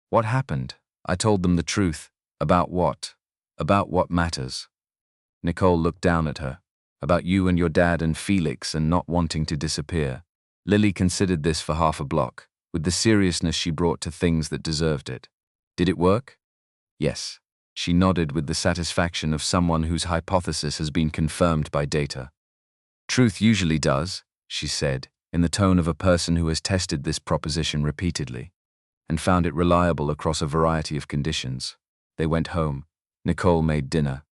"What happened?" "I told them the truth." "About what?" "About what matters." Nicole looked down at her. "About you and your dad and Felix and not wanting to disappear." Lily considered this for half a block, with the seriousness she brought to things that deserved it. "Did it work?" "Yes." She nodded with the satisfaction of someone whose hypothesis has been confirmed by data. "Truth usually does," she said, in the tone of a person who has tested this proposition repeatedly and found it reliable across a variety of conditions. They went home. Nicole made dinner.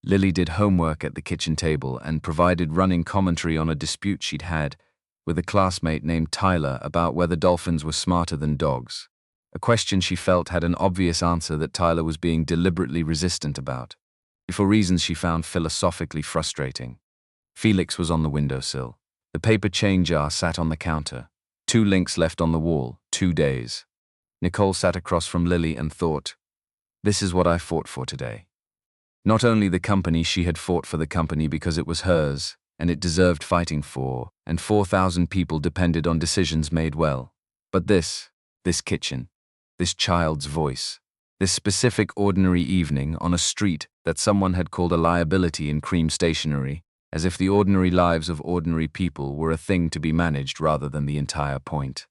Lily did homework at the kitchen table and provided running commentary on a dispute she'd had with a classmate named Tyler about whether dolphins were smarter than dogs, a question she felt had an obvious answer that Tyler was being deliberately resistant about, for reasons she found philosophically frustrating. Felix was on the windowsill. The paper chain jar sat on the counter. 2 links left on the wall, 2 days. Nicole sat across from Lily and thought, "This is what I fought for today." Not only the company, she had fought for the company because it was hers, and it deserved fighting for, and 4,000 people depended on decisions made well. But this kitchen, this child's voice, this specific ordinary evening on a street that someone had called a liability in cream stationery, as if the ordinary lives of ordinary people were a thing to be managed rather than the entire point.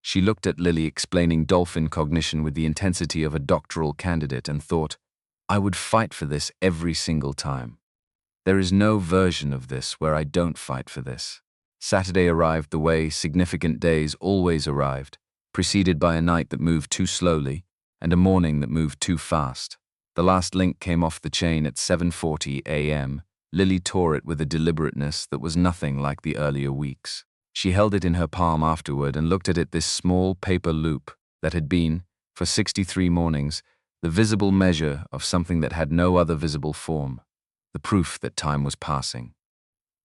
She looked at Lily explaining dolphin cognition with the intensity of a doctoral candidate and thought, "I would fight for this every single time. There is no version of this where I don't fight for this." Saturday arrived the way significant days always arrived, preceded by a night that moved too slowly and a morning that moved too fast. The last link came off the chain at 7:40 a.m. Lily tore it with a deliberateness that was nothing like the earlier weeks. She held it in her palm afterward and looked at it, this small paper loop that had been, for 63 mornings, the visible measure of something that had no other visible form, the proof that time was passing,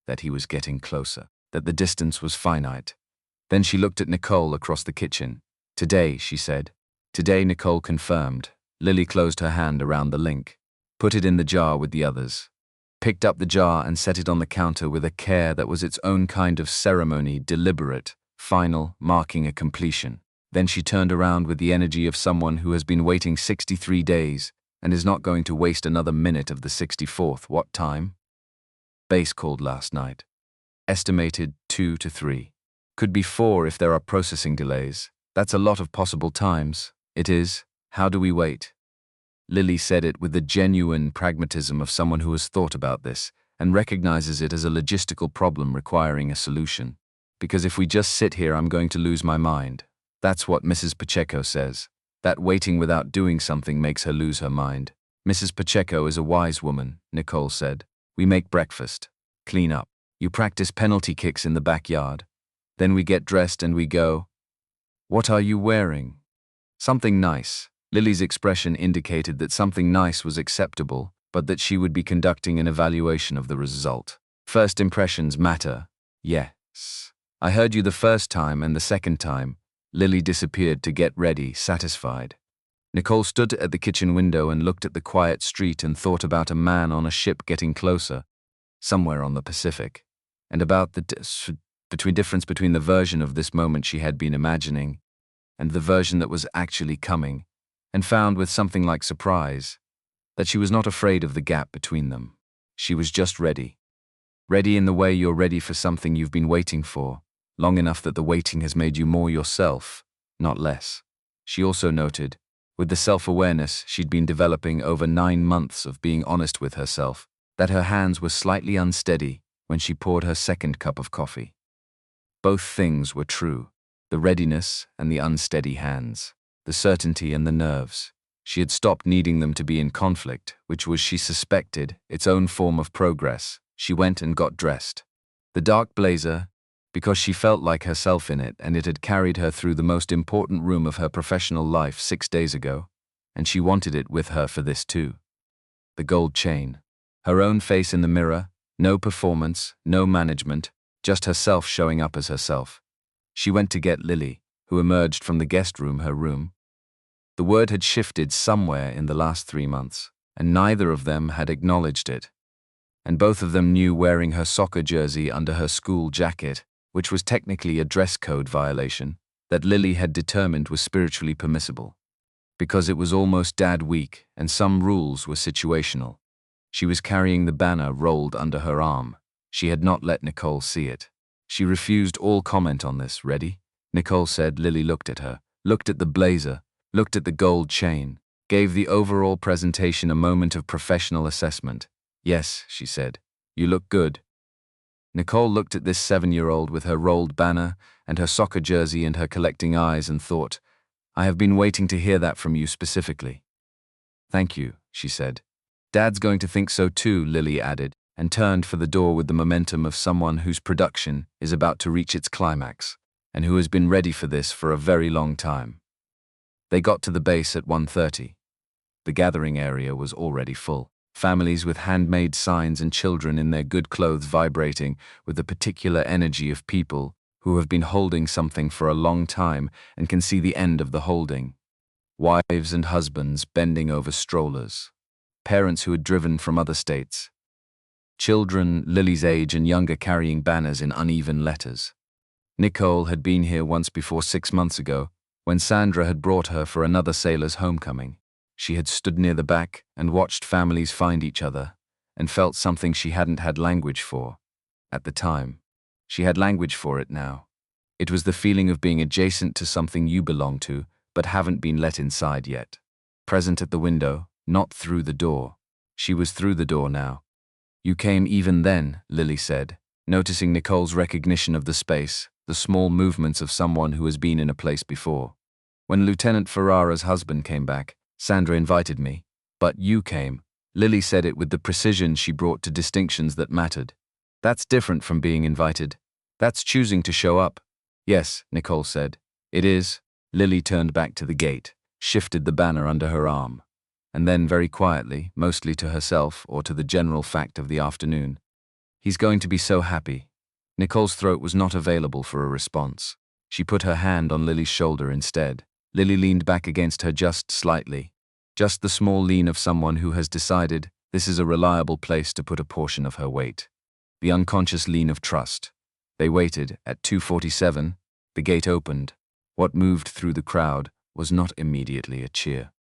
that he was getting closer, that the distance was finite. Then she looked at Nicole across the kitchen. "Today," she said. "Today," Nicole confirmed. Lily closed her hand around the link, put it in the jar with the others, picked up the jar and set it on the counter with a care that was its own kind of ceremony, deliberate, final, marking a completion. Then she turned around with the energy of someone who has been waiting 63 days and is not going to waste another minute of the 64th. "What time?" "Base called last night. Estimated 2 to 3. Could be 4 if there are processing delays. That's a lot of possible times." "It is. How do we wait?" Lily said it with the genuine pragmatism of someone who has thought about this and recognizes it as a logistical problem requiring a solution. "Because if we just sit here, I'm going to lose my mind." That's what Mrs. Pacheco says. That waiting without doing something makes her lose her mind. "Mrs. Pacheco is a wise woman," Nicole said. "We make breakfast, clean up. You practice penalty kicks in the backyard. Then we get dressed and we go." "What are you wearing?" "Something nice." Lily's expression indicated that something nice was acceptable, but that she would be conducting an evaluation of the result. "First impressions matter." "Yes. I heard you the first time and the second time." Lily disappeared to get ready, satisfied. Nicole stood at the kitchen window and looked at the quiet street and thought about a man on a ship getting closer, somewhere on the Pacific, and about the difference between the version of this moment she had been imagining and the version that was actually coming, and found with something like surprise that she was not afraid of the gap between them. She was just ready. Ready in the way you're ready for something you've been waiting for, long enough that the waiting has made you more yourself, not less. She also noted, with the self-awareness she'd been developing over 9 months of being honest with herself, that her hands were slightly unsteady when she poured her second cup of coffee. Both things were true, the readiness and the unsteady hands, the certainty and the nerves. She had stopped needing them to be in conflict, which was, she suspected, its own form of progress. She went and got dressed. The dark blazer, because she felt like herself in it, and it had carried her through the most important room of her professional life 6 days ago, and she wanted it with her for this too. The gold chain. Her own face in the mirror, no performance, no management, just herself showing up as herself. She went to get Lily, who emerged from the guest room, her room. The word had shifted somewhere in the last 3 months, and neither of them had acknowledged it. And both of them knew wearing her soccer jersey under her school jacket, which was technically a dress code violation, that Lily had determined was spiritually permissible. Because it was almost Dad Week, and some rules were situational. She was carrying the banner rolled under her arm. She had not let Nicole see it. She refused all comment on this. Ready? Nicole said. Lily looked at her, looked at the blazer, looked at the gold chain, gave the overall presentation a moment of professional assessment. Yes, she said. You look good. Nicole looked at this 7-year-old with her rolled banner and her soccer jersey and her collecting eyes and thought, I have been waiting to hear that from you specifically. Thank you, she said. Dad's going to think so too, Lily added, and turned for the door with the momentum of someone whose production is about to reach its climax, and who has been ready for this for a very long time. They got to the base at 1:30. The gathering area was already full. Families with handmade signs and children in their good clothes vibrating with the particular energy of people who have been holding something for a long time and can see the end of the holding. Wives and husbands bending over strollers. Parents who had driven from other states. Children Lily's age and younger carrying banners in uneven letters. Nicole had been here once before 6 months ago, when Sandra had brought her for another sailor's homecoming. She had stood near the back and watched families find each other, and felt something she hadn't had language for at the time. She had language for it now. It was the feeling of being adjacent to something you belong to, but haven't been let inside yet. Present at the window, not through the door. She was through the door now. You came even then, Lily said, noticing Nicole's recognition of the space, the small movements of someone who has been in a place before. When Lieutenant Ferrara's husband came back, Sandra invited me. But you came. Lily said it with the precision she brought to distinctions that mattered. That's different from being invited. That's choosing to show up. Yes, Nicole said. It is. Lily turned back to the gate, shifted the banner under her arm. And then very quietly, mostly to herself or to the general fact of the afternoon, he's going to be so happy. Nicole's throat was not available for a response. She put her hand on Lily's shoulder instead. Lily leaned back against her just slightly. Just the small lean of someone who has decided this is a reliable place to put a portion of her weight. The unconscious lean of trust. They waited. At 2:47, the gate opened. What moved through the crowd was not immediately a cheer.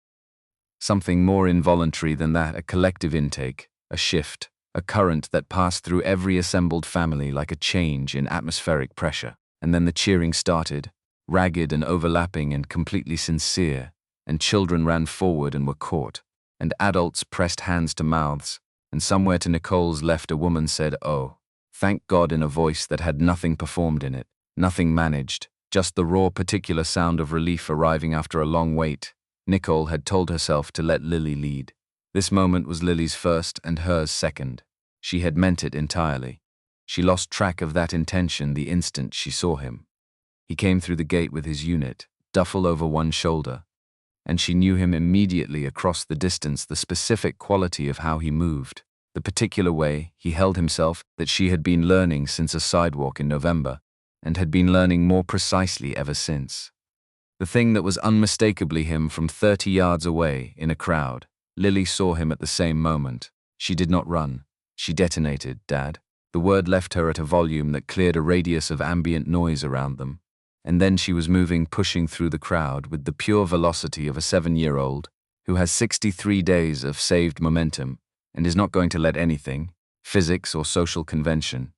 Something more involuntary than that, a collective intake, a shift, a current that passed through every assembled family like a change in atmospheric pressure. And then the cheering started, ragged and overlapping and completely sincere, and children ran forward and were caught, and adults pressed hands to mouths, and somewhere to Nicole's left a woman said, "Oh, thank God," in a voice that had nothing performed in it, nothing managed, just the raw particular sound of relief arriving after a long wait. Nicole had told herself to let Lily lead. This moment was Lily's first and hers second. She had meant it entirely. She lost track of that intention the instant she saw him. He came through the gate with his unit, duffel over one shoulder, and she knew him immediately across the distance, the specific quality of how he moved, the particular way he held himself that she had been learning since a sidewalk in November, and had been learning more precisely ever since. The thing that was unmistakably him from 30 yards away in a crowd. Lily saw him at the same moment. She did not run. She detonated, Dad. The word left her at a volume that cleared a radius of ambient noise around them. And then she was moving, pushing through the crowd with the pure velocity of a 7-year-old who has 63 days of saved momentum and is not going to let anything, physics or social convention,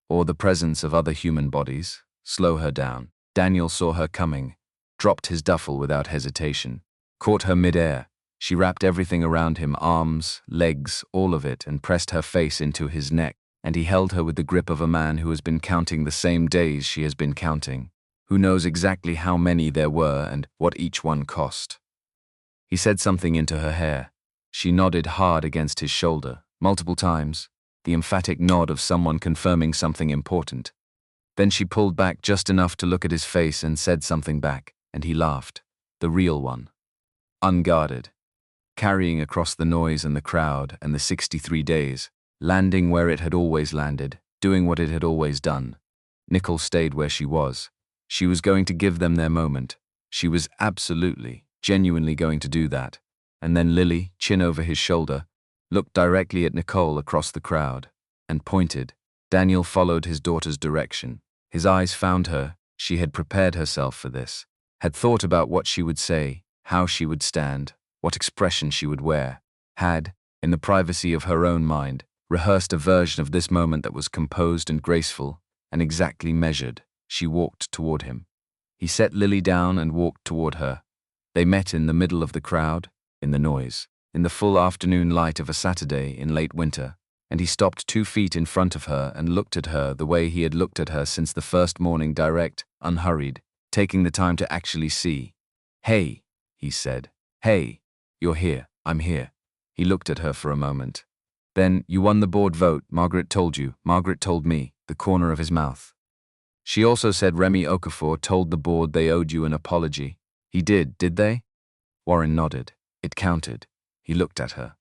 or the presence of other human bodies, slow her down. Daniel saw her coming, dropped his duffel without hesitation, caught her mid-air, She wrapped everything around him, arms, legs, all of it, and pressed her face into his neck, and he held her with the grip of a man who has been counting the same days she has been counting, who knows exactly how many there were and what each one cost. He said something into her hair. She nodded hard against his shoulder, multiple times, the emphatic nod of someone confirming something important. Then she pulled back just enough to look at his face and said something back, and he laughed, the real one. Unguarded. Carrying across the noise and the crowd and the 63 days, landing where it had always landed, doing what it had always done. Nicole stayed where she was. She was going to give them their moment. She was absolutely, genuinely going to do that. And then Lily, chin over his shoulder, looked directly at Nicole across the crowd and pointed. Daniel followed his daughter's direction. His eyes found her. She had prepared herself for this, had thought about what she would say, how she would stand, what expression she would wear, had, in the privacy of her own mind, rehearsed a version of this moment that was composed and graceful and exactly measured. She walked toward him. He set Lily down and walked toward her. They met in the middle of the crowd, in the noise, in the full afternoon light of a Saturday in late winter, and he stopped 2 feet in front of her and looked at her the way he had looked at her since the first morning, direct, unhurried, taking the time to actually see. "Hey," he said. "Hey, you're here, I'm here." He looked at her for a moment. "Then, you won the board vote, Margaret told you, Margaret told me," the corner of his mouth. "She also said Remy Okafor told the board they owed you an apology." "He did they?" Warren nodded. It counted. He looked at her.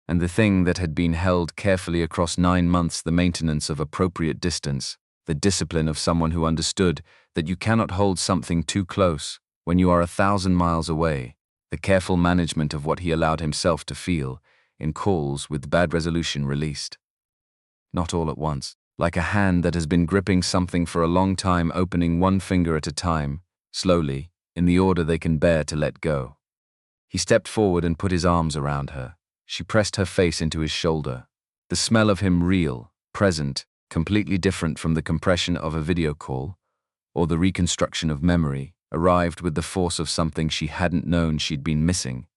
And the thing that had been held carefully across 9 months, the maintenance of appropriate distance, the discipline of someone who understood that you cannot hold something too close when you are 1,000 miles away, the careful management of what he allowed himself to feel, in calls with bad resolution released. Not all at once, like a hand that has been gripping something for a long time, opening one finger at a time, slowly, in the order they can bear to let go. He stepped forward and put his arms around her. She pressed her face into his shoulder. The smell of him real, present, completely different from the compression of a video call, or the reconstruction of memory, arrived with the force of something she hadn't known she'd been missing,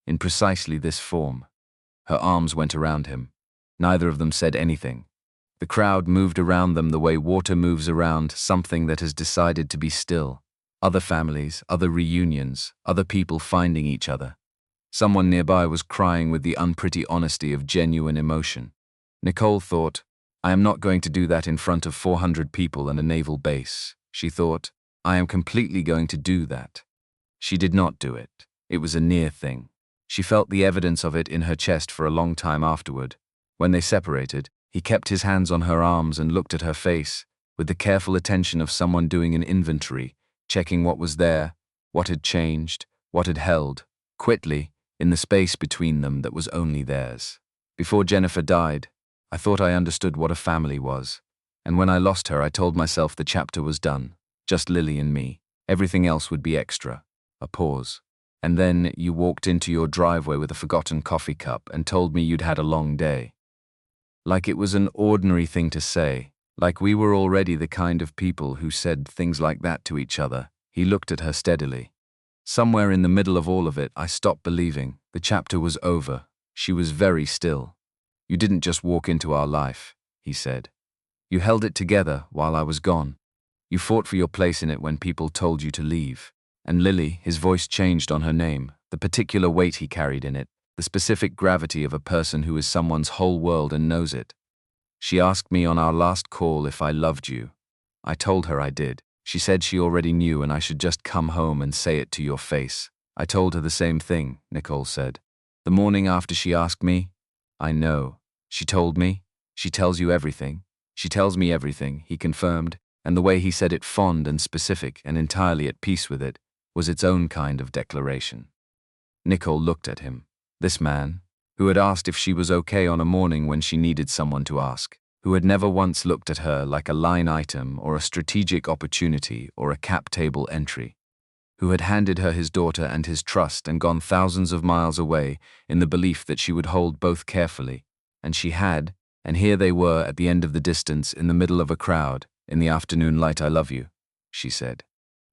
in precisely this form. Her arms went around him. Neither of them said anything. The crowd moved around them the way water moves around something that has decided to be still. Other families, other reunions, other people finding each other. Someone nearby was crying with the unpretty honesty of genuine emotion. Nicole thought, "I am not going to do that in front of 400 people and a naval base." She thought, "I am completely going to do that." She did not do it. It was a near thing. She felt the evidence of it in her chest for a long time afterward. When they separated, he kept his hands on her arms and looked at her face, with the careful attention of someone doing an inventory, checking what was there, what had changed, what had held, quickly, in the space between them that was only theirs. "Before Jennifer died, I thought I understood what a family was. And when I lost her, I told myself the chapter was done. Just Lily and me. Everything else would be extra." A pause. "And then you walked into your driveway with a forgotten coffee cup and told me you'd had a long day." Like it was an ordinary thing to say, like we were already the kind of people who said things like that to each other. He looked at her steadily. "Somewhere in the middle of all of it, I stopped believing. The chapter was over." She was very still. "You didn't just walk into our life," he said. "You held it together while I was gone. You fought for your place in it when people told you to leave." And Lily, his voice changed on her name, the particular weight he carried in it, the specific gravity of a person who is someone's whole world and knows it. "She asked me on our last call if I loved you. I told her I did. She said she already knew and I should just come home and say it to your face. I told her the same thing," Nicole said. "The morning after she asked me, I know. She told me. She tells you everything. She tells me everything," he confirmed, and the way he said it, fond and specific and entirely at peace with it, was its own kind of declaration. Nicole looked at him. This man, who had asked if she was okay on a morning when she needed someone to ask, who had never once looked at her like a line item or a strategic opportunity or a cap table entry, who had handed her his daughter and his trust and gone thousands of miles away in the belief that she would hold both carefully, and she had, and here they were at the end of the distance in the middle of a crowd, "In the afternoon light I love you," she said.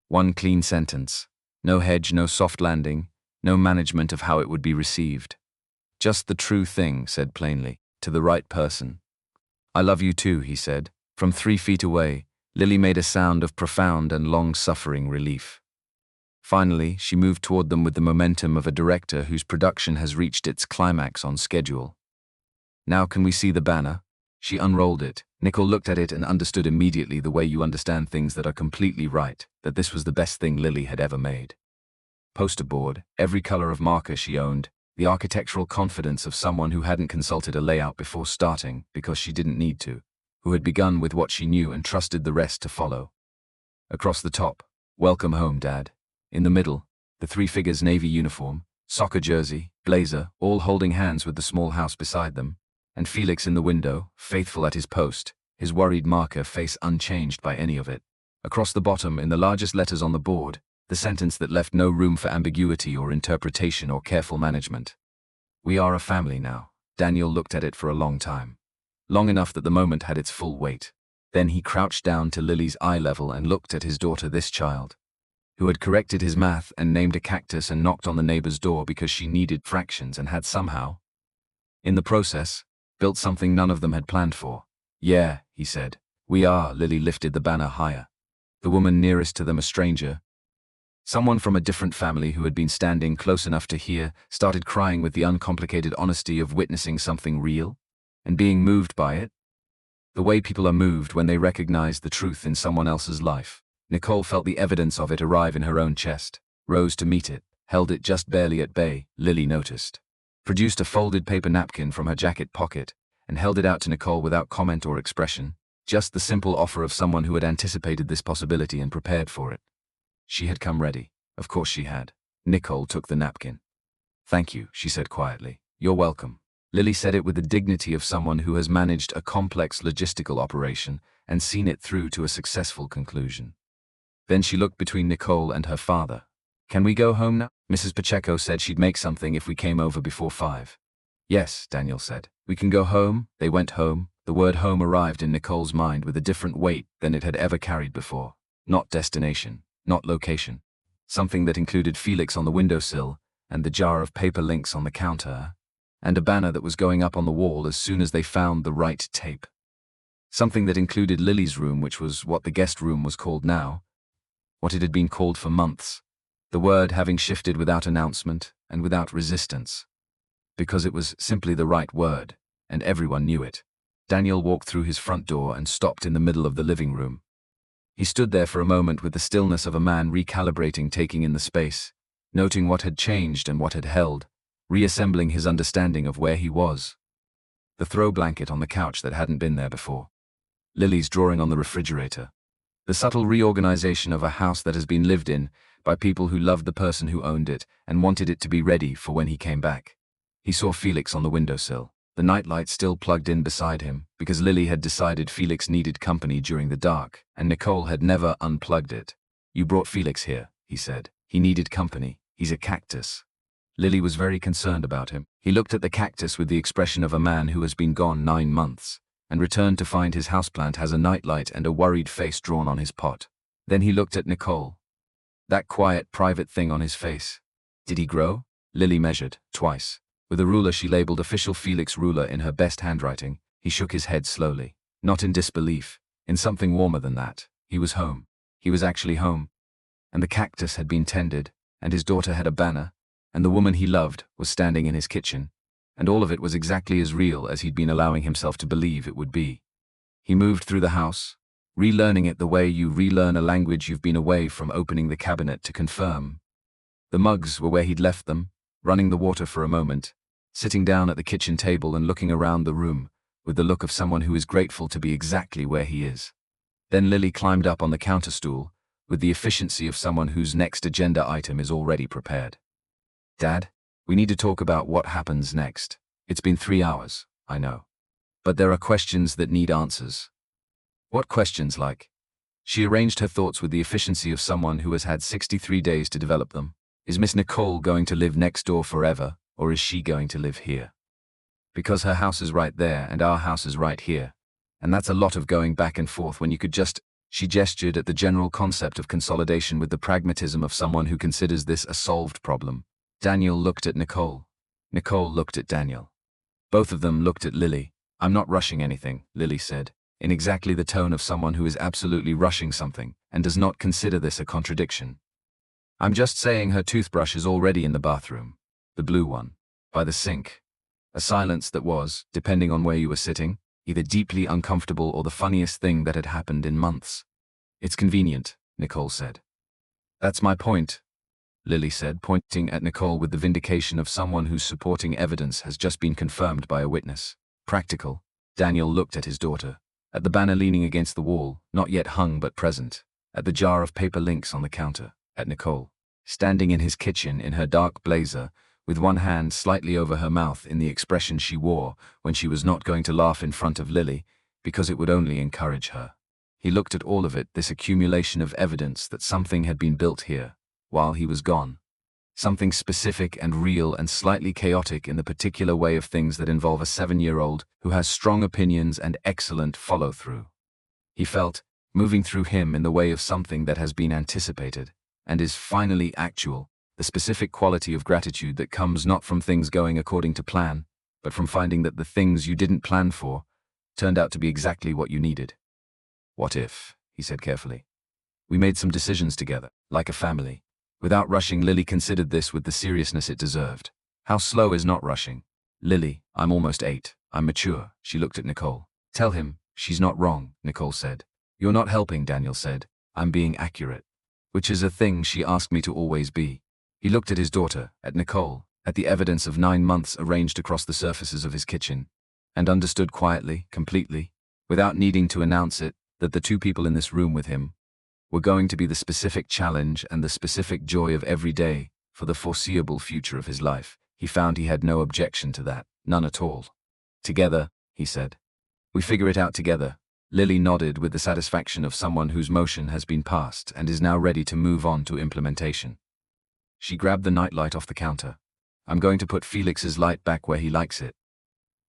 One clean sentence. No hedge, no soft landing, No management of how it would be received. Just the true thing, said plainly, to the right person. I love you too, he said. From 3 feet away, Lily made a sound of profound and long-suffering relief. Finally, she moved toward them with the momentum of a director whose production has reached its climax on schedule. Now can we see the banner? She unrolled it. Nicole looked at it and understood immediately, the way you understand things that are completely right, that this was the best thing Lily had ever made. Poster board, every color of marker she owned, the architectural confidence of someone who hadn't consulted a layout before starting because she didn't need to, who had begun with what she knew and trusted the rest to follow. Across the top, welcome home, Dad. In the middle, the 3 figures navy uniform, soccer jersey, blazer, all holding hands with the small house beside them, and Felix in the window, faithful at his post, his worried marker face unchanged by any of it. Across the bottom, in the largest letters on the board, the sentence that left no room for ambiguity or interpretation or careful management. We are a family now. Daniel looked at it for a long time. Long enough that the moment had its full weight. Then he crouched down to Lily's eye level and looked at his daughter, this child, who had corrected his math and named a cactus and knocked on the neighbor's door because she needed fractions and had somehow, in the process, built something none of them had planned for. Yeah, he said. We are. Lily lifted the banner higher. The woman nearest to them, a stranger, someone from a different family who had been standing close enough to hear, started crying with the uncomplicated honesty of witnessing something real and being moved by it. The way people are moved when they recognize the truth in someone else's life. Nicole felt the evidence of it arrive in her own chest, rose to meet it, held it just barely at bay. Lily noticed, produced a folded paper napkin from her jacket pocket, and held it out to Nicole without comment or expression, just the simple offer of someone who had anticipated this possibility and prepared for it. She had come ready. Of course she had. Nicole took the napkin. Thank you, she said quietly. You're welcome. Lily said it with the dignity of someone who has managed a complex logistical operation and seen it through to a successful conclusion. Then she looked between Nicole and her father. Can we go home now? Mrs. Pacheco said she'd make something if we came over before 5. Yes, Daniel said. We can go home. They went home. The word home arrived in Nicole's mind with a different weight than it had ever carried before. Not destination, not location. Something that included Felix on the windowsill, and the jar of paper links on the counter, and a banner that was going up on the wall as soon as they found the right tape. Something that included Lily's room, which was what the guest room was called now, what it had been called for months, the word having shifted without announcement and without resistance. Because it was simply the right word, and everyone knew it. Daniel walked through his front door and stopped in the middle of the living room. He stood there for a moment with the stillness of a man recalibrating, taking in the space, noting what had changed and what had held, reassembling his understanding of where he was. The throw blanket on the couch that hadn't been there before. Lily's drawing on the refrigerator. The subtle reorganization of a house that has been lived in by people who loved the person who owned it and wanted it to be ready for when he came back. He saw Felix on the windowsill, the nightlight still plugged in beside him, because Lily had decided Felix needed company during the dark, and Nicole had never unplugged it. You brought Felix here, he said. He needed company. He's a cactus. Lily was very concerned about him. He looked at the cactus with the expression of a man who has been gone 9 months, and returned to find his houseplant has a nightlight and a worried face drawn on his pot. Then he looked at Nicole. That quiet, private thing on his face. Did he grow? Lily measured, twice. With a ruler she labeled official Felix ruler in her best handwriting. He shook his head slowly. Not in disbelief, in something warmer than that. He was home. He was actually home. And the cactus had been tended, and his daughter had a banner, and the woman he loved was standing in his kitchen, and all of it was exactly as real as he'd been allowing himself to believe it would be. He moved through the house, relearning it the way you relearn a language you've been away from, opening the cabinet to confirm. The mugs were where he'd left them, running the water for a moment, sitting down at the kitchen table and looking around the room with the look of someone who is grateful to be exactly where he is. Then Lily climbed up on the counter stool with the efficiency of someone whose next agenda item is already prepared. Dad, we need to talk about what happens next. It's been 3 hours, I know. But there are questions that need answers. What questions, like? She arranged her thoughts with the efficiency of someone who has had 63 days to develop them. Is Miss Nicole going to live next door forever, or is she going to live here? Because her house is right there and our house is right here. And that's a lot of going back and forth when you could just... She gestured at the general concept of consolidation with the pragmatism of someone who considers this a solved problem. Daniel looked at Nicole. Nicole looked at Daniel. Both of them looked at Lily. "I'm not rushing anything," Lily said, in exactly the tone of someone who is absolutely rushing something and does not consider this a contradiction. "I'm just saying her toothbrush is already in the bathroom. The blue one. By the sink." A silence that was, depending on where you were sitting, either deeply uncomfortable or the funniest thing that had happened in months. "It's convenient," Nicole said. "That's my point," Lily said, pointing at Nicole with the vindication of someone whose supporting evidence has just been confirmed by a witness. "Practical." Daniel looked at his daughter, at the banner leaning against the wall, not yet hung but present, at the jar of paper links on the counter, at Nicole, standing in his kitchen in her dark blazer, with one hand slightly over her mouth in the expression she wore when she was not going to laugh in front of Lily, because it would only encourage her. He looked at all of it, this accumulation of evidence that something had been built here, while he was gone. Something specific and real and slightly chaotic in the particular way of things that involve a 7-year-old who has strong opinions and excellent follow-through. He felt, moving through him in the way of something that has been anticipated, and is finally actual, the specific quality of gratitude that comes not from things going according to plan, but from finding that the things you didn't plan for turned out to be exactly what you needed. "What if," he said carefully, "we made some decisions together, like a family?" Without rushing, Lily considered this with the seriousness it deserved. How slow is not rushing? "Lily, I'm almost 8. I'm mature." She looked at Nicole. "Tell him, she's not wrong," Nicole said. "You're not helping," Daniel said. "I'm being accurate." Which is a thing she asked me to always be. He looked at his daughter, at Nicole, at the evidence of 9 months arranged across the surfaces of his kitchen, and understood quietly, completely, without needing to announce it, that the two people in this room with him were going to be the specific challenge and the specific joy of every day for the foreseeable future of his life. He found he had no objection to that, none at all. "Together," he said. "We figure it out together." Lily nodded with the satisfaction of someone whose motion has been passed and is now ready to move on to implementation. She grabbed the nightlight off the counter. "I'm going to put Felix's light back where he likes it."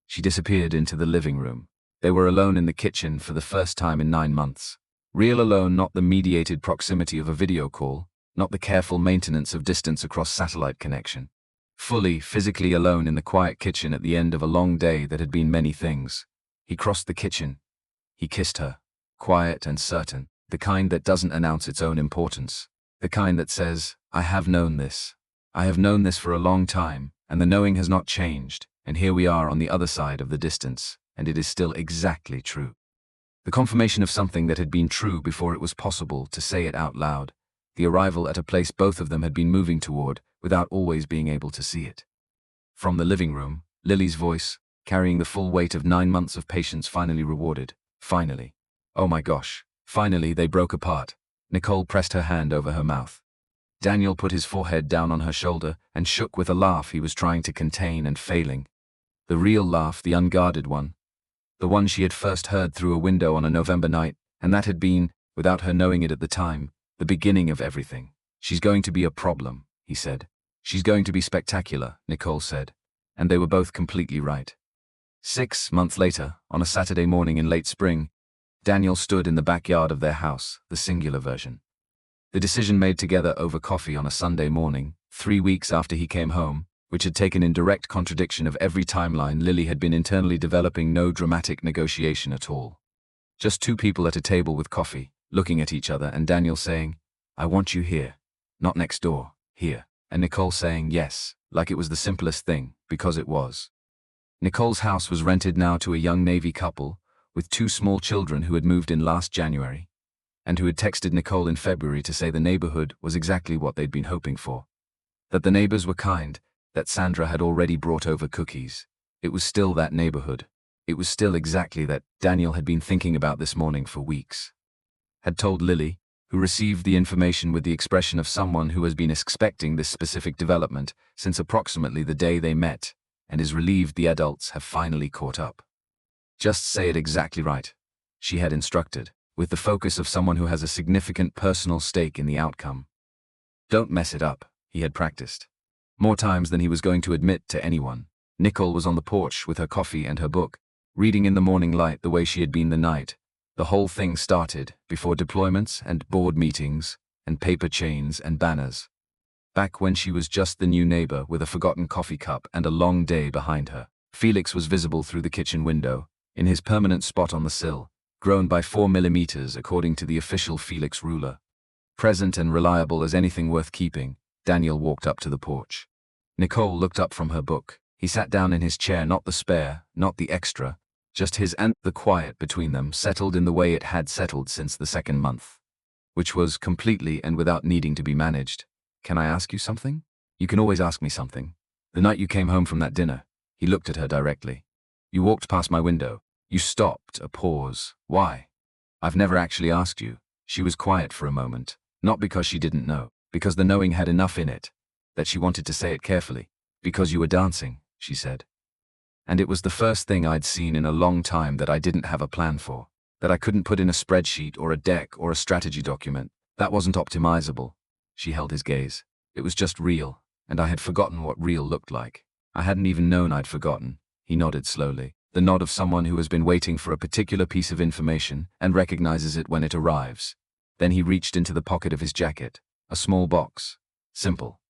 She disappeared into the living room. They were alone in the kitchen for the first time in 9 months. Real alone, not the mediated proximity of a video call, not the careful maintenance of distance across satellite connection. Fully, physically alone in the quiet kitchen at the end of a long day that had been many things. He crossed the kitchen. He kissed her, quiet and certain, the kind that doesn't announce its own importance, the kind that says, "I have known this. I have known this for a long time, and the knowing has not changed, and here we are on the other side of the distance, and it is still exactly true." The confirmation of something that had been true before it was possible to say it out loud, the arrival at a place both of them had been moving toward without always being able to see it. From the living room, Lily's voice, carrying the full weight of 9 months of patience, finally rewarded. Finally. Oh my gosh. Finally, they broke apart. Nicole pressed her hand over her mouth. Daniel put his forehead down on her shoulder and shook with a laugh he was trying to contain and failing. The real laugh, the unguarded one. The one she had first heard through a window on a November night, and that had been, without her knowing it at the time, the beginning of everything. "She's going to be a problem," he said. "She's going to be spectacular," Nicole said. And they were both completely right. 6 months later, on a Saturday morning in late spring, Daniel stood in the backyard of their house, the singular version. The decision made together over coffee on a Sunday morning, 3 weeks after he came home, which had taken in direct contradiction of every timeline Lily had been internally developing, no dramatic negotiation at all. Just two people at a table with coffee, looking at each other, and Daniel saying, "I want you here. Not next door, here." And Nicole saying yes, like it was the simplest thing, because it was. Nicole's house was rented now to a young Navy couple, with 2 small children who had moved in last January, and who had texted Nicole in February to say the neighborhood was exactly what they'd been hoping for. That the neighbors were kind, that Sandra had already brought over cookies. It was still that neighborhood. It was still exactly that Daniel had been thinking about this morning for weeks. Had told Lily, who received the information with the expression of someone who has been expecting this specific development since approximately the day they met, and is relieved the adults have finally caught up. "Just say it exactly right," she had instructed, with the focus of someone who has a significant personal stake in the outcome. "Don't mess it up," he had practiced. More times than he was going to admit to anyone. Nicole was on the porch with her coffee and her book, reading in the morning light the way she had been the night. The whole thing started, before deployments and board meetings and paper chains and banners. Back when she was just the new neighbor with a forgotten coffee cup and a long day behind her. Felix was visible through the kitchen window, in his permanent spot on the sill, grown by 4 millimeters according to the official Felix ruler. Present and reliable as anything worth keeping, Daniel walked up to the porch. Nicole looked up from her book. He sat down in his chair, not the spare, not the extra, just his, and the quiet between them settled in the way it had settled since the second month. Which was completely and without needing to be managed. Can I ask you something? You can always ask me something. The night you came home from that dinner, he looked at her directly. You walked past my window. You stopped, a pause. Why? I've never actually asked you. She was quiet for a moment, not because she didn't know, because the knowing had enough in it, that she wanted to say it carefully. Because you were dancing, she said. And it was the first thing I'd seen in a long time that I didn't have a plan for, that I couldn't put in a spreadsheet or a deck or a strategy document. That wasn't optimizable. She held his gaze. It was just real, and I had forgotten what real looked like. I hadn't even known I'd forgotten. He nodded slowly, the nod of someone who has been waiting for a particular piece of information and recognizes it when it arrives. Then he reached into the pocket of his jacket, a small box. Simple.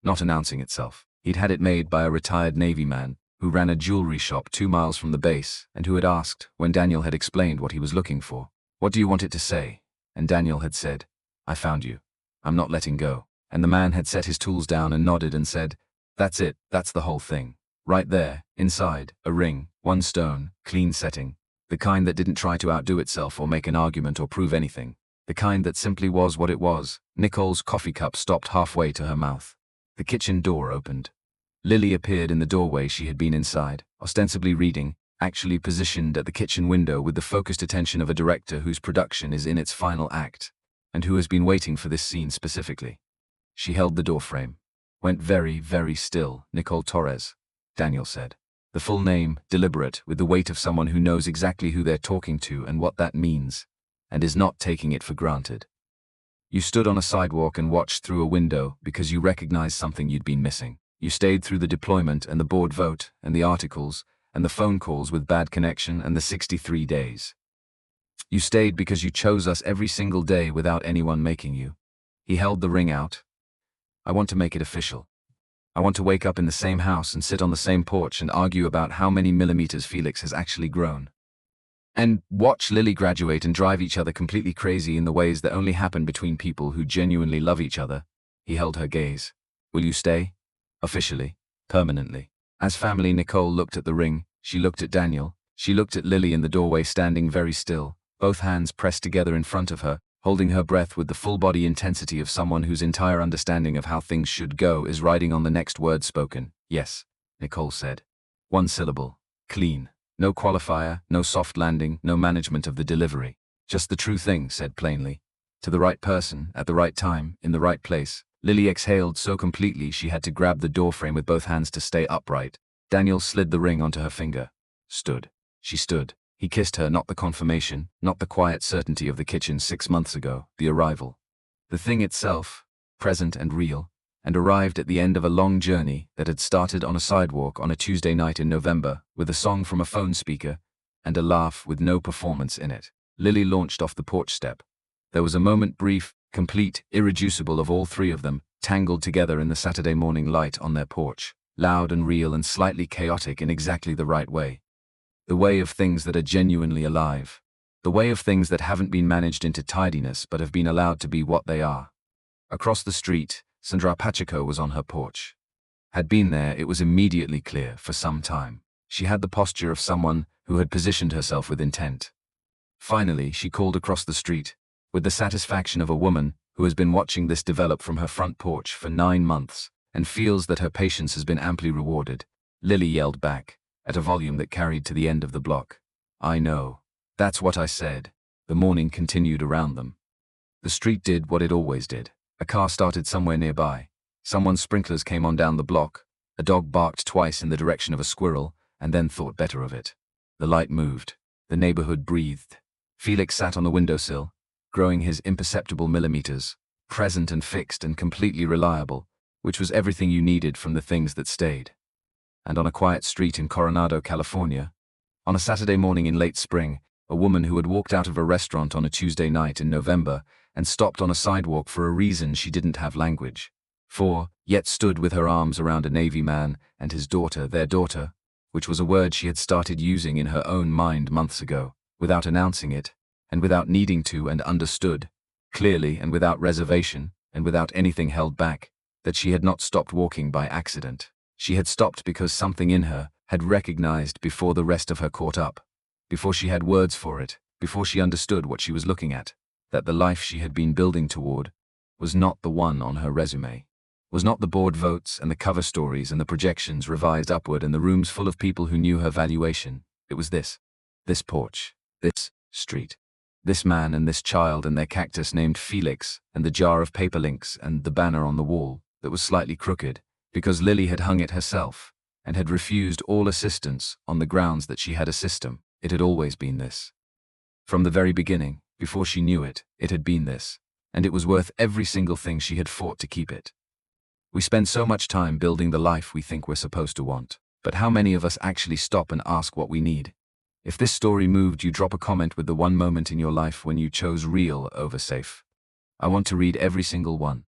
Not announcing itself. He'd had it made by a retired Navy man who ran a jewelry shop 2 miles from the base and who had asked, when Daniel had explained what he was looking for, "What do you want it to say?" And Daniel had said, "I found you. I'm not letting go." And the man had set his tools down and nodded and said, "That's it, that's the whole thing. Right there, inside, a ring, 1 stone, clean setting. The kind that didn't try to outdo itself or make an argument or prove anything. The kind that simply was what it was." Nicole's coffee cup stopped halfway to her mouth. The kitchen door opened. Lily appeared in the doorway. She had been inside, ostensibly reading, actually positioned at the kitchen window with the focused attention of a director whose production is in its final act, and who has been waiting for this scene specifically. She held the doorframe. "Went very, very still, Nicole Torres," Daniel said. The full name, deliberate, with the weight of someone who knows exactly who they're talking to and what that means, and is not taking it for granted. "You stood on a sidewalk and watched through a window because you recognized something you'd been missing. You stayed through the deployment and the board vote and the articles and the phone calls with bad connection and the 63 days. You stayed because you chose us every single day without anyone making you." He held the ring out. "I want to make it official. I want to wake up in the same house and sit on the same porch and argue about how many millimeters Felix has actually grown. And watch Lily graduate and drive each other completely crazy in the ways that only happen between people who genuinely love each other." He held her gaze. "Will you stay? Officially, permanently." As family, Nicole looked at the ring. She looked at Daniel. She looked at Lily in the doorway, standing very still, both hands pressed together in front of her, holding her breath with the full-body intensity of someone whose entire understanding of how things should go is riding on the next word spoken. "Yes," Nicole said. 1 syllable. Clean. No qualifier, no soft landing, no management of the delivery. Just the true thing, said plainly. To the right person, at the right time, in the right place. Lily exhaled so completely she had to grab the doorframe with both hands to stay upright. Daniel slid the ring onto her finger. Stood. She stood. He kissed her, not the confirmation, not the quiet certainty of the kitchen 6 months ago, the arrival. The thing itself, present and real, and arrived at the end of a long journey that had started on a sidewalk on a Tuesday night in November, with a song from a phone speaker, and a laugh with no performance in it. Lily launched off the porch step. There was a moment, brief, complete, irreducible, of all three of them, tangled together in the Saturday morning light on their porch, loud and real and slightly chaotic in exactly the right way. The way of things that are genuinely alive. The way of things that haven't been managed into tidiness but have been allowed to be what they are. Across the street, Sandra Pacheco was on her porch. Had been there, it was immediately clear, for some time. She had the posture of someone who had positioned herself with intent. Finally, she called across the street, with the satisfaction of a woman who has been watching this develop from her front porch for 9 months, and feels that her patience has been amply rewarded. Lily yelled back, at a volume that carried to the end of the block. I know. That's what I said. The morning continued around them. The street did what it always did. A car started somewhere nearby. Someone's sprinklers came on down the block. A dog barked twice in the direction of a squirrel, and then thought better of it. The light moved. The neighborhood breathed. Felix sat on the windowsill, growing his imperceptible millimeters, present and fixed and completely reliable, which was everything you needed from the things that stayed. And on a quiet street in Coronado, California, on a Saturday morning in late spring, a woman who had walked out of a restaurant on a Tuesday night in November and stopped on a sidewalk for a reason she didn't have language 4. Yet stood with her arms around a Navy man and his daughter, their daughter, which was a word she had started using in her own mind months ago, without announcing it, and without needing to, and understood, clearly and without reservation, and without anything held back, that she had not stopped walking by accident. She had stopped because something in her had recognized before the rest of her caught up, before she had words for it, before she understood what she was looking at, that the life she had been building toward was not the one on her resume, was not the board votes and the cover stories and the projections revised upward and the rooms full of people who knew her valuation. It was this porch, this street, this man and this child and their cactus named Felix and the jar of paper links and the banner on the wall that was slightly crooked because Lily had hung it herself and had refused all assistance on the grounds that she had a system. It had always been this. From the very beginning, before she knew it, it had been this, and it was worth every single thing she had fought to keep it. We spend so much time building the life we think we're supposed to want, but how many of us actually stop and ask what we need? If this story moved you, drop a comment with the one moment in your life when you chose real over safe. I want to read every single one.